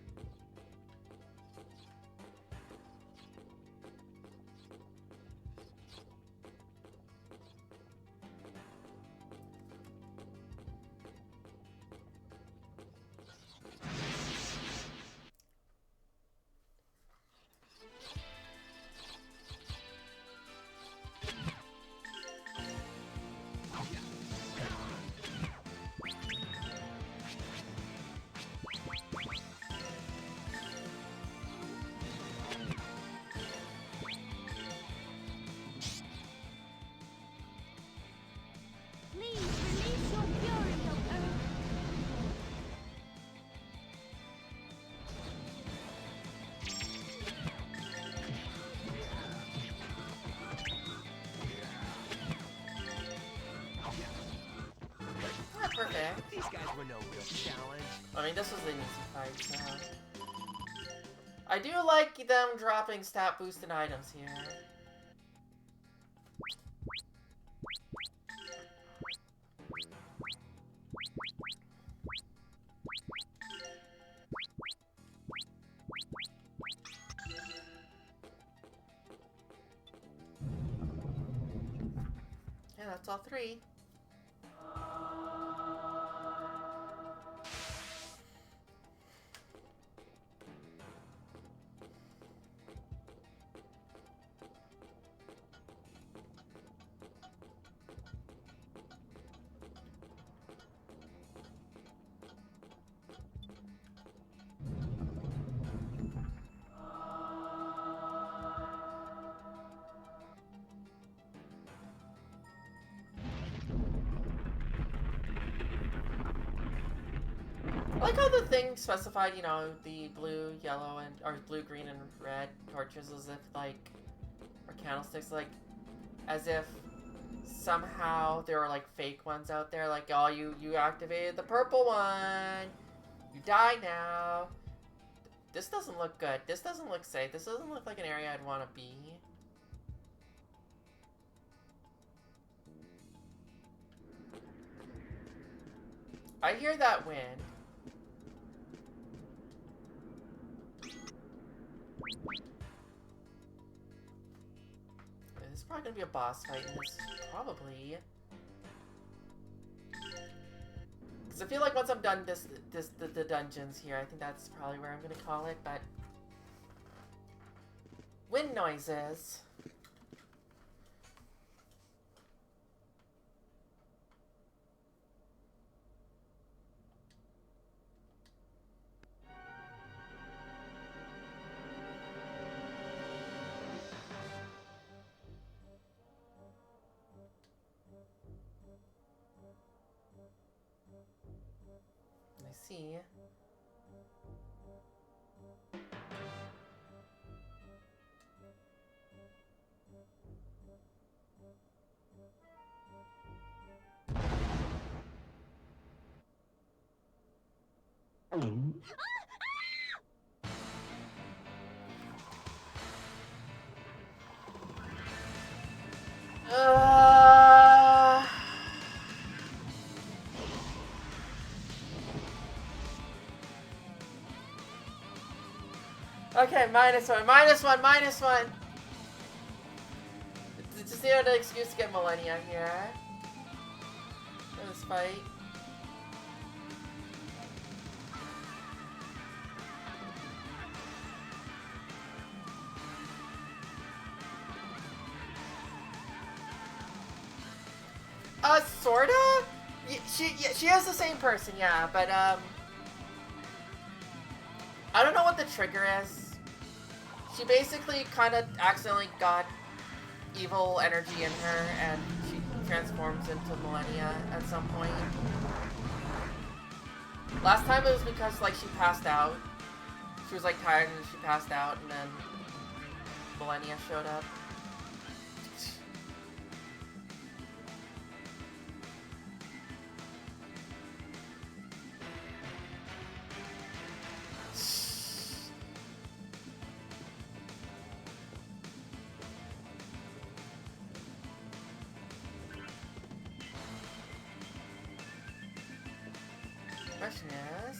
These guys were no real challenge. I mean, this was an easy fight, so... I do like them dropping stat boosted items here. Yeah, that's all 3. I like how the thing specified, you know, the blue, yellow, and or blue, green, and red torches as if like, or candlesticks, like, as if somehow there are like fake ones out there. Like, oh, you activated the purple one, you die now. This doesn't look good. This doesn't look safe. This doesn't look like an area I'd want to be. I hear that wind. There's probably gonna be a boss fight in this, probably. Because I feel like once I'm done the dungeons here, I think that's probably where I'm gonna call it, but... Wind noises. I see. Uh... Okay, -1, -1, -1. Just need an excuse to get Millennia here. For this fight. Sorta? She has the same person, yeah, but, I don't know what the trigger is. She basically kind of accidentally got evil energy in her, and she transforms into Millennia at some point. Last time it was because, like, she passed out. She was, like, tired and she passed out, and then Millennia showed up. Question is...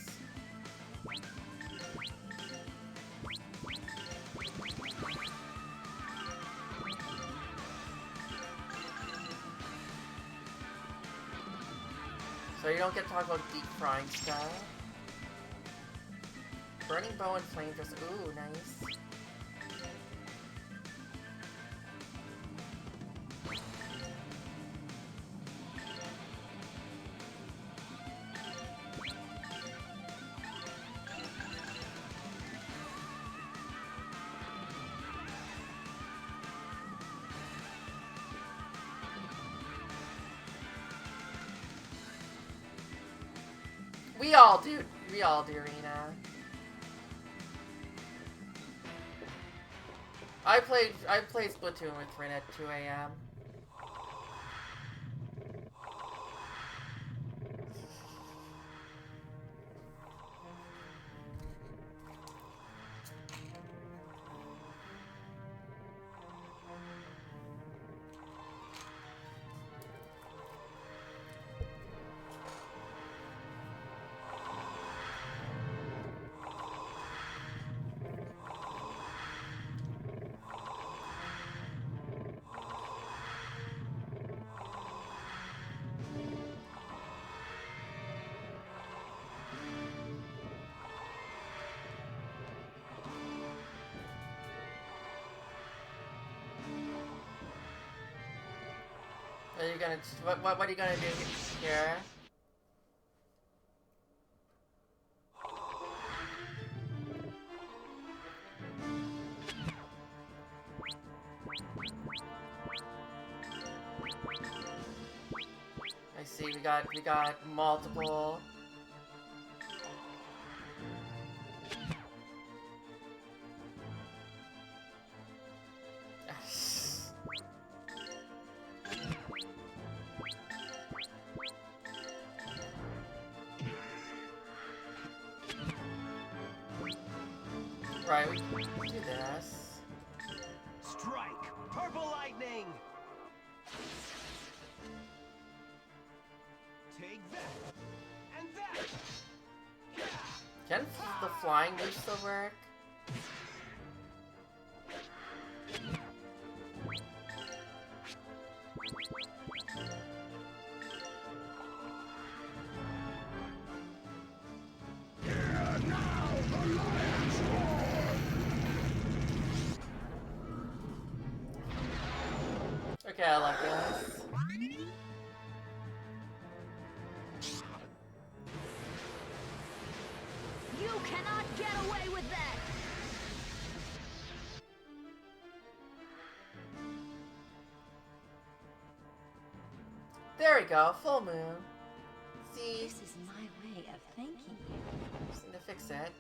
So you don't get to talk about deep frying stuff. Burning bow and flame just... Ooh, nice. We all do, Rena. I played Splatoon with Rena at 2 AM. you gonna what are you gonna do here? I see we got multiple. Right, we can do this. Strike! Purple lightning! Take that! And that! Can the flying move still work? Okay, I like this. You cannot get away with that! There we go, full moon. See, This is my way of thanking you. just need to fix it.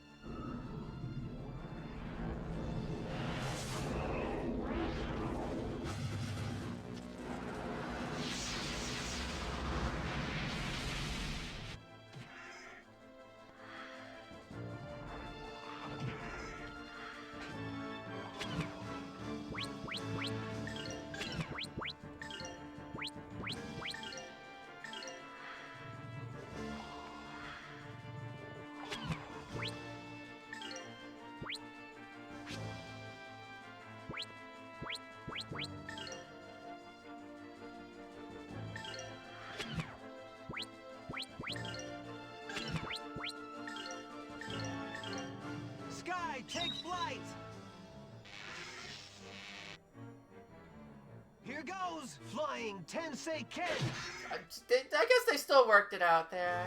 Sky, take flight! Here goes! Flying Tensei Ken! I guess they still worked it out there.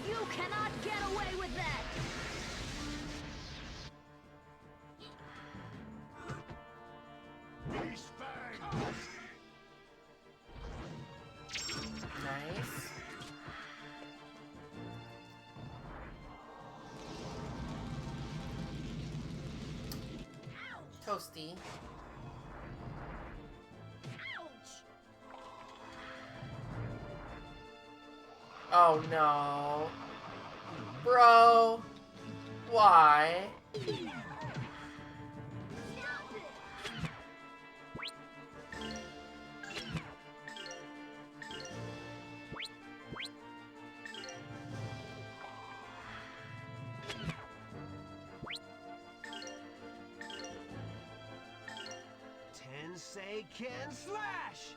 You cannot get away with that! Beast Fang! Nice. Toasty. Oh no. Bro. Why? Tensei Ken slash!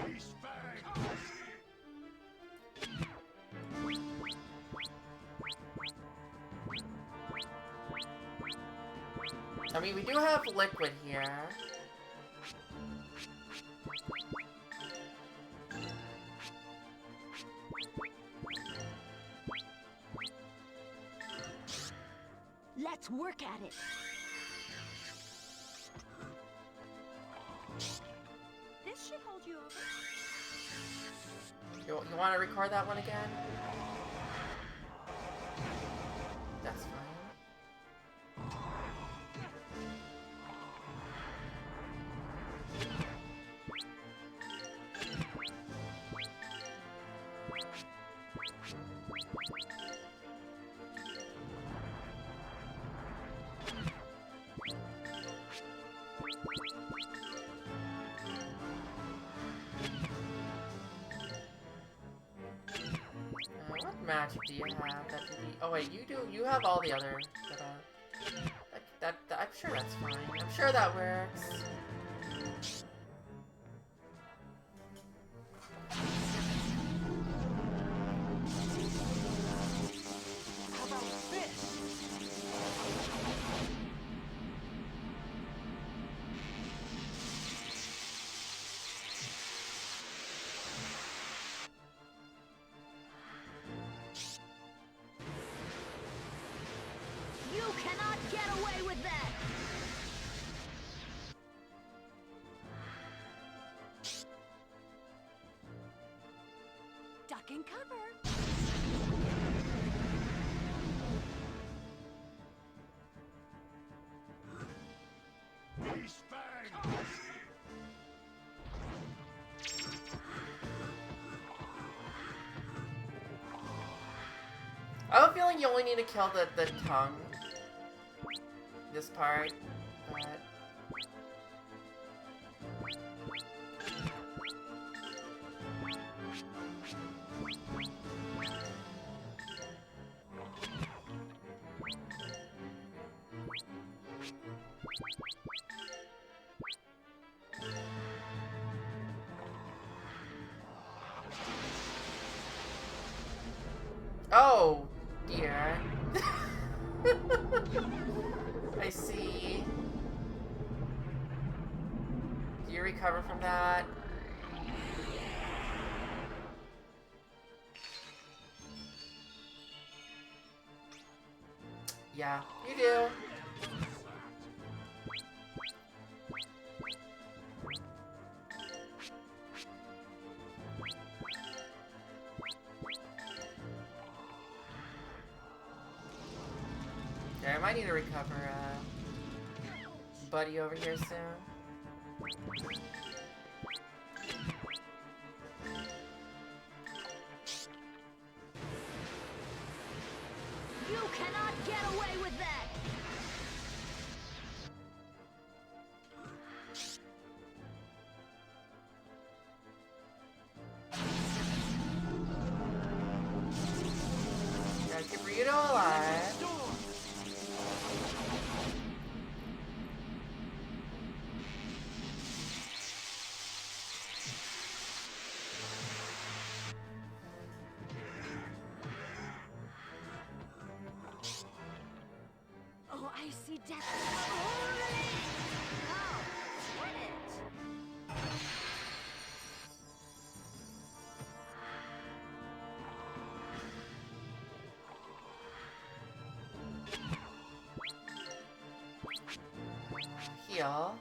Beast Fang! I mean, we do have liquid here. Let's work at it. This should hold you over. You want to record that one again? That's fine. magic do you have that oh wait, you do. You have all the other that I'm sure that's fine. I'm sure that works. How about this? You cannot get away with that! Duck and cover! These fangs! I have a feeling you only need to kill the tongue. This part, but... Oh, dear. I see. Do you recover from that? Yeah, you do. Okay, I might need to recover, buddy over here soon. You cannot get away with that! Gotta keep Rito alive. Oh, I see death. Oh, get it! Heal.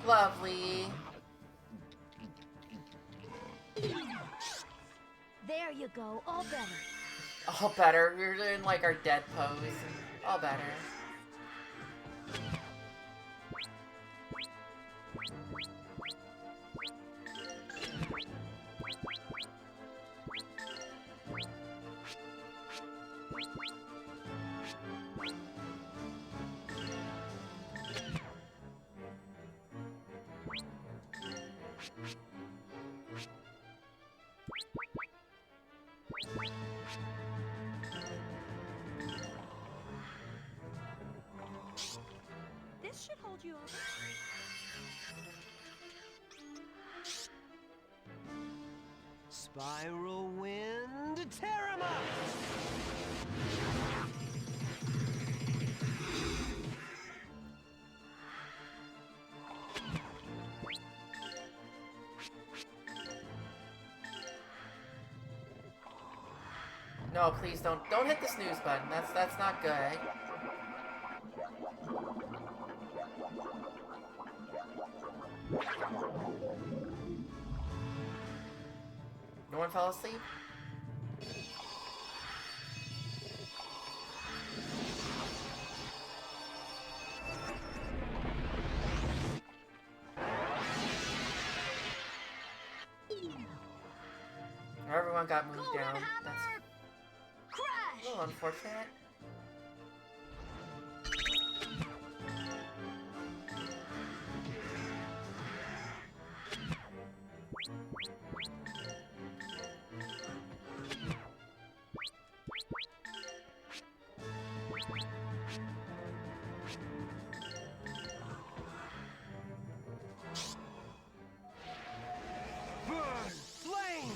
Lovely. There you go, all better. All better. We're doing like our dead pose. All better. This should hold you over. Spiral wind, tear 'em up! No, please don't hit the snooze button. That's not good. No one fell asleep? Everyone got moved Golden down. hammer! A little unfortunate. Burn! Flame!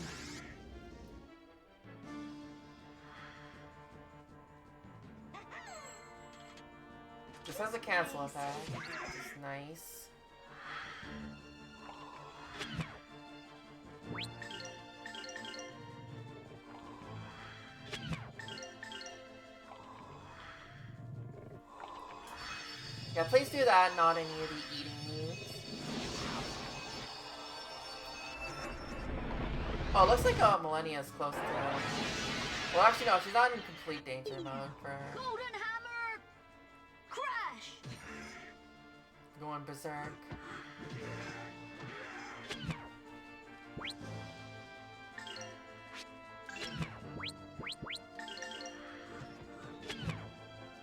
This has a cancel effect, which is nice. Yeah, please do that, not any of the eating moves. Oh, it looks like Millennia is close to... Well, actually, no, she's not in complete danger mode for Golden hammer! Crash! going berserk.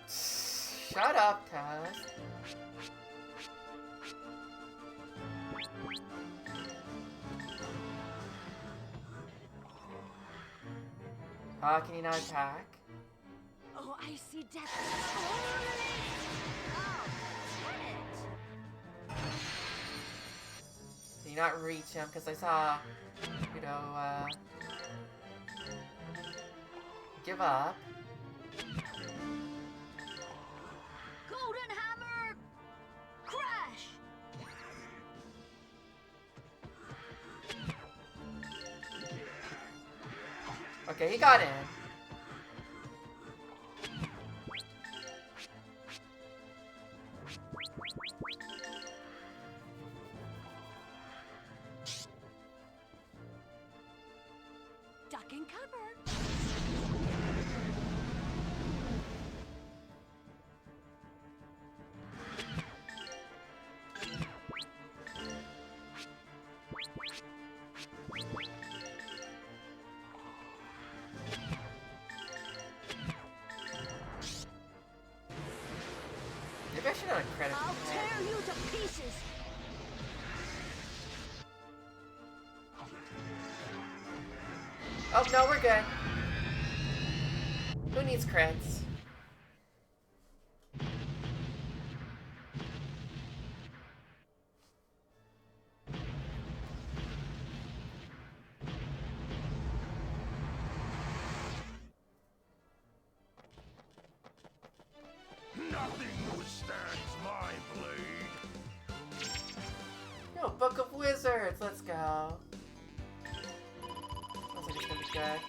Shut up, Taz. Can you not attack? Oh, I see death. Oh, damn it. Can you not reach him? Because I saw, you know, give up. Golden hammer! Crash! Okay, he got in. Duck and cover. Maybe I should have a credit. I'll tear you to pieces. Oh, no, we're good. Who needs crits? Nothing withstands my blade. No, Book of Wizards. Let's go. Sounds like it's gonna be good.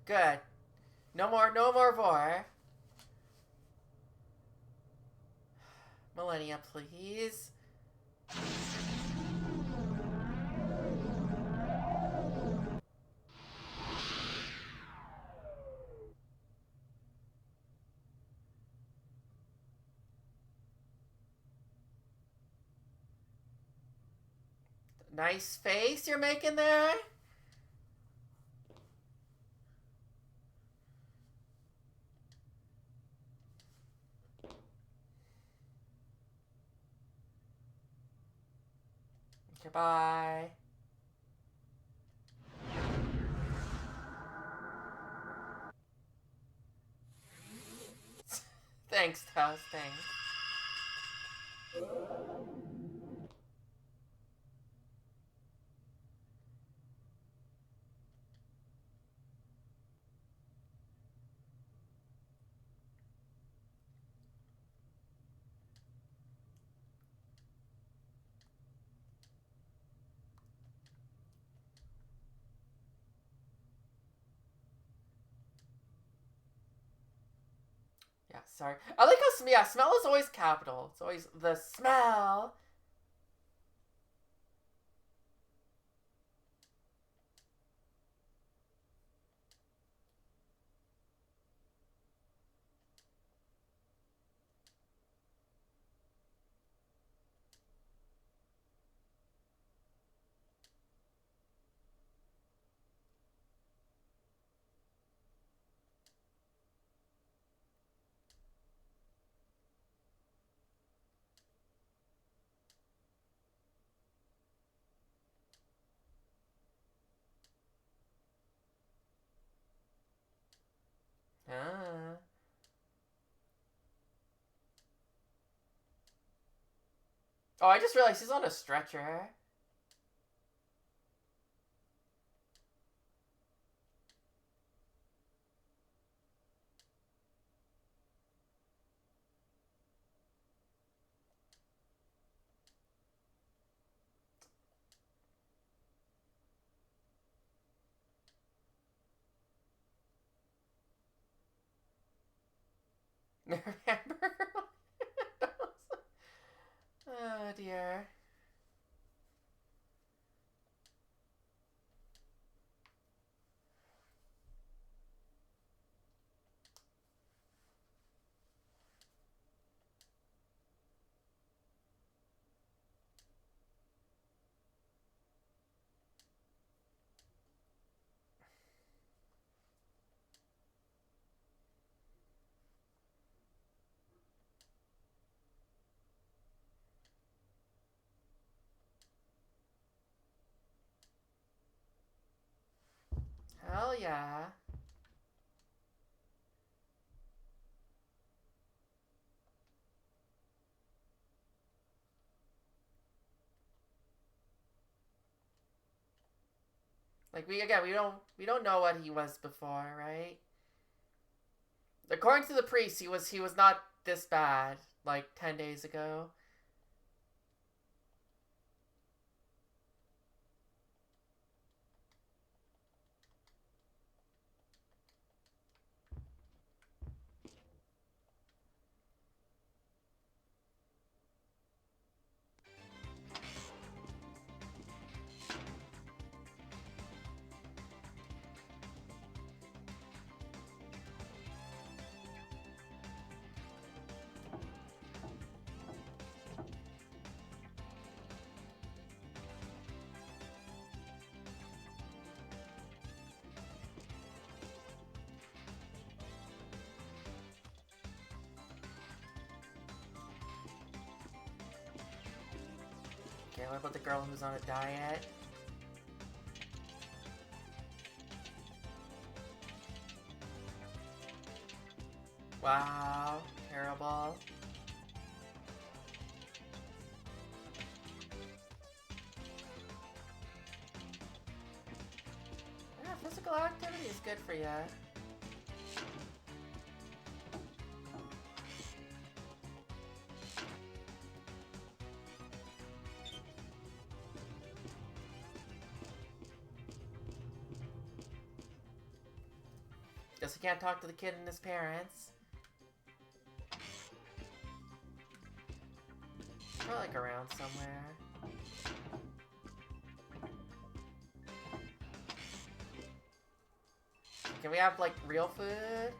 Good. No more Vor. Millennia, please. Nice face you're making there. Goodbye. Thanks, Taz. Thanks. Yeah, sorry. I like how yeah, smell is always capital. It's always the smell. Oh, I just realized he's on a stretcher. Remember? Oh dear. Hell yeah. Like we don't know what he was before, right? According to the priest, he was not this bad like 10 days ago. Okay, what about the girl who's on a diet? Wow, terrible. Yeah, physical activity is good for you. Guess we can't talk to the kid and his parents. Probably like around somewhere. Can we have like real food?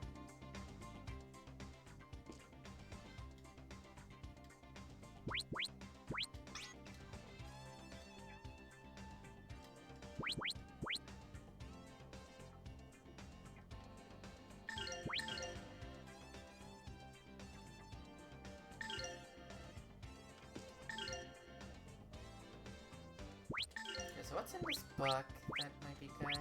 Okay, so what's in this book that might be good?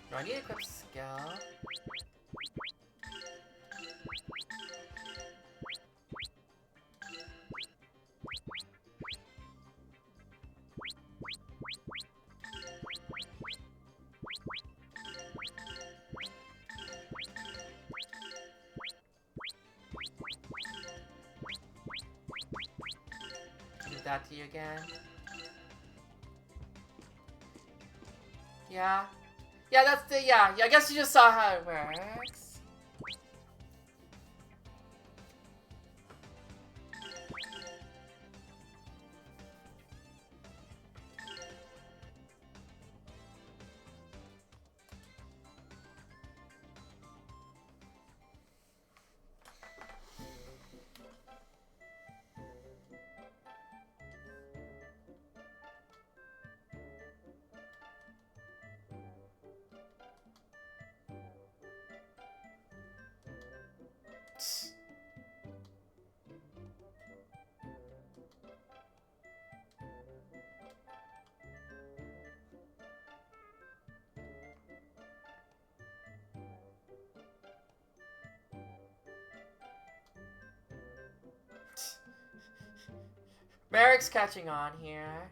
Do I need to equip skill? Give that to you again. Yeah. Yeah, that's the, yeah, I guess you just saw how it works. Merrick's catching on here.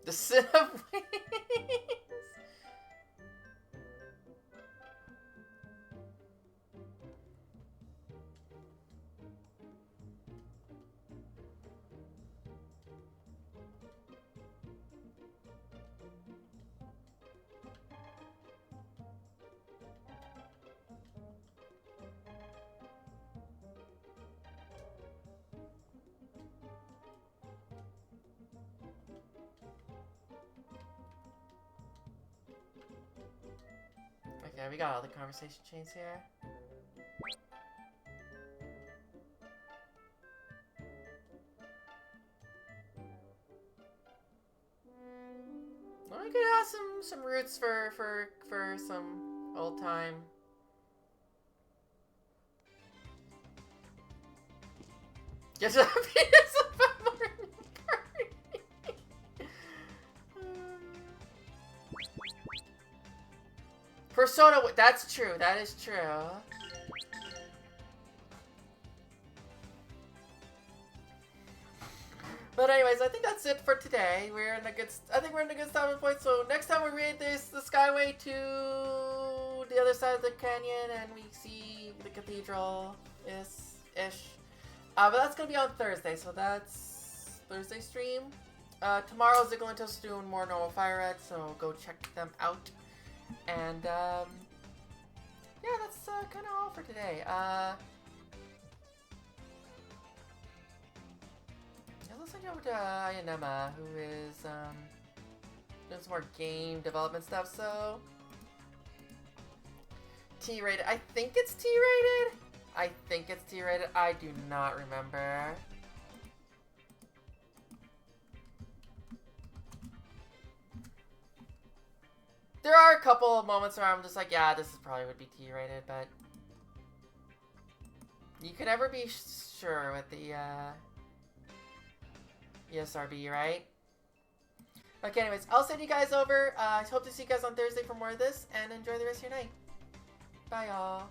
The Sin of Wings. Okay, we got all the conversation chains here. Well, we could have some roots for some old time. Get to the penis of a morning party. Persona, that's true. That is true. But anyways, I think that's it for today. I think we're in a good stopping point. So next time we read the Skyway to the other side of the canyon and we see the cathedral ish. But that's gonna be on Thursday. So that's Thursday stream. Tomorrow Ziggalanto's doing more normal Fire Red, so go check them out. And yeah, that's kind of all for today. Let's send you over to Ayanema, who is doing some more game development stuff. So T-rated. I think it's T-rated. I do not remember. There are a couple of moments where I'm just like, yeah, this is probably would be T-rated, but you can never be sure with the ESRB, right? Okay, anyways, I'll send you guys over. I hope to see you guys on Thursday for more of this, and enjoy the rest of your night. Bye, y'all.